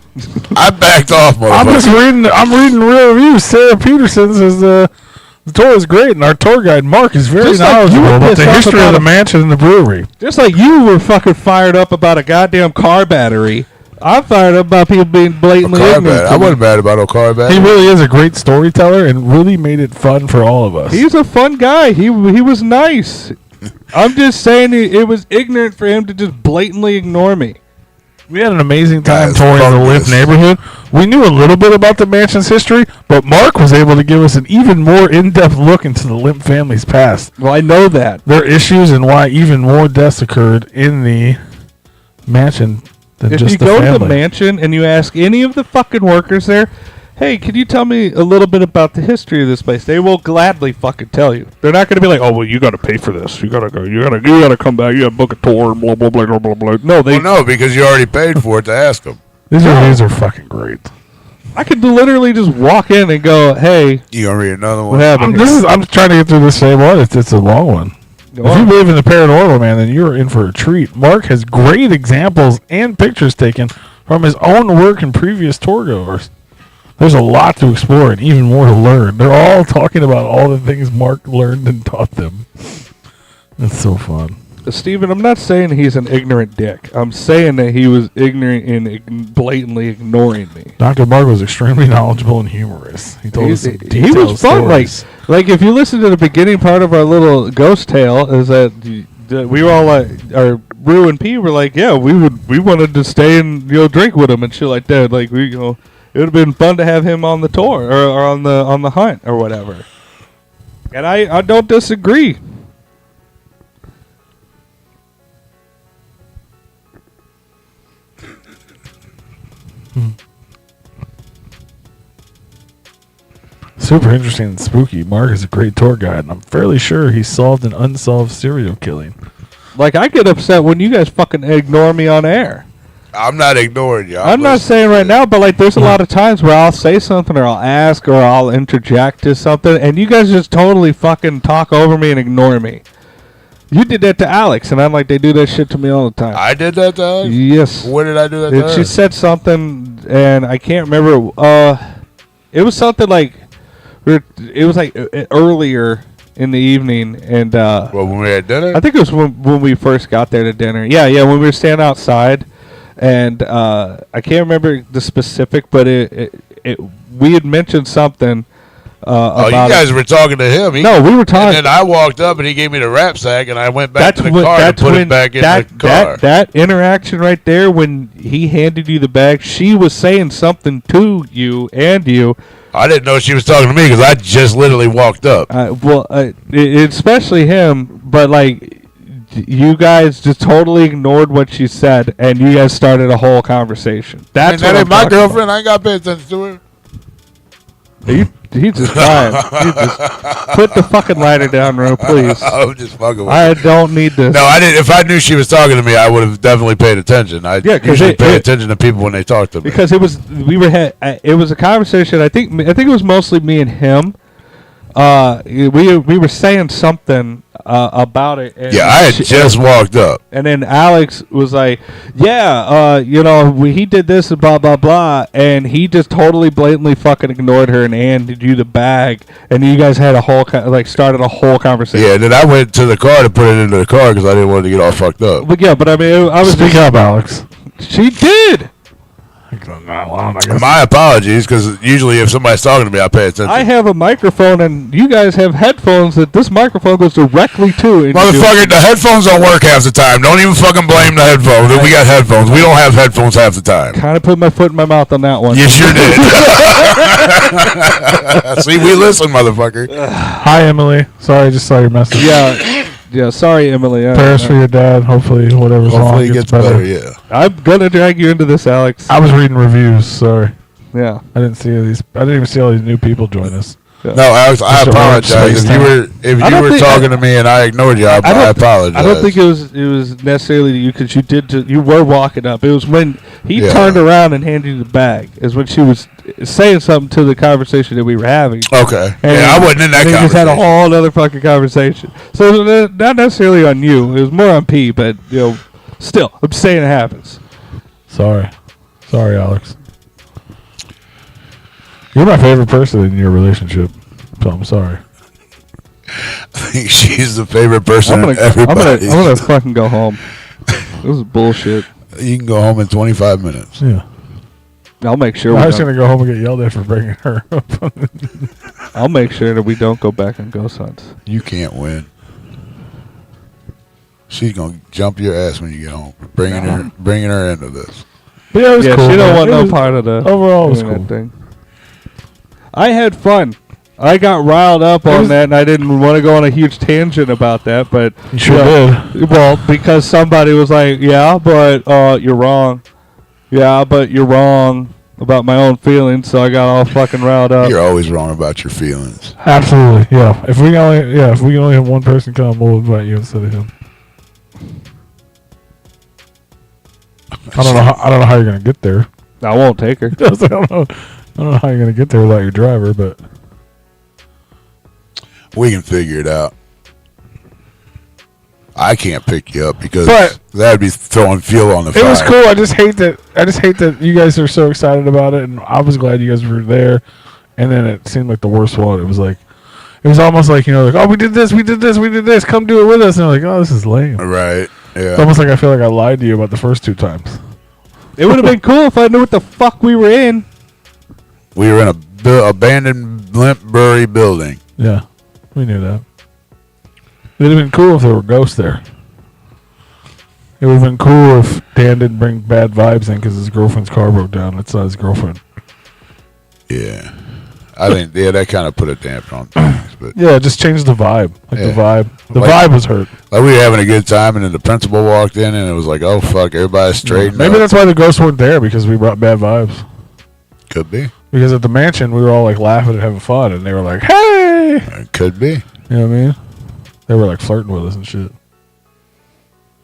I backed off, motherfucker. I'm reading real reviews. Sarah Peterson says the tour is great, and our tour guide Mark is very Just like you knowledgeable were about the pissed off history of about the a- mansion and the brewery. Just like you were fucking fired up about a goddamn car battery, I'm fired up about people being blatantly Car ignorant. bad. I wasn't bad about no car bad. He really is a great storyteller and really made it fun for all of us. He's a fun guy. He was nice. I'm just saying it was ignorant for him to just blatantly ignore me. We had an amazing time Guys, touring fuck the Lemp this. neighborhood. We knew a little bit about the mansion's history, but Mark was able to give us an even more in-depth look into the Lemp family's past, Well, I know that. their issues, and why even more deaths occurred in the mansion than If just you the go family. to the mansion and you ask any of the fucking workers there, hey, can you tell me a little bit about the history of this place? They will gladly fucking tell you. They're not going to be like, oh, well, you got to pay for this. You got to go. You got to come back. You got to book a tour. Blah blah blah blah blah blah. No, Well, no, because you already paid for it to ask them. These reviews are fucking great. I could literally just walk in and go, hey, You gonna read another what one? happened? I'm trying to get through this same one. It's a long one. Go If you on. believe in the paranormal, man, then you're in for a treat. Mark has great examples and pictures taken from his own work and previous tour goers. There's a lot to explore and even more to learn. They're all talking about all the things Mark learned and taught them. It's so fun. Steven, I'm not saying he's an ignorant dick. I'm saying that he was ignorant and blatantly ignoring me. Dr. Mark was extremely knowledgeable and humorous. He told us some He detailed was fun. stories. Like if you listen to the beginning part of our little ghost tale, is that we were all like, our Rue and P were like, yeah, we wanted to stay and drink with him and shit like that. Like it would have been fun to have him on the tour or on the hunt or whatever. And I don't disagree. Super interesting and spooky. Mark is a great tour guide, and I'm fairly sure he solved an unsolved serial killing. Like I get upset when you guys fucking ignore me on air. I'm not ignoring you. I'm not saying right now, but like there's a lot of times where I'll say something or I'll ask or I'll interject to something and you guys just totally fucking talk over me and ignore me. You did that to Alex, and I'm like, they do that shit to me all the time. I did that to her? Yes. When did I do that to And her? she said something, and I can't remember. It was something like, it was like earlier in the evening, and Well, when we had dinner? I think it was when we first got there to dinner. Yeah, when we were standing outside, and I can't remember the specific, but we had mentioned something Oh, about you guys were talking to him. No, we were talking. And then I walked up and he gave me the rap sack and I went back to the car and put it back in the car. That interaction right there, when he handed you the bag, she was saying something to you and you. I didn't know she was talking to me because I just literally walked up. Especially him, but like you guys just totally ignored what she said, and you guys started a whole conversation. That's that what ain't my girlfriend. I ain't got to pay attention to her. He's just crying. He just put the fucking lighter down, bro, please. I'm just fucking with I you. don't need this. No, I didn't. If I knew she was talking to me, I would have definitely paid attention. I usually pay attention to people when they talk to me. Because it was a conversation. I think it was mostly me and him. We were saying something about it. And I had just walked up. And then Alex was like, he did this and blah, blah, blah. And he just totally blatantly fucking ignored her and handed you the bag. And you guys had started a whole conversation. Yeah, and then I went to the car to put it into the car because I didn't want to get all fucked up. But I mean, I was Speak up, Alex. She did. My apologies, because usually if somebody's talking to me, I pay attention. I have a microphone, and you guys have headphones that this microphone goes directly to. Motherfucker, the headphones don't work half the time. Don't even fucking blame the headphones. We got headphones. We don't have headphones half the time. Kind of put my foot in my mouth on that one. You sure did. See, we listen, motherfucker. Hi, Emily. Sorry, I just saw your message. Yeah, sorry, Emily. Prayers for your dad. Hopefully, whatever's wrong he gets better. Yeah. I'm gonna drag you into this, Alex. I was reading reviews. Sorry. Yeah. I didn't even see all these new people join us. Yeah. No, Alex, I apologize. If you were talking to me and I ignored you, I apologize. I don't think it was necessarily you, because you were walking up. It was when he turned around and handed you the bag. Is when she was saying something to the conversation that we were having. Okay. And I wasn't in that conversation. We just had a whole other fucking conversation. So not necessarily on you. It was more on P. But still, I'm saying it happens. Sorry, Alex. You're my favorite person in your relationship, so I'm sorry. I think she's the favorite person in everybody. I'm gonna fucking go home. This is bullshit. You can go home in 25 minutes. Yeah. I'll make sure. I was gonna go home and get yelled at for bringing her up. I'll make sure that we don't go back on ghost hunts. You can't win. She's gonna jump your ass when you get home. Bringing her into this. But yeah, it was cool. She don't want no part of the overall. It was cool. Thing. I had fun. I got riled up on that, and I didn't want to go on a huge tangent about that, but you sure did. Well, because somebody was like, "Yeah, but you're wrong." Yeah, but you're wrong about my own feelings, so I got all fucking riled up. You're always wrong about your feelings. Absolutely, yeah. If we can only have one person come, we'll invite you instead of him. I don't know how you're gonna get there. I won't take her. I don't know how you're gonna get there without your driver, but we can figure it out. I can't pick you up because that'd be throwing fuel on the fire. It was cool. I just hate that you guys are so excited about it, and I was glad you guys were there. And then it seemed like the worst one. It was almost like, oh, we did this, come do it with us. And I'm like, oh, this is lame. Right. Yeah. It's almost like I feel like I lied to you about the first two times. It would have been cool if I knew what the fuck we were in. We were in a abandoned Lemp brewery building. Yeah, we knew that. It would have been cool if there were ghosts there. It would have been cool if Dan didn't bring bad vibes in because his girlfriend's car broke down. It's not his girlfriend. Yeah. I think, that kind of put a damper on things. But yeah, it just changed the vibe. The vibe was hurt. Like we were having a good time, and then the principal walked in, and it was like, oh, fuck, everybody's straight. Yeah. Maybe that's why the ghosts weren't there, because we brought bad vibes. Could be. Because at the mansion, we were all like laughing and having fun, and they were like, hey! It could be. You know what I mean? They were like flirting with us and shit.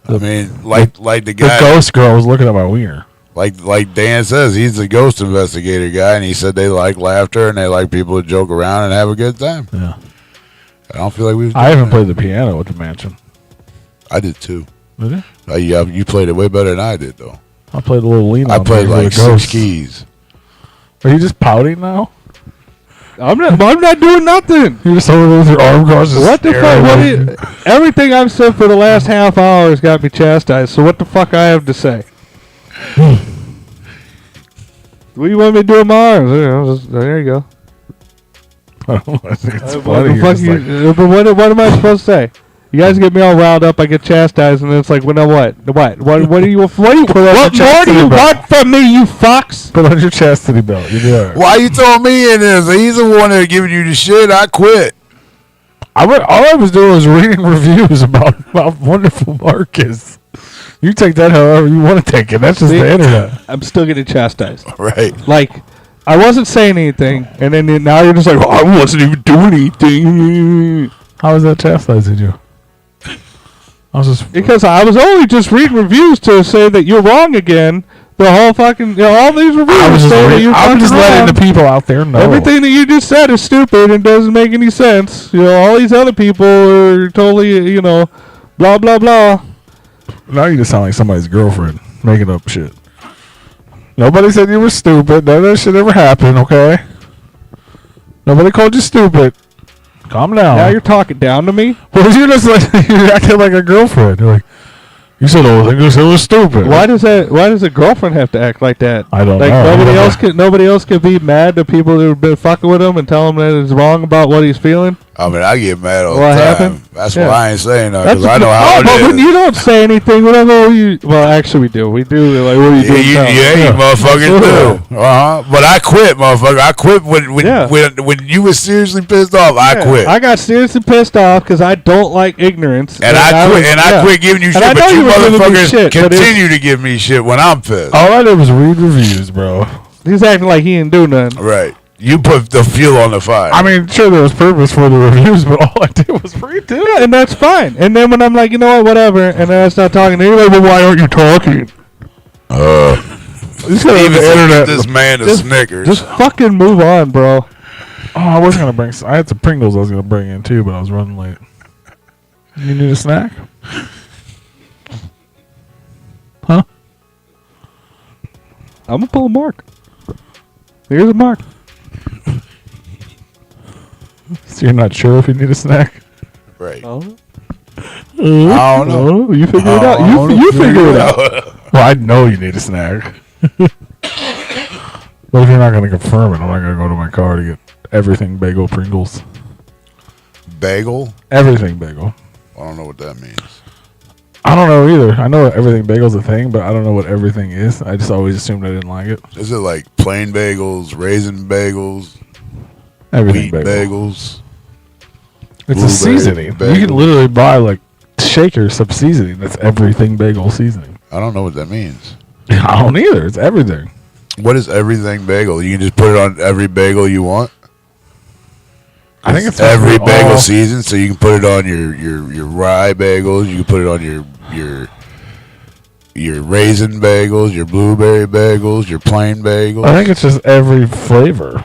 I mean, like the guy. The ghost girl was looking at my wiener. Like Dan says, he's the ghost investigator guy, and he said they like laughter and they like people to joke around and have a good time. Yeah. I don't feel like we've. I haven't played the piano at the mansion. I did too. Did you? Yeah, you played it way better than I did, though. I played a little lean. I played like 6 keys. Are you just pouting now? I'm not doing nothing. You're just over there with your arm crossed. What the fuck? Everything I've said for the last half hour has got me chastised. So what the fuck I have to say? What do you want me to do tomorrow? There you go. I think it's What funny. the fuck but what am I supposed to say? You guys get me all riled up. I get chastised, and then it's like, well, now what? What do you? What more do you want from me, you fucks? Put on your chastity belt. You do it. Why you throwing me in this? He's the one that giving you the shit. I quit. All I was doing was reading reviews about how wonderful Mark is. You take that however you want to take it. That's just the internet. I'm still getting chastised. Right. Like, I wasn't saying anything, and then now you're just like, oh, I wasn't even doing anything. How was that chastising you? I was just Because I was only just reading reviews to say that you're wrong again. The whole fucking, all these reviews say that you're I'm just letting the people out there know. Everything that you just said is stupid and doesn't make any sense. All these other people are totally, blah, blah, blah. Now you just sound like somebody's girlfriend making up shit. Nobody said you were stupid. None of that shit ever happened, okay? Nobody called you stupid. Calm down. Now you're talking down to me? Well, you're just like, you're acting like a girlfriend. You're like, you said the whole thing was stupid. Why does a girlfriend have to act like that? I don't like know. Nobody else can be mad to people who've been fucking with him and tell him that he's wrong about what he's feeling. I mean, I get mad all What the time. happened? That's Yeah. why I ain't saying that, That's because I know how it but is. when you don't say anything, whatever you. Well, actually, we do. We do. Like, what are you doing? You motherfuckers do. But I quit, motherfucker. I quit when you was seriously pissed off. I quit. I got seriously pissed off because I don't like ignorance. And I quit giving you shit, I but know you you were giving me motherfuckers shit, but continue to give me shit when I'm pissed. All I did was read reviews, bro. He's acting like he didn't do nothing. Right. You put the fuel on the fire. I mean, sure, there was purpose for the reviews, but all I did was read them. Yeah, and that's fine. And then when I'm like, you know what, whatever, and then I start talking, and you're like, well, why aren't you talking? Even the internet. This man is Snickers. Just fucking move on, bro. Oh, I wasn't gonna bring. I had some Pringles I was gonna bring in too, but I was running late. You need a snack? Huh? I'm gonna pull a mark. Here's a mark. So you're not sure if you need a snack? Right. Oh. I don't know. Oh, you figure it out. You figure it out. Well, I know you need a snack. But if you're not going to confirm it, I'm not going to go to my car to get everything bagel Pringles. Bagel? Everything bagel. I don't know what that means. I don't know either. I know everything bagel's a thing, but I don't know what everything is. I just always assumed I didn't like it. Is it like plain bagels, raisin bagels, Everything wheat bagel. bagels? It's a seasoning. bagel. You can literally buy like shakers of seasoning. That's everything bagel seasoning. I don't know what that means. I don't either. It's everything. What is everything bagel? You can just put it on every bagel you want? I think it's every all- bagel season, so you can put it on your rye bagels, you can put it on your raisin bagels, your blueberry bagels, your plain bagels. I think it's just every flavor.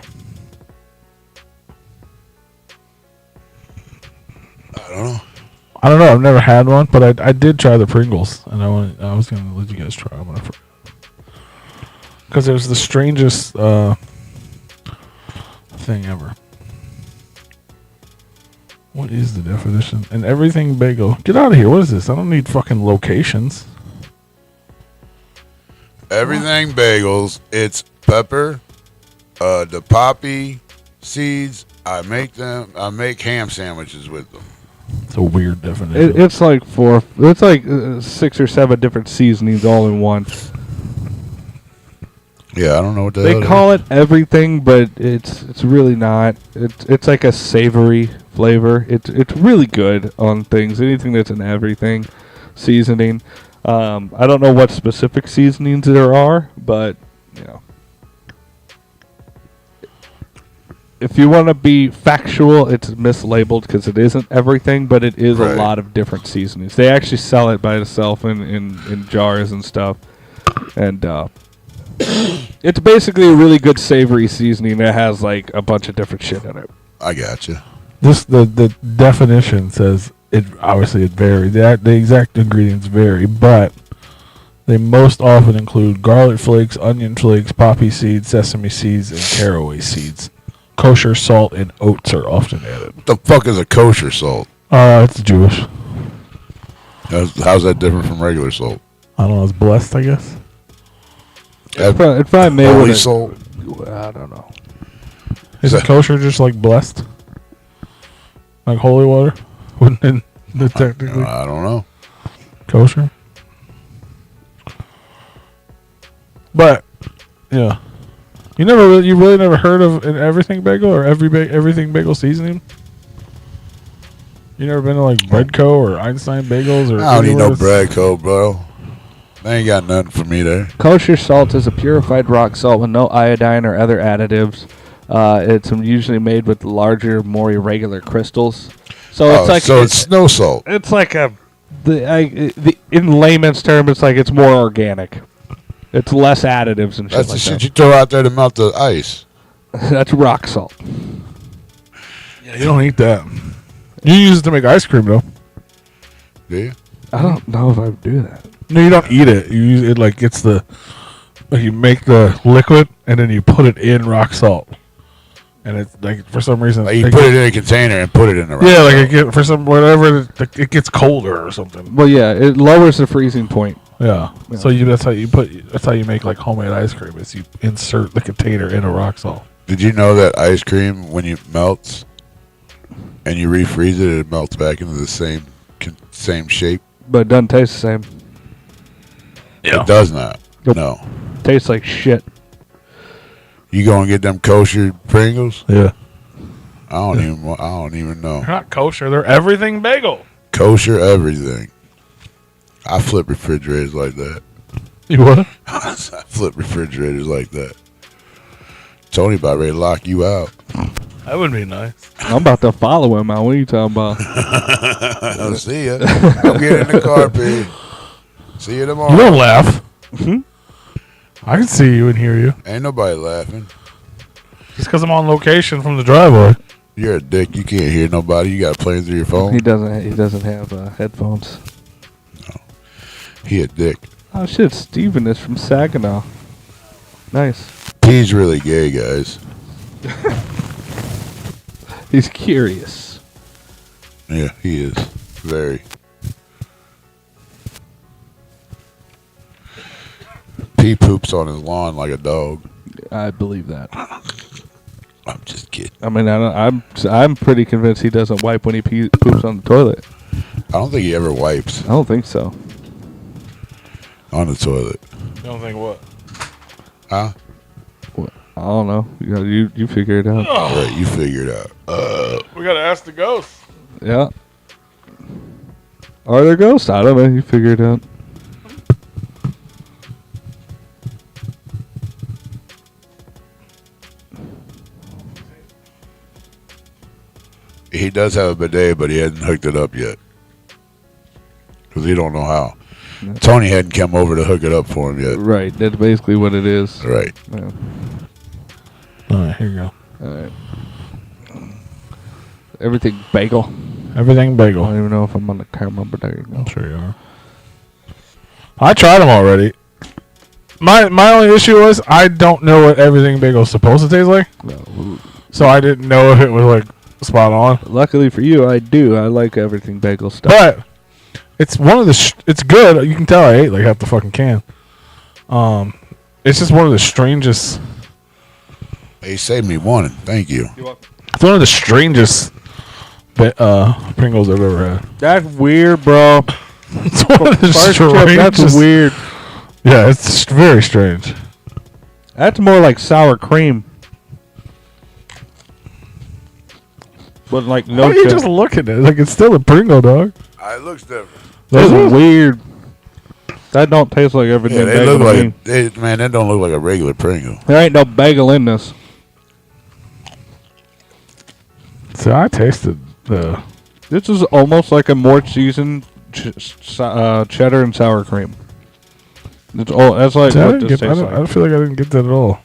I don't know. I've never had one, but I did try the Pringles, and I was gonna let you guys try them because it was the strangest thing ever. What is the definition? And everything bagel. Get out of here. What is this? I don't need fucking locations. Everything bagels, it's pepper, the poppy seeds. I make ham sandwiches with them. It's a weird definition. It's like 6 or 7 different seasonings all in one. Yeah, I don't know what They call it everything, but it's really not. It's like a savory flavor. It's really good on things. Anything that's an everything seasoning. I don't know what specific seasonings there are, but if you want to be factual, it's mislabeled because it isn't everything, but it is a lot of different seasonings. They actually sell it by itself in jars and stuff, and it's basically a really good savory seasoning that has like a bunch of different shit in it. I got you. The definition says it varies. The exact ingredients vary, but they most often include garlic flakes, onion flakes, poppy seeds, sesame seeds, and caraway seeds. Kosher salt and oats are often added. What the fuck is a kosher salt? It's Jewish. How's that different from regular salt? I don't know. It's blessed, I guess. It's probably made holy with salt. I don't know. Is it kosher just like blessed? Like holy water? Wouldn't it technically I don't know. kosher? But yeah, you really never heard of an everything bagel or everything bagel seasoning? You never been to like Breadco or Einstein Bagels or? I don't need no anywhere bread code, bro. They ain't got nothing for me there. Kosher salt is a purified rock salt with no iodine or other additives. It's usually made with larger, more irregular crystals. So it's like it's snow salt. It's like in layman's term, it's like it's more organic. It's less additives and shit That's like the shit that. you throw out there to melt the ice. That's rock salt. Yeah, you don't eat that. You use it to make ice cream, though. Do you? I don't know if I would do that. No, you don't eat it. You use it like it's the. Like you make the liquid and then you put it in rock salt, and it's like for some reason Like you put it in a container and put it in the rock. Yeah, like for some whatever it gets colder or something. Well, yeah, it lowers the freezing point. Yeah. So that's how you make like homemade ice cream. Is you insert the container in a rock salt. Did you know that ice cream, when it melts and you refreeze it, it melts back into the same shape? But it doesn't taste the same. Yeah. It does not. Nope. No. Tastes like shit. You go and get them kosher Pringles? Yeah. I don't even know. They're not kosher. They're everything bagel. Kosher everything. I flip refrigerators like that. You what? I flip refrigerators like that. Tony about ready to lock you out. That would be nice. I'm about to follow him out. What are you talking about? I'll see ya. Go get in the car, P. See you tomorrow. You don't laugh. I can see you and hear you. Ain't nobody laughing. Just because I'm on location from the driveway. You're a dick. You can't hear nobody. You got to play through your phone. He doesn't have headphones. He a dick. Oh shit, Steven is from Saginaw. Nice. He's really gay, guys. He's curious. Yeah, he is. Very. He poops on his lawn like a dog. I believe that. I'm just kidding. I mean, I'm pretty convinced he doesn't wipe when he poops on the toilet. I don't think he ever wipes I don't think so. on the toilet. You don't think what? Huh? What? I don't know. You figure it out. Right, you figure it out. We got to ask the ghost. Yeah. Are there ghosts? I don't know. You figure it out. He does have a bidet, but he hasn't hooked it up yet. Because he don't know how. Yeah. Tony hadn't come over to hook it up for him yet. Right. That's basically what it is. Right. Yeah. All right, here you go. All right. Everything bagel. Everything I bagel. don't even know if I'm on the camera, but there you go. I'm sure you are. I tried them already. My only issue was I don't know what everything bagel's supposed to taste like, No. so I didn't know if it was like spot on. Luckily for you, I do. I like everything bagel stuff. But it's one of the. It's good. You can tell I ate like half the fucking can. It's just one of the strangest. He saved me one. Thank you. It's one of the strangest Pringles I've ever had. That's weird, bro. It's one of the First trip, that's strangest. weird. Yeah, it's very strange. That's more like sour cream. But like no Why are you chip. just looking at it? Like it's still a Pringle, dog. It looks different. That's Is it? weird. That don't taste like everything Yeah, they bagel look to like me. man. That don't look like a regular Pringle. There ain't no bagel in this. So I tasted the. This is almost like a more seasoned cheddar and sour cream. It's all that's like See, I what this tastes I like. don't feel like I didn't get that at all.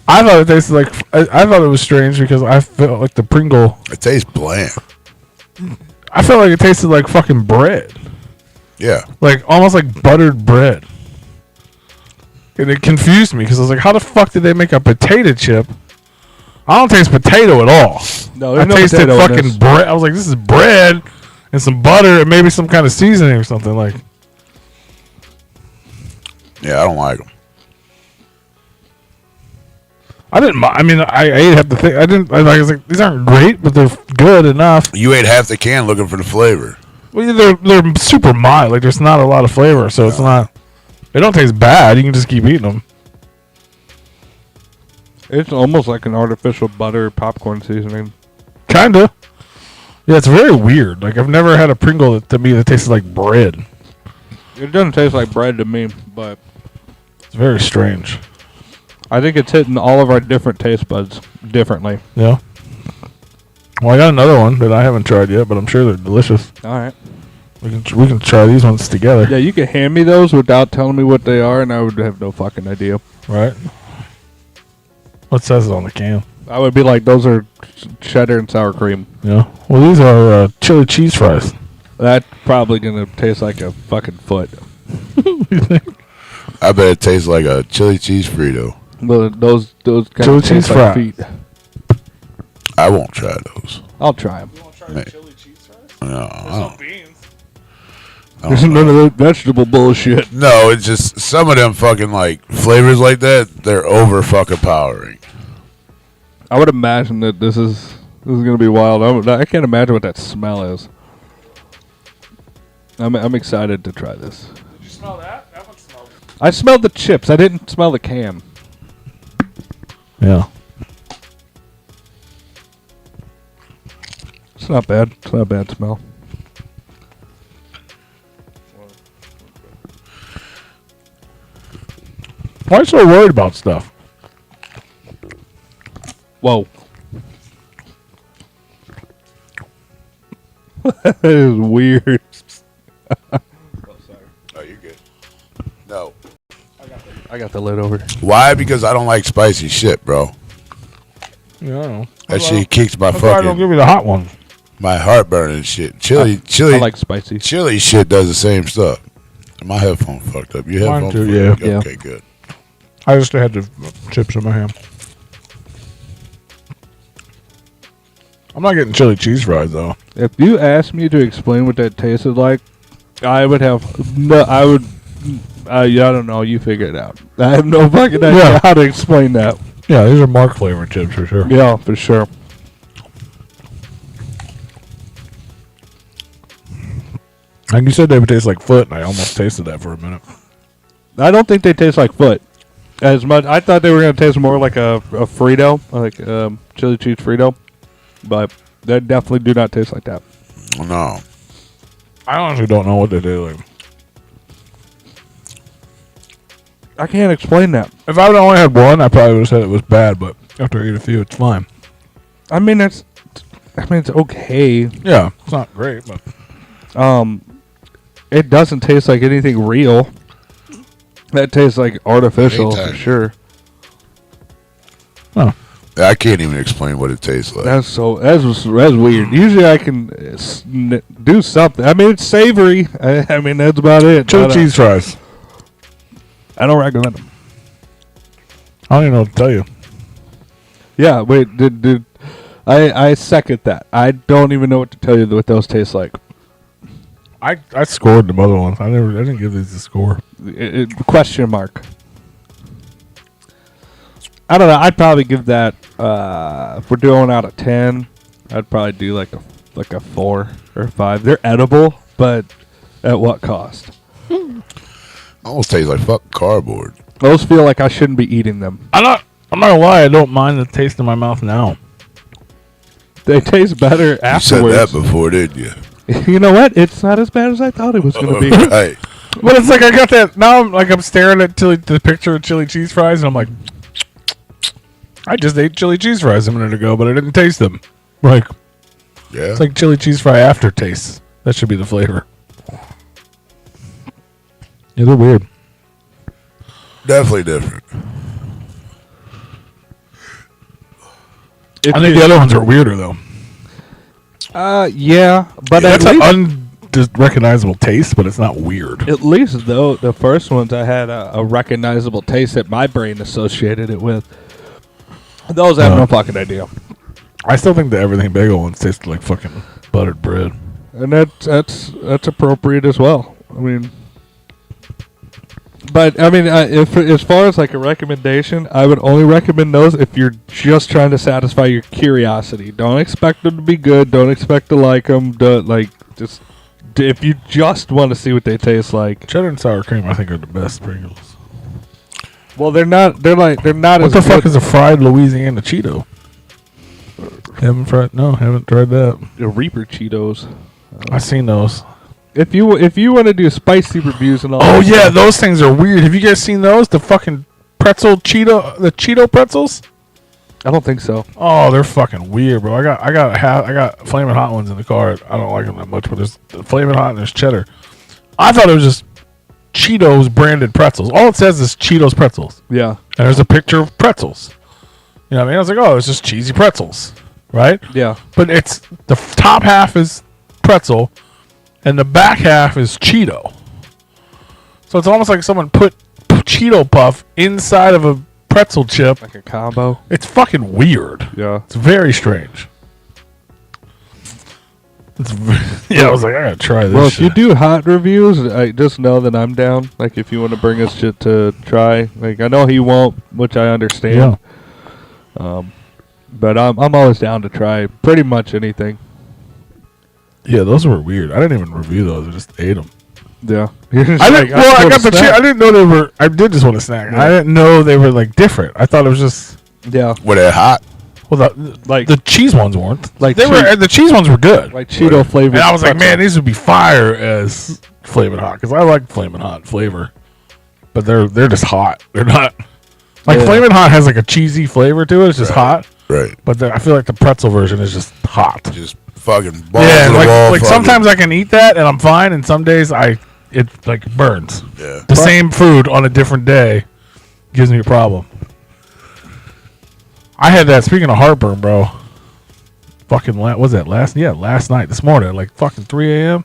I thought it tasted like. I thought it was strange because I felt like the Pringle. It tastes bland. I felt like it tasted like fucking bread. Yeah. Like almost like buttered bread. And it confused me because I was like, how the fuck did they make a potato chip? I don't taste potato at all. No, I there's no tasted potato in fucking this. bread. I was like, this is bread and some butter and maybe some kind of seasoning or something. Like, Yeah, I don't like them. I didn't. I mean, I ate half the thing. I didn't. I was like, these aren't great, but they're good enough. You ate half the can looking for the flavor. Well, they're super mild. Like there's not a lot of flavor, so it's not. They don't taste bad. You can just keep eating them. It's almost like an artificial butter popcorn seasoning. Kinda. Yeah, it's very weird. Like I've never had a Pringle that to me that tastes like bread. It doesn't taste like bread to me, but It's very strange. I think it's hitting all of our different taste buds differently. Yeah. Well, I got another one that I haven't tried yet, but I'm sure they're delicious. All right. We can try these ones together. Yeah, you can hand me those without telling me what they are, and I would have no fucking idea. Right. What says it on the can? I would be like, those are cheddar and sour cream. Yeah. Well, these are chili cheese fries. That's probably gonna taste like a fucking foot. I bet it tastes like a chili cheese Frito. Well, those kind Chili of taste cheese like fries. feet. I won't try those. I'll try them. You want to try the Man. chili cheese fries? No, I don't. beans. There's none of that vegetable bullshit. No, it's just some of them fucking like flavors like that. They're over fucking powering. I would imagine that this is gonna be wild. I can't imagine what that smell is. I'm excited to try this. Did you smell that? That one smelled. I smelled the chips. I didn't smell the can. Yeah. It's not bad. It's not a bad smell. Why are you so worried about stuff? Whoa. That is weird. Oh, you're good. No. I got the lid over. Why? Because I don't like spicy shit, bro. Yeah, I don't know. That shit kicks my That's why I don't fucking give you the hot one. my heartburn and shit. Chili, I like spicy. chili shit does the same stuff. My headphone fucked up. Your Mine headphone too, fucked up? yeah. Okay, good. I just had the chips in my hand. I'm not getting chili cheese fries though. If you asked me to explain what that tasted like, I would have no. I would. Yeah, I don't know. You figure it out. I have no fucking idea Yeah. how to explain that. Yeah, these are Mark flavored chips for sure. Yeah, for sure. And you said they would taste like foot, and I almost tasted that for a minute. I don't think they taste like foot as much. I thought they were gonna taste more like a Frito, like chili cheese Frito, but they definitely do not taste like that. No. I honestly don't know what they do. Like, I can't explain that. if I would only had one, I probably would have said it was bad. But after I eat a few, it's fine. I mean, it's okay. Yeah, it's not great, but It doesn't taste like anything real. That tastes like artificial for Anytime. sure. I can't even explain what it tastes like. That's weird. Usually I can do something. I mean, it's savory. I mean, that's about it. chili cheese fries. I don't recommend them. I don't even know what to tell you. Yeah, wait. Did I second that? I don't even know what to tell you what those taste like. I scored the other ones. I didn't give these a score. Question mark. I don't know. I'd probably give that. If we're doing out of 10, I'd probably do like a 4 or 5. They're edible, but at what cost? Almost tastes like fucking cardboard. Those feel like I shouldn't be eating them. I'm not gonna lie. I don't mind the taste in my mouth now. They taste better You said afterwards. that before, didn't you? You know what? It's not as bad as I thought it was going to be. Right. But it's like I got that now. I'm staring at the picture of chili cheese fries, and I'm like, I just ate chili cheese fries a minute ago, but I didn't taste them. Like Yeah. it's like chili cheese fry aftertaste. That should be the flavor. Yeah, they're weird. Definitely different. I think the other ones are weirder though. Yeah, but Yeah, at that's least, an unrecognizable taste, but it's not weird. at least though the first ones I had a recognizable taste that my brain associated it with. Those I have no fucking idea, I still think the everything bagel ones taste like fucking buttered bread. and that's appropriate as well. I mean, But I mean, if as far as like a recommendation, I would only recommend those if you're just trying to satisfy your curiosity. Don't expect them to be good. Don't expect to like them. Just if you just want to see what they taste like. Cheddar and sour cream, I think, are the best Pringles. Well, they're not. They're not What as the fuck good. is a fried Louisiana Cheeto? Haven't tried that. The Reaper Cheetos? I've seen those. If you want to do spicy reviews and all. Oh that yeah, stuff, those things are weird. Have you guys seen those? The fucking pretzel Cheeto, the Cheeto pretzels. I don't think so. Oh, they're fucking weird, bro. I got flaming hot ones in the car. I don't like them that much, but there's flaming hot and there's cheddar. I thought it was just Cheetos branded pretzels. All it says is Cheetos pretzels, Yeah. and there's a picture of pretzels. You know what I mean? I was like, oh, it's just cheesy pretzels, right? Yeah. But it's the top half is pretzel, and the back half is Cheeto. So it's almost like someone put Cheeto puff inside of a pretzel chip. Like a combo. It's fucking weird. Yeah. It's very strange. I was like, I gotta try this. Well, if shit. you do hot reviews, I just know that I'm down. Like, if you want to bring us shit to try, like I know he won't, which I understand. But I'm always down to try pretty much anything. Yeah, those were weird. I didn't even review those. I just ate them. Yeah. I didn't know they were. I did just want a snack. Yeah. I didn't know they were like different. I thought it was just. Yeah. Were they hot? Well, Like the cheese ones weren't. Like they were. The cheese ones were good. like Cheeto flavored. And I was like, pretzel. man, these would be fire as flaming hot because I like flaming hot flavor, but they're just hot. They're not like Yeah. flaming hot has like a cheesy flavor to it. It's just hot, Right. but I feel like the pretzel version is just hot. Just fucking balls Yeah, to the wall. like fucking- sometimes I can eat that and I'm fine, and some days it like burns. Yeah. The same food on a different day gives me a problem. I had that. Speaking of heartburn, bro. Fucking was that last night, this morning, at like fucking 3 a.m.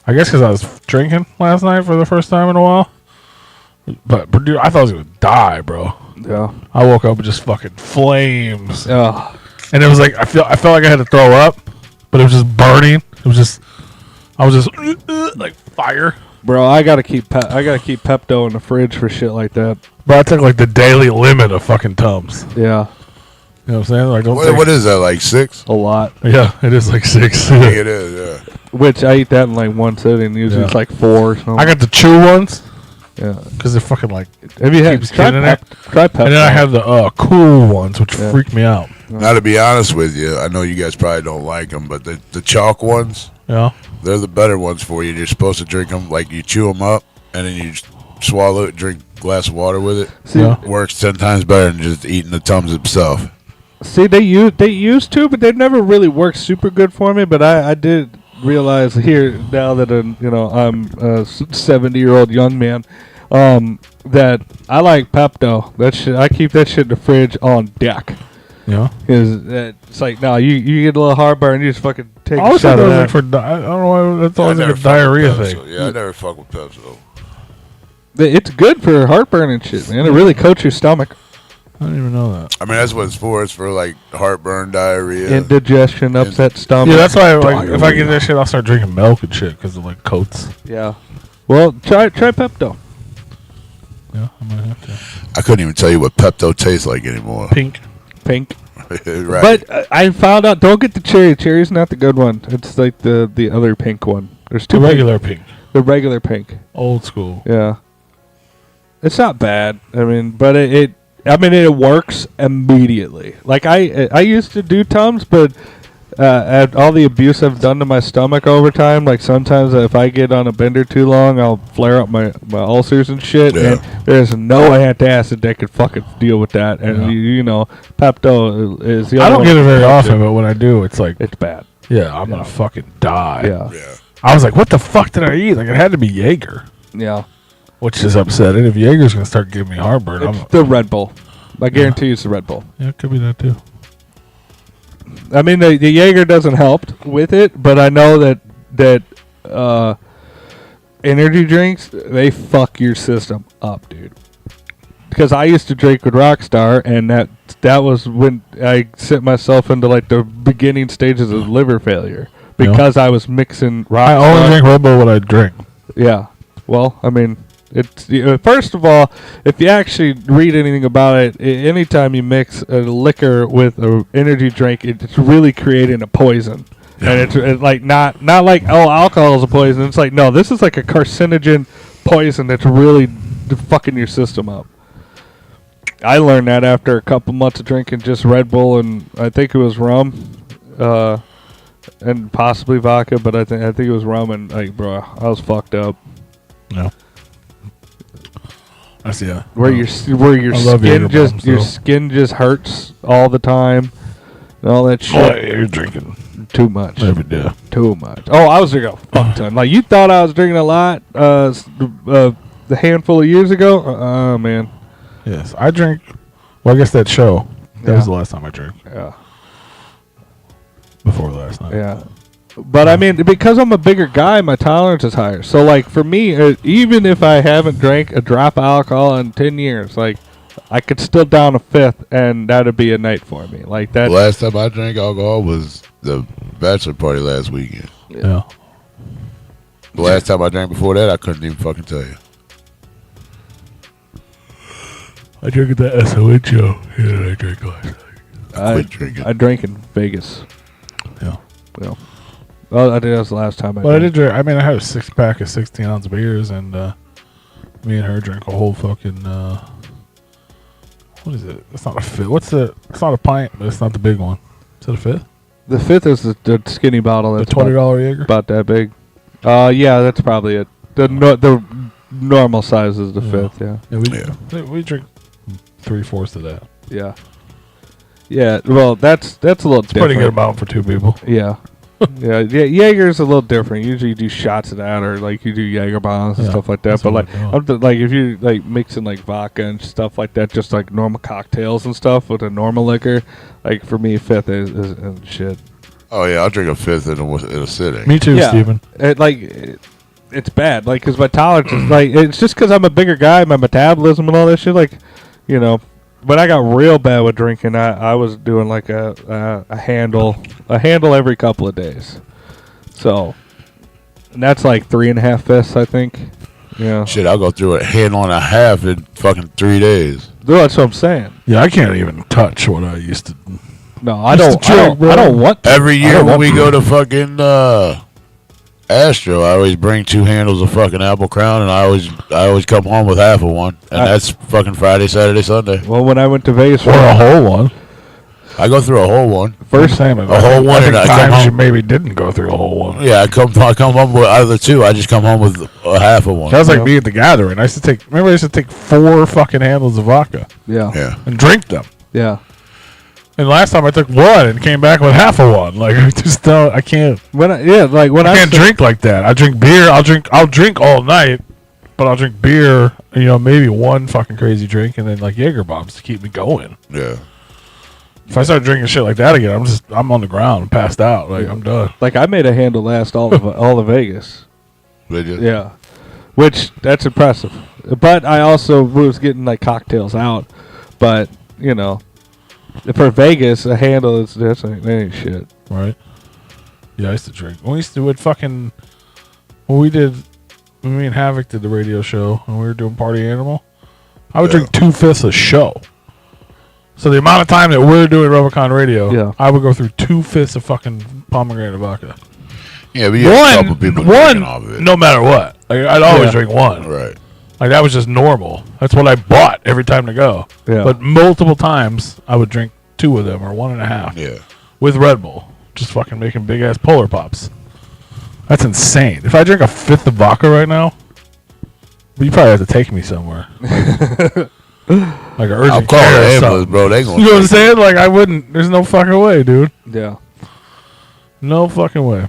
I guess because I was drinking last night for the first time in a while. But dude, I thought I was gonna die, bro. Yeah. I woke up with just fucking flames, Oh. and it was like I felt like I had to throw up, but it was just burning. It was just I was just like fire. Bro, I gotta keep Pepto in the fridge for shit like that. But I took like the daily limit of fucking Tums. Yeah. You know what I'm saying? Like, don't What is that, like 6? A lot. Yeah, it is like 6. I think it is, yeah. Which I eat that in like one sitting. Usually Yeah. it's like 4 or something. I got the chew ones yeah. because they're fucking like. Have you had keeps try getting in Try Pepto. And then I have the cool ones, which Yeah. freak me out. Now, to be honest with you, I know you guys probably don't like them, but the chalk ones, Yeah. they're the better ones for you. You're supposed to drink them, like you chew them up, and then you just swallow it, drink a glass of water with it. See, Yeah. Works 10 times better than just eating the Tums itself. see, they used to, but they've never really worked super good for me. But I did realize here now that I'm a 70-year-old young man, that I like Pepto. That shit, I keep that shit in the fridge on deck. Yeah. Cause it's like no, you get a little heartburn, you just fucking take I a always shot thought of that that. was like for. I don't know why that's always I like never a fuck with diarrhea Pepsi. thing. Yeah, I never fuck with Pepsi. It's good for heartburn and shit, man. It really coats your stomach. I didn't even know that. I mean, that's what it's for. It's for like heartburn, diarrhea. Indigestion, upset stomach. Yeah, that's why. Like, if I get that shit, I'll start drinking milk and shit because of like coats. Yeah. Well, try Pepto. Yeah, I might have to. I couldn't even tell you what Pepto tastes like anymore. Pink. Pink. Right. But I found out. Don't get the cherry. Cherry's not the good one. It's like the other pink one. There's two. The regular pink. The regular pink. Old school. Yeah. It's not bad. I mean, but it works immediately. Like I used to do Tums, but at all the abuse I've done to my stomach over time, like sometimes if I get on a bender too long, I'll flare up my ulcers and shit. Yeah. And there's no antacid that could fucking deal with that. And Yeah. you know, Pepto is the. I only don't get one it very that helps often, you. but when I do, it's like, It's bad. yeah, I'm gonna fucking die. Yeah. yeah. I was like, what the fuck did I eat? Like, it had to be Jaeger, Yeah. which is upsetting. If Jaeger's gonna start giving me heartburn, It's the Red Bull. I guarantee you it's the Red Bull. yeah, it could be that too. I mean, the Jaeger doesn't help with it, but I know that energy drinks, they fuck your system up, dude. Because I used to drink with Rockstar, and that was when I sent myself into like the beginning stages of liver failure because I was mixing Rockstar. I only drink Red Bull when I drink. Yeah. Well, I mean, It's first of all, if you actually read anything about it, anytime you mix a liquor with an energy drink, it's really creating a poison. And it's like not like alcohol is a poison. It's like no, this is like a carcinogen poison that's really fucking your system up. I learned that after a couple months of drinking just Red Bull and I think it was rum, and possibly vodka, but I think it was rum and like, bro, I was fucked up. No. I see. Where your skin just hurts all the time and all that shit. Oh, yeah, you're drinking too much. every day. Too much. Oh, I was drinking a fuck ton. Like you thought I was drinking a lot the handful of years ago. Oh man. Yes, I drink. Well, I guess that show. That was the last time I drank. Yeah. Before last night. Yeah. But I mean, because I'm a bigger guy, my tolerance is higher. So like for me, even if I haven't drank a drop of alcohol in 10 years, like I could still down a fifth, and that'd be a night for me. Like that. The last time I drank alcohol was the bachelor party last weekend. Yeah. The last time I drank before that, I couldn't even fucking tell you. I drank at that SON show. Yeah, I drank last night. Quit drinking. I drank in Vegas. Yeah. Well, I think that was the last time I But I drank. did drink. I mean, I had a 6-pack of 16-ounce beers, and me and her drank a whole fucking. What is it? It's not a fifth. It's not a pint, but it's not the big one. Is it a fifth? The fifth is the skinny bottle. The That's $20 Jaeger. about that big. Yeah, that's probably it. The normal size is the fifth. Yeah. Yeah, we drink 3/4 of that. Yeah. Yeah. Well, that's a little It's a pretty good amount for 2 people. Yeah. Yeah. Jaeger's a little different. Usually you do shots of that, or like you do Jaeger bombs and stuff like that. that's But what like, I'm like if you're like mixing like vodka and stuff like that, just like normal cocktails and stuff with a normal liquor, like for me, fifth is shit. Oh yeah, I'll drink a fifth in a sitting. Me too, Yeah. Steven. It's bad. Like, cause my tolerance is like, it's just cause I'm a bigger guy, my metabolism and all that shit. Like, you know, when I got real bad with drinking, I was doing like a handle every couple of days. So, and that's like 3.5 fists, I think. Yeah. Shit, I'll go through a handle and a half in fucking 3 days. That's what I'm saying. Yeah, I can't even touch what I used to. No, I Just don't. a joke, bro. I don't want to. Every I year don't when want we to. go to fucking Astro, I always bring 2 handles of fucking Apple Crown, and I always come home with half of one, and that's fucking Friday, Saturday, Sunday. Well, when I went to Vegas, Or a whole one. I go through a whole one. First time, A whole one, I and think I come times you home. maybe didn't go through a whole one. Yeah, I come home with out of the 2. I just come home with a half of one. That was like Yeah. me at the gathering. I used to take 4 fucking handles of vodka yeah, Yeah. and drink them. yeah. And last time I took 1 and came back with half of one. Like I just don't. I can't. When I Can't drink like that. I drink beer. I'll drink all night, but I'll drink beer. You know, maybe 1 fucking crazy drink, and then like Jaeger bombs to keep me going. Yeah. If I start drinking shit like that again, I'm on the ground, passed out. Like I'm done. Like I made a handle last all of Vegas. Did you? Yeah, which that's impressive. But I also was getting like cocktails out. But you know, for Vegas, a handle is that's like, that ain't shit. Right? Yeah, I used to drink. We used to do it fucking. When me and Havoc did the radio show and we were doing Party Animal, I would drink 2/5 a show. So the amount of time that we're doing Replicon Radio, Yeah. I would go through 2/5 of fucking pomegranate vodka. Yeah, but you had a couple people drinking off of it. No matter what. Like, I'd always Yeah. drink 1. Right. Like that was just normal. That's what I bought every time to go. Yeah. But multiple times I would drink 2 of them or 1.5 Yeah. with Red Bull, just fucking making big ass Polar Pops. That's insane. If I drink a 5th of vodka right now, you probably have to take me somewhere. Like an urgent I'll call care the or ambulance, something. bro. They gonna You know what I'm saying? Like I wouldn't. There's no fucking way, dude. Yeah. No fucking way.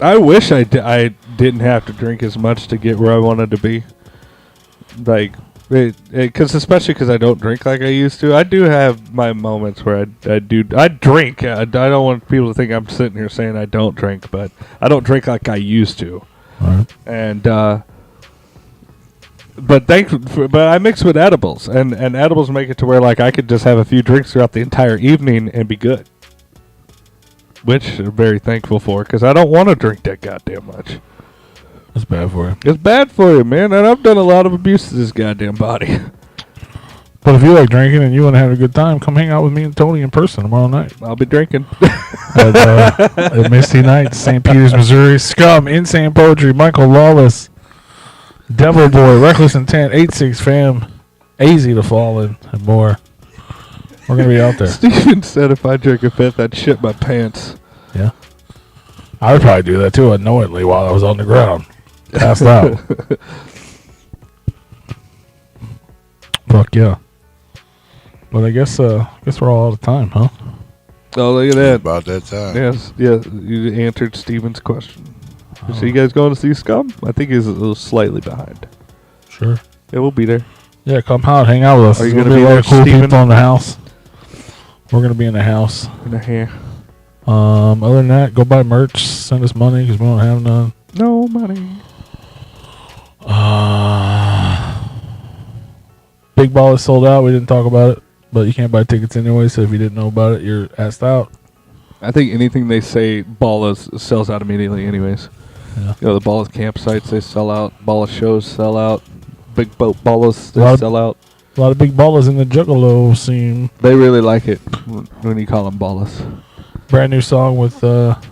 I wish I didn't have to drink as much to get where I wanted to be. Like, because especially because I don't drink like I used to. I do have my moments where I drink. I don't want people to think I'm sitting here saying I don't drink, but I don't drink like I used to. Right. And but I mix with edibles, and edibles make it to where like I could just have a few drinks throughout the entire evening and be good. Which I'm very thankful for, because I don't want to drink that goddamn much. That's bad for you. It's bad for you, man. And I've done a lot of abuse to this goddamn body. But if you like drinking and you want to have a good time, come hang out with me and Tony in person tomorrow night. I'll be drinking. At Misty Nights, St. Peters, Missouri. Scum, Insane Poetry, Michael Lawless, Devil Boy, Reckless Intent, 86 Fam, AZ to Fallen, and more. We're going to be out there. Steven said if I drink a fifth, I'd shit my pants. Yeah. I would probably do that too unknowingly while I was on the ground. Passed out. Fuck yeah. But I guess we're all out of time, huh? Oh, look at that. About that time. Yes, yeah, you answered Steven's question. So you guys going to see Scum? I think he's a little slightly behind. Sure. Yeah, we'll be there. Yeah, come out, hang out with us. Are you There's gonna be be a lot there, of cool Steven? people in the house. We're gonna be in the house. In the hair. Other than that, go buy merch. Send us money because we don't have none. No money. Big Ball is sold out. We didn't talk about it, but you can't buy tickets anyway. So if you didn't know about it, you're asked out. I think anything they say Ballas sells out immediately anyways. Yeah. You know, the Ballas campsites, they sell out. Ballas shows sell out. Big boat Ballas, A lot they of- sell out. A lot of big ballers in the Juggalo scene. They really like it when you call them Ballas. Brand new song with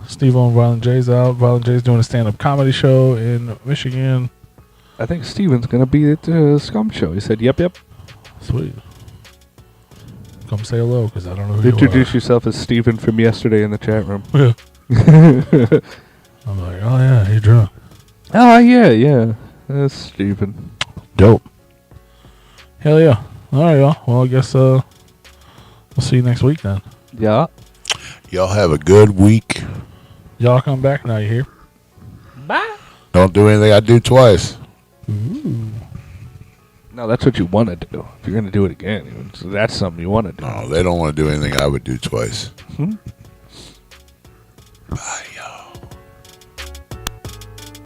Steve-O and Violent J's out. Violent J's doing a stand-up comedy show in Michigan. I think Steven's going to be at the Scum show. He said, yep. Sweet. Come say hello because I don't know who Introduce yourself as Steven from yesterday in the chat room. you are. I'm like, oh yeah, you're drunk. Oh, yeah. That's Steven. Dope. Hell yeah. All right, y'all. Well, I guess we'll see you next week then. Yeah. Y'all have a good week. Y'all come back now, you hear? Don't do anything I do twice. No, that's what you want to do. If you're going to do it again, that's something you want to do. No, they don't want to do anything I would do twice. Bye.